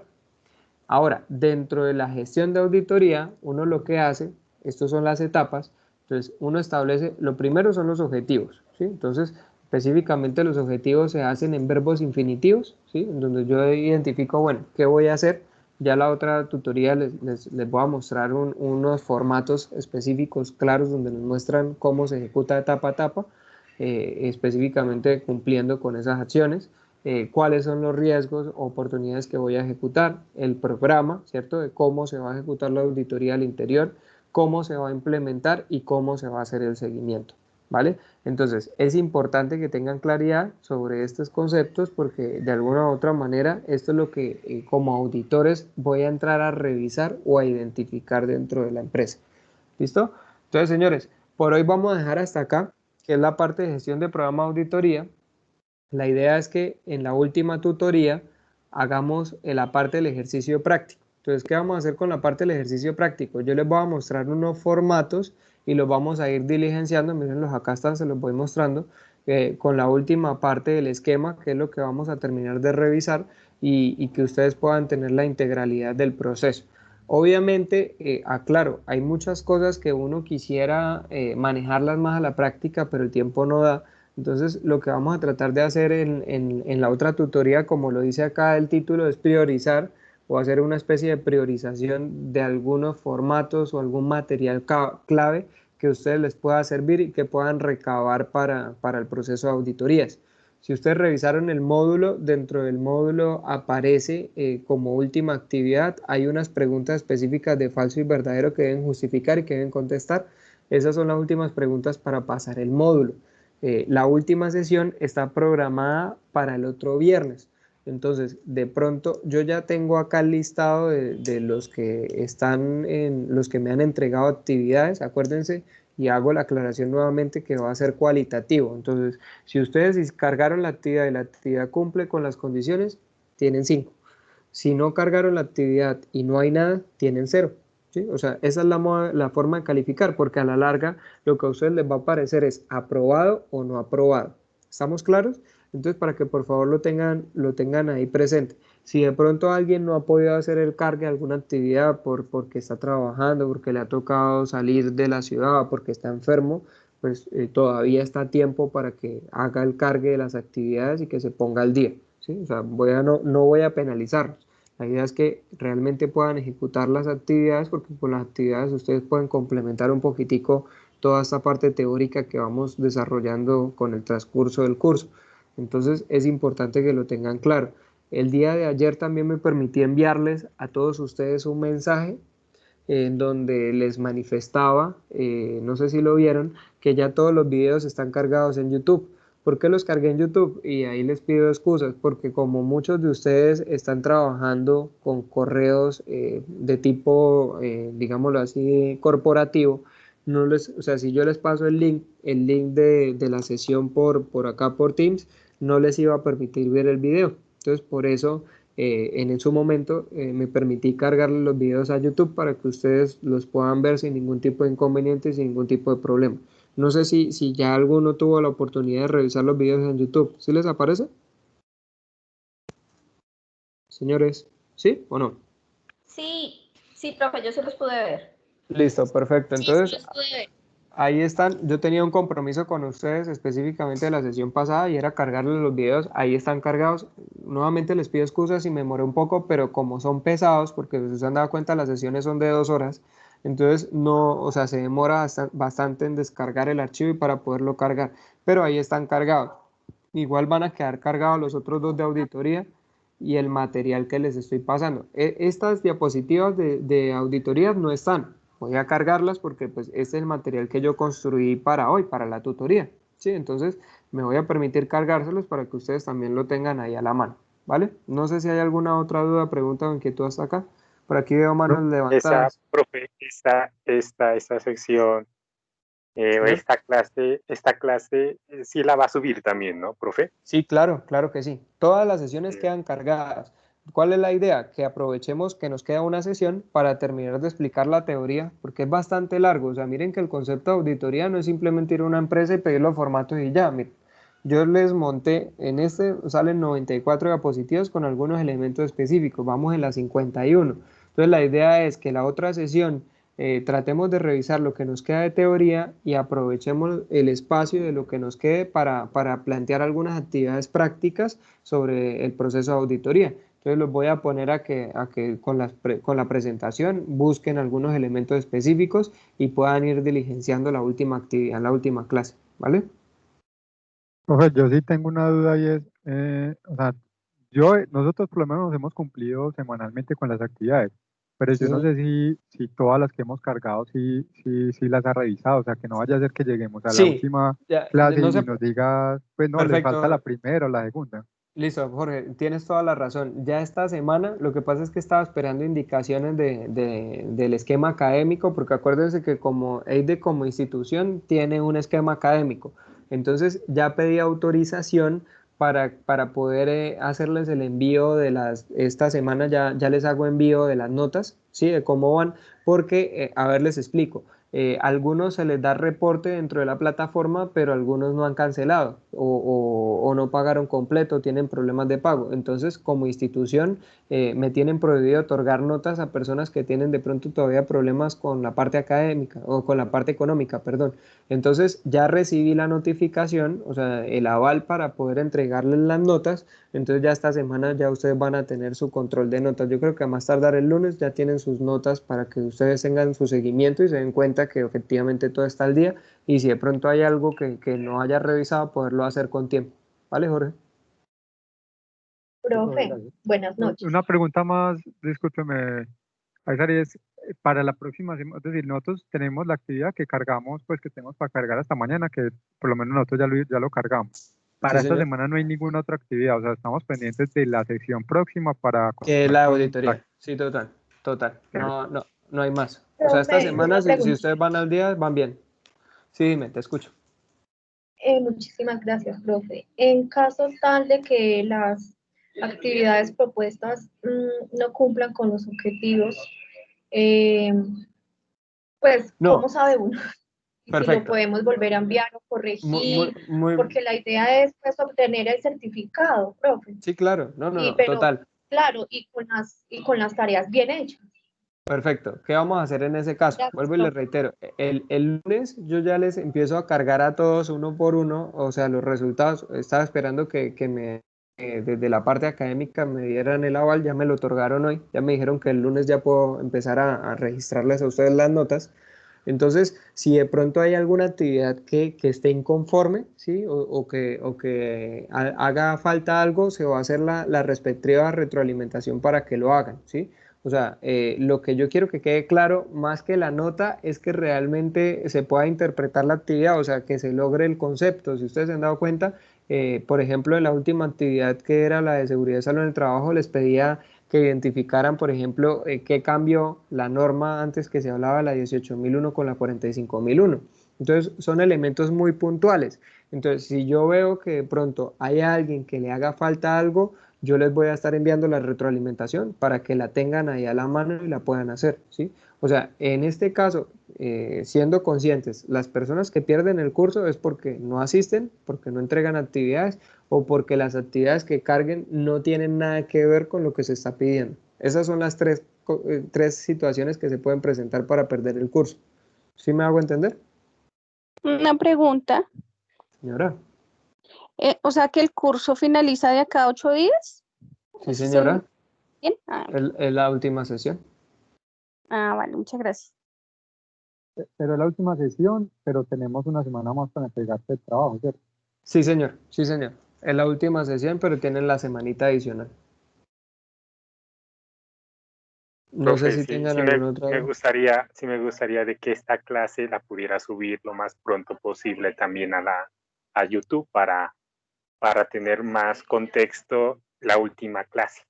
Ahora, dentro de la gestión de auditoría, uno lo que hace, estas son las etapas, entonces uno establece, lo primero son los objetivos, ¿sí? Entonces, específicamente los objetivos se hacen en verbos infinitivos, ¿sí? En donde yo identifico, bueno, ¿qué voy a hacer? Ya la otra tutoría les voy a mostrar unos formatos específicos claros donde nos muestran cómo se ejecuta etapa a etapa, específicamente cumpliendo con esas acciones. Cuáles son los riesgos o oportunidades que voy a ejecutar, el programa, ¿cierto? De cómo se va a ejecutar la auditoría al interior, cómo se va a implementar y cómo se va a hacer el seguimiento, ¿vale? Entonces, es importante que tengan claridad sobre estos conceptos porque de alguna u otra manera esto es lo que como auditores voy a entrar a revisar o a identificar dentro de la empresa. ¿Listo? Entonces, señores, por hoy vamos a dejar hasta acá, que es la parte de gestión de programa de auditoría. La idea es que en la última tutoría hagamos la parte del ejercicio práctico. Entonces, ¿qué vamos a hacer con la parte del ejercicio práctico? Yo les voy a mostrar unos formatos y los vamos a ir diligenciando. Mírenlos, acá están, se los voy mostrando con la última parte del esquema, que es lo que vamos a terminar de revisar y que ustedes puedan tener la integralidad del proceso. Obviamente, aclaro, hay muchas cosas que uno quisiera manejarlas más a la práctica, pero el tiempo no da. Entonces, lo que vamos a tratar de hacer en la otra tutoría, como lo dice acá el título, es priorizar o hacer una especie de priorización de algunos formatos o algún material clave que a ustedes les pueda servir y que puedan recabar para el proceso de auditorías. Si ustedes revisaron el módulo, dentro del módulo aparece como última actividad, hay unas preguntas específicas de falso y verdadero que deben justificar y que deben contestar. Esas son las últimas preguntas para pasar el módulo. La última sesión está programada para el otro viernes. Entonces, de pronto, yo ya tengo acá el listado de los que están los que me han entregado actividades, acuérdense, y hago la aclaración nuevamente que va a ser cualitativo. Entonces, si ustedes descargaron la actividad y la actividad cumple con las condiciones, tienen 5. Si no cargaron la actividad y no hay nada, tienen 0. ¿Sí? O sea, esa es la forma de calificar, porque a la larga lo que a ustedes les va a aparecer es aprobado o no aprobado. ¿Estamos claros? Entonces, para que por favor lo tengan ahí presente. Si de pronto alguien no ha podido hacer el cargue de alguna actividad porque está trabajando, porque le ha tocado salir de la ciudad, porque está enfermo, pues todavía está a tiempo para que haga el cargue de las actividades y que se ponga al día. ¿Sí? O sea, no voy a penalizarlos. La idea es que realmente puedan ejecutar las actividades, porque con las actividades ustedes pueden complementar un poquitico toda esta parte teórica que vamos desarrollando con el transcurso del curso. Entonces es importante que lo tengan claro. El día de ayer también me permití enviarles a todos ustedes un mensaje en donde les manifestaba, no sé si lo vieron, que ya todos los videos están cargados en YouTube. ¿Por qué los cargué en YouTube? Y ahí les pido excusas, porque como muchos de ustedes están trabajando con correos de tipo, digámoslo así, corporativo, no les, o sea, si yo les paso el link de la sesión por acá por Teams, no les iba a permitir ver el video. Entonces, por eso en su momento me permití cargarle los videos a YouTube para que ustedes los puedan ver sin ningún tipo de inconveniente, sin ningún tipo de problema. No sé si ya alguno tuvo la oportunidad de revisar los videos en YouTube. ¿Sí les aparece? Señores, ¿sí o no? Sí, sí, profe, yo se los pude ver. Listo, perfecto. Sí, sí Entonces, los pude ver. ahí están. Yo tenía un compromiso con ustedes específicamente de la sesión pasada y era cargarles los videos. Ahí están cargados. Nuevamente les pido excusas si me demoré un poco, pero como son pesados, porque si se han dado cuenta, las sesiones son de 2 horas. Entonces, no, o sea, se demora bastante en descargar el archivo y para poderlo cargar. Pero ahí están cargados. Igual van a quedar cargados los otros 2 de auditoría y el material que les estoy pasando. Estas diapositivas de auditorías no están. Voy a cargarlas porque pues este es el material que yo construí para hoy, para la tutoría. ¿Sí? Entonces me voy a permitir cargárselos para que ustedes también lo tengan ahí a la mano. ¿Vale? No sé si hay alguna otra duda, pregunta o inquietud hasta acá. Por aquí veo manos levantadas. Profe, esta sección, Señor. esta clase sí la va a subir también, ¿no, profe? Sí, claro, claro que sí. Todas las sesiones quedan cargadas. ¿Cuál es la idea? Que aprovechemos que nos queda una sesión para terminar de explicar la teoría, porque es bastante largo. O sea, miren que el concepto de auditoría no es simplemente ir a una empresa y pedir los formatos y ya. Miren, yo les monté, salen 94 diapositivas con algunos elementos específicos. Vamos en la 51. Entonces, la idea es que la otra sesión tratemos de revisar lo que nos queda de teoría y aprovechemos el espacio de lo que nos quede para plantear algunas actividades prácticas sobre el proceso de auditoría. Entonces los voy a poner a que con la presentación busquen algunos elementos específicos y puedan ir diligenciando la última actividad, la última clase, ¿vale? Profe, yo sí tengo una duda y es, o sea, nosotros por lo menos nos hemos cumplido semanalmente con las actividades, pero yo no Sí. sé si todas las que hemos cargado sí las ha revisado, o sea, que no vaya a ser que lleguemos a la Sí, última ya, clase no y sé, nos diga, pues no, les falta la perfecto. primera o la segunda. Listo, Jorge, tienes toda la razón. Ya esta semana, lo que pasa es que estaba esperando indicaciones del esquema académico, porque acuérdense que como EIDE como institución tiene un esquema académico. Entonces ya pedí autorización para poder hacerles el envío esta semana ya les hago envío de las notas, ¿sí? De cómo van, porque, a ver, les explico. algunos se les da reporte dentro de la plataforma, pero algunos no han cancelado o no pagaron completo, tienen problemas de pago. Entonces, como institución, me tienen prohibido otorgar notas a personas que tienen de pronto todavía problemas con la parte académica o con la parte económica, perdón. Entonces, ya recibí la notificación, o sea, el aval para poder entregarles las notas. Entonces, ya esta semana ya ustedes van a tener su control de notas. Yo creo que a más tardar el lunes ya tienen sus notas para que ustedes tengan su seguimiento y se den cuenta que efectivamente todo está al día. Y si de pronto hay algo que no haya revisado, poderlo hacer con tiempo. ¿Vale, Jorge? Profe, buenas noches. Una pregunta más, discúlpeme, Aizar, es para la próxima semana, es decir, nosotros tenemos la actividad que cargamos, pues que tenemos para cargar hasta mañana, que por lo menos nosotros ya lo cargamos. Para Sí, esta señor. semana no hay ninguna otra actividad, o sea, estamos pendientes de la sección próxima para... Que la auditoría, sí, total. No hay más. O sea, esta Profe, semana, una si pregunta. ustedes van al día, van bien. Sí, dime, te escucho. Muchísimas gracias, profe. En caso tal de que las actividades propuestas no cumplan con los objetivos, pues, No, ¿cómo sabe uno? Y si lo perfecto. podemos volver a enviar o corregir, porque la idea es pues obtener el certificado, profe. Sí, claro, no, Pero, total. claro, y con las tareas bien hechas. Perfecto. ¿Qué vamos a hacer en ese caso? Gracias, Vuelvo y les profe. reitero. El lunes yo ya les empiezo a cargar a todos uno por uno, o sea, los resultados. Estaba esperando que desde la parte académica me dieran el aval, ya me lo otorgaron hoy. Ya me dijeron que el lunes ya puedo empezar a registrarles a ustedes las notas. Entonces, si de pronto hay alguna actividad que esté inconforme, ¿sí? O que haga falta algo, se va a hacer la respectiva retroalimentación para que lo hagan, ¿sí? O sea, lo que yo quiero que quede claro, más que la nota, es que realmente se pueda interpretar la actividad, o sea, que se logre el concepto. Si ustedes se han dado cuenta, por ejemplo, en la última actividad que era la de seguridad y salud en el trabajo, les pedía que identificaran, por ejemplo, qué cambió la norma antes que se hablaba de la 18.001 con la 45.001. Entonces, son elementos muy puntuales. Entonces, si yo veo que de pronto hay alguien que le haga falta algo, yo les voy a estar enviando la retroalimentación para que la tengan ahí a la mano y la puedan hacer, ¿sí? O sea, en este caso, siendo conscientes, las personas que pierden el curso es porque no asisten, porque no entregan actividades o porque las actividades que carguen no tienen nada que ver con lo que se está pidiendo. Esas son las tres situaciones que se pueden presentar para perder el curso. ¿Sí me hago entender? Una pregunta. Señora. O sea que el curso finaliza de acá a 8 días. Sí, señora. ¿Bien? Ah, Es la última sesión. Vale, muchas gracias. Pero es la última sesión, pero tenemos una semana más para entregarte el trabajo, ¿cierto? Sí, señor. Sí, señor. Es la última sesión, pero tienen la semanita adicional. No Profe, sé si sí, tengan alguna otra duda. sí me gustaría de que esta clase la pudiera subir lo más pronto posible también a YouTube para tener más contexto la última clase.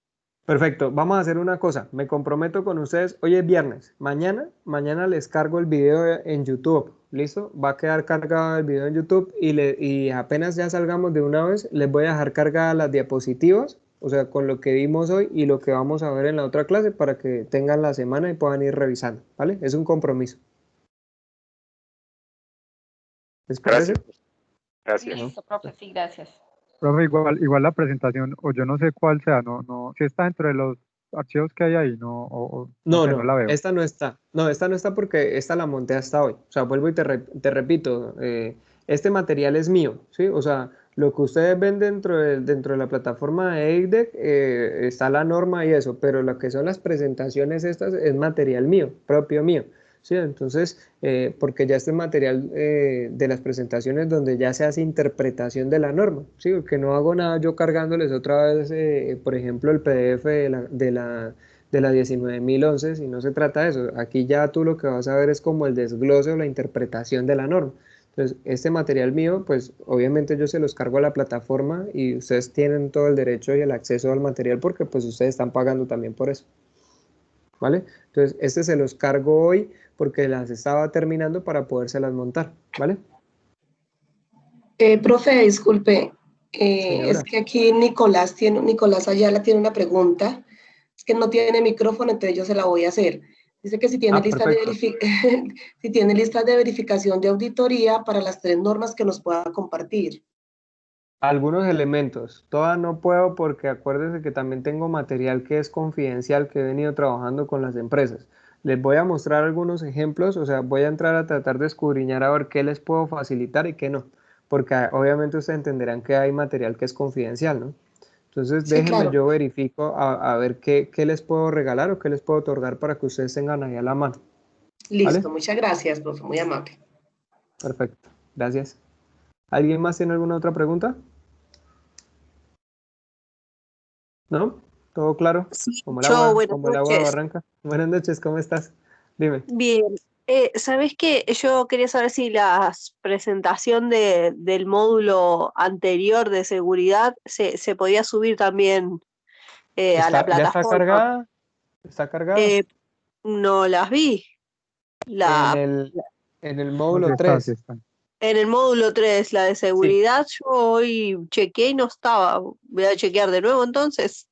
Perfecto, vamos a hacer una cosa, me comprometo con ustedes, hoy es viernes, mañana les cargo el video en YouTube, ¿listo? Va a quedar cargado el video en YouTube y apenas ya salgamos de una vez, les voy a dejar cargadas las diapositivas, o sea, con lo que vimos hoy y lo que vamos a ver en la otra clase para que tengan la semana y puedan ir revisando, ¿vale? Es un compromiso. ¿Les parece? Gracias. Listo, profe, sí, gracias. Profe, igual la presentación, o yo no sé cuál sea, si está dentro de los archivos que hay ahí, no sé, no la veo. Esta no está. No, esta no está porque esta la monté hasta hoy. O sea, vuelvo y te repito, este material es mío, ¿sí? O sea, lo que ustedes ven dentro de la plataforma de EICDEC, está la norma y eso, pero lo que son las presentaciones estas es material mío, propio mío. Sí, entonces, porque ya este material de las presentaciones donde ya se hace interpretación de la norma, ¿sí? Porque no hago nada yo cargándoles otra vez, por ejemplo, el PDF de la 19.011, si no se trata de eso. Aquí ya tú lo que vas a ver es como el desglose o la interpretación de la norma. Entonces, este material mío, pues obviamente yo se los cargo a la plataforma y ustedes tienen todo el derecho y el acceso al material porque pues ustedes están pagando también por eso. ¿Vale? Entonces, este se los cargo hoy porque las estaba terminando para podérselas montar, ¿vale? Profe, disculpe, Señora. es que aquí Nicolás Ayala tiene una pregunta, es que no tiene micrófono, entonces yo se la voy a hacer. Dice que si tiene, listas de perfecto. si tiene listas de verificación de auditoría para las 3 normas que nos pueda compartir. Algunos elementos. Todas no puedo porque acuérdense que también tengo material que es confidencial que he venido trabajando con las empresas. Les voy a mostrar algunos ejemplos, o sea, voy a entrar a tratar de escudriñar a ver qué les puedo facilitar y qué no, porque obviamente ustedes entenderán que hay material que es confidencial, ¿no? Entonces Sí, déjenme, claro. yo verifico a ver qué les puedo regalar o qué les puedo otorgar para que ustedes tengan ahí a la mano. Listo, ¿Vale? muchas gracias, profe, muy amable. Perfecto, gracias. ¿Alguien más tiene alguna otra pregunta? ¿No? ¿Todo claro? Sí, Como el yo, agua, buenas como el agua de noches. Barranca. Buenas noches, ¿cómo estás? Dime. Bien, ¿sabés qué? Yo quería saber si la presentación del módulo anterior de seguridad se podía subir también a la ¿Ya está plataforma. cargada? ¿Está cargada? Eh, no las vi. En La, el Sí módulo está, sí 3. está. en el módulo 3 la de Sí, seguridad, yo hoy chequeé y no estaba. Voy a chequear de nuevo entonces,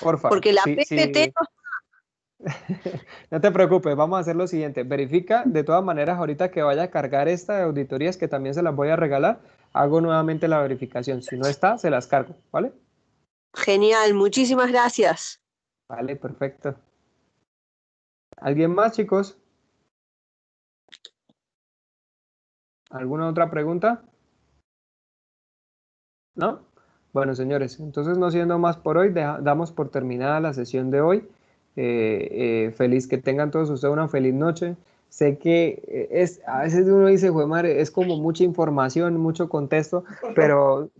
porfa. porque la Sí, PPT sí. No te preocupes, vamos a hacer lo siguiente. Verifica, de todas maneras, ahorita que vaya a cargar esta de auditorías, que también se las voy a regalar, hago nuevamente la verificación. Si no está, se las cargo, ¿vale? genial, muchísimas gracias. Vale, perfecto. ¿Alguien más, chicos? ¿Alguna otra pregunta? ¿No? Bueno, señores, entonces no siendo más por hoy, damos por terminada la sesión de hoy. Feliz que tengan todos ustedes una feliz noche. Sé que a veces uno dice, "Jue madre, es como mucha información, mucho contexto, pero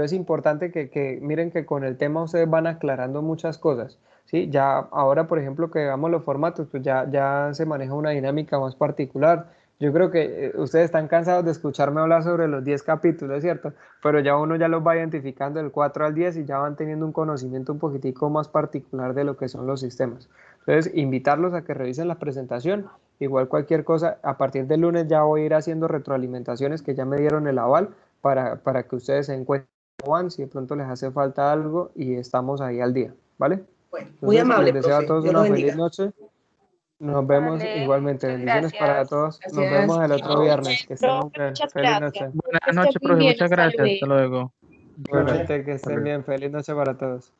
es importante que miren que con el tema ustedes van aclarando muchas cosas, ¿sí? Ya ahora, por ejemplo, que veamos los formatos, pues ya se maneja una dinámica más particular. Yo creo que ustedes están cansados de escucharme hablar sobre los 10 capítulos, ¿cierto? Pero ya uno ya los va identificando del 4 al 10 y ya van teniendo un conocimiento un poquitico más particular de lo que son los sistemas. Entonces, invitarlos a que revisen la presentación. Igual cualquier cosa, a partir del lunes ya voy a ir haciendo retroalimentaciones que ya me dieron el aval para que ustedes se encuentren cómo van, si de pronto les hace falta algo y estamos ahí al día, ¿vale? Bueno, muy Entonces, les amable, deseo a profe. todos Dios lo una feliz bendiga. noche. Nos vemos Vale, igualmente. muchas Bendiciones para gracias. todos. Nos Gracias. vemos el otro Chao. viernes. Que estén muy Profe, bien. muchas Feliz gracias. noche. Buenas Que esté noches, muy profe. bien, Muchas hasta gracias. Hasta luego. luego. Gracias. Igualmente, que Hasta estén luego. bien. Feliz noche para todos.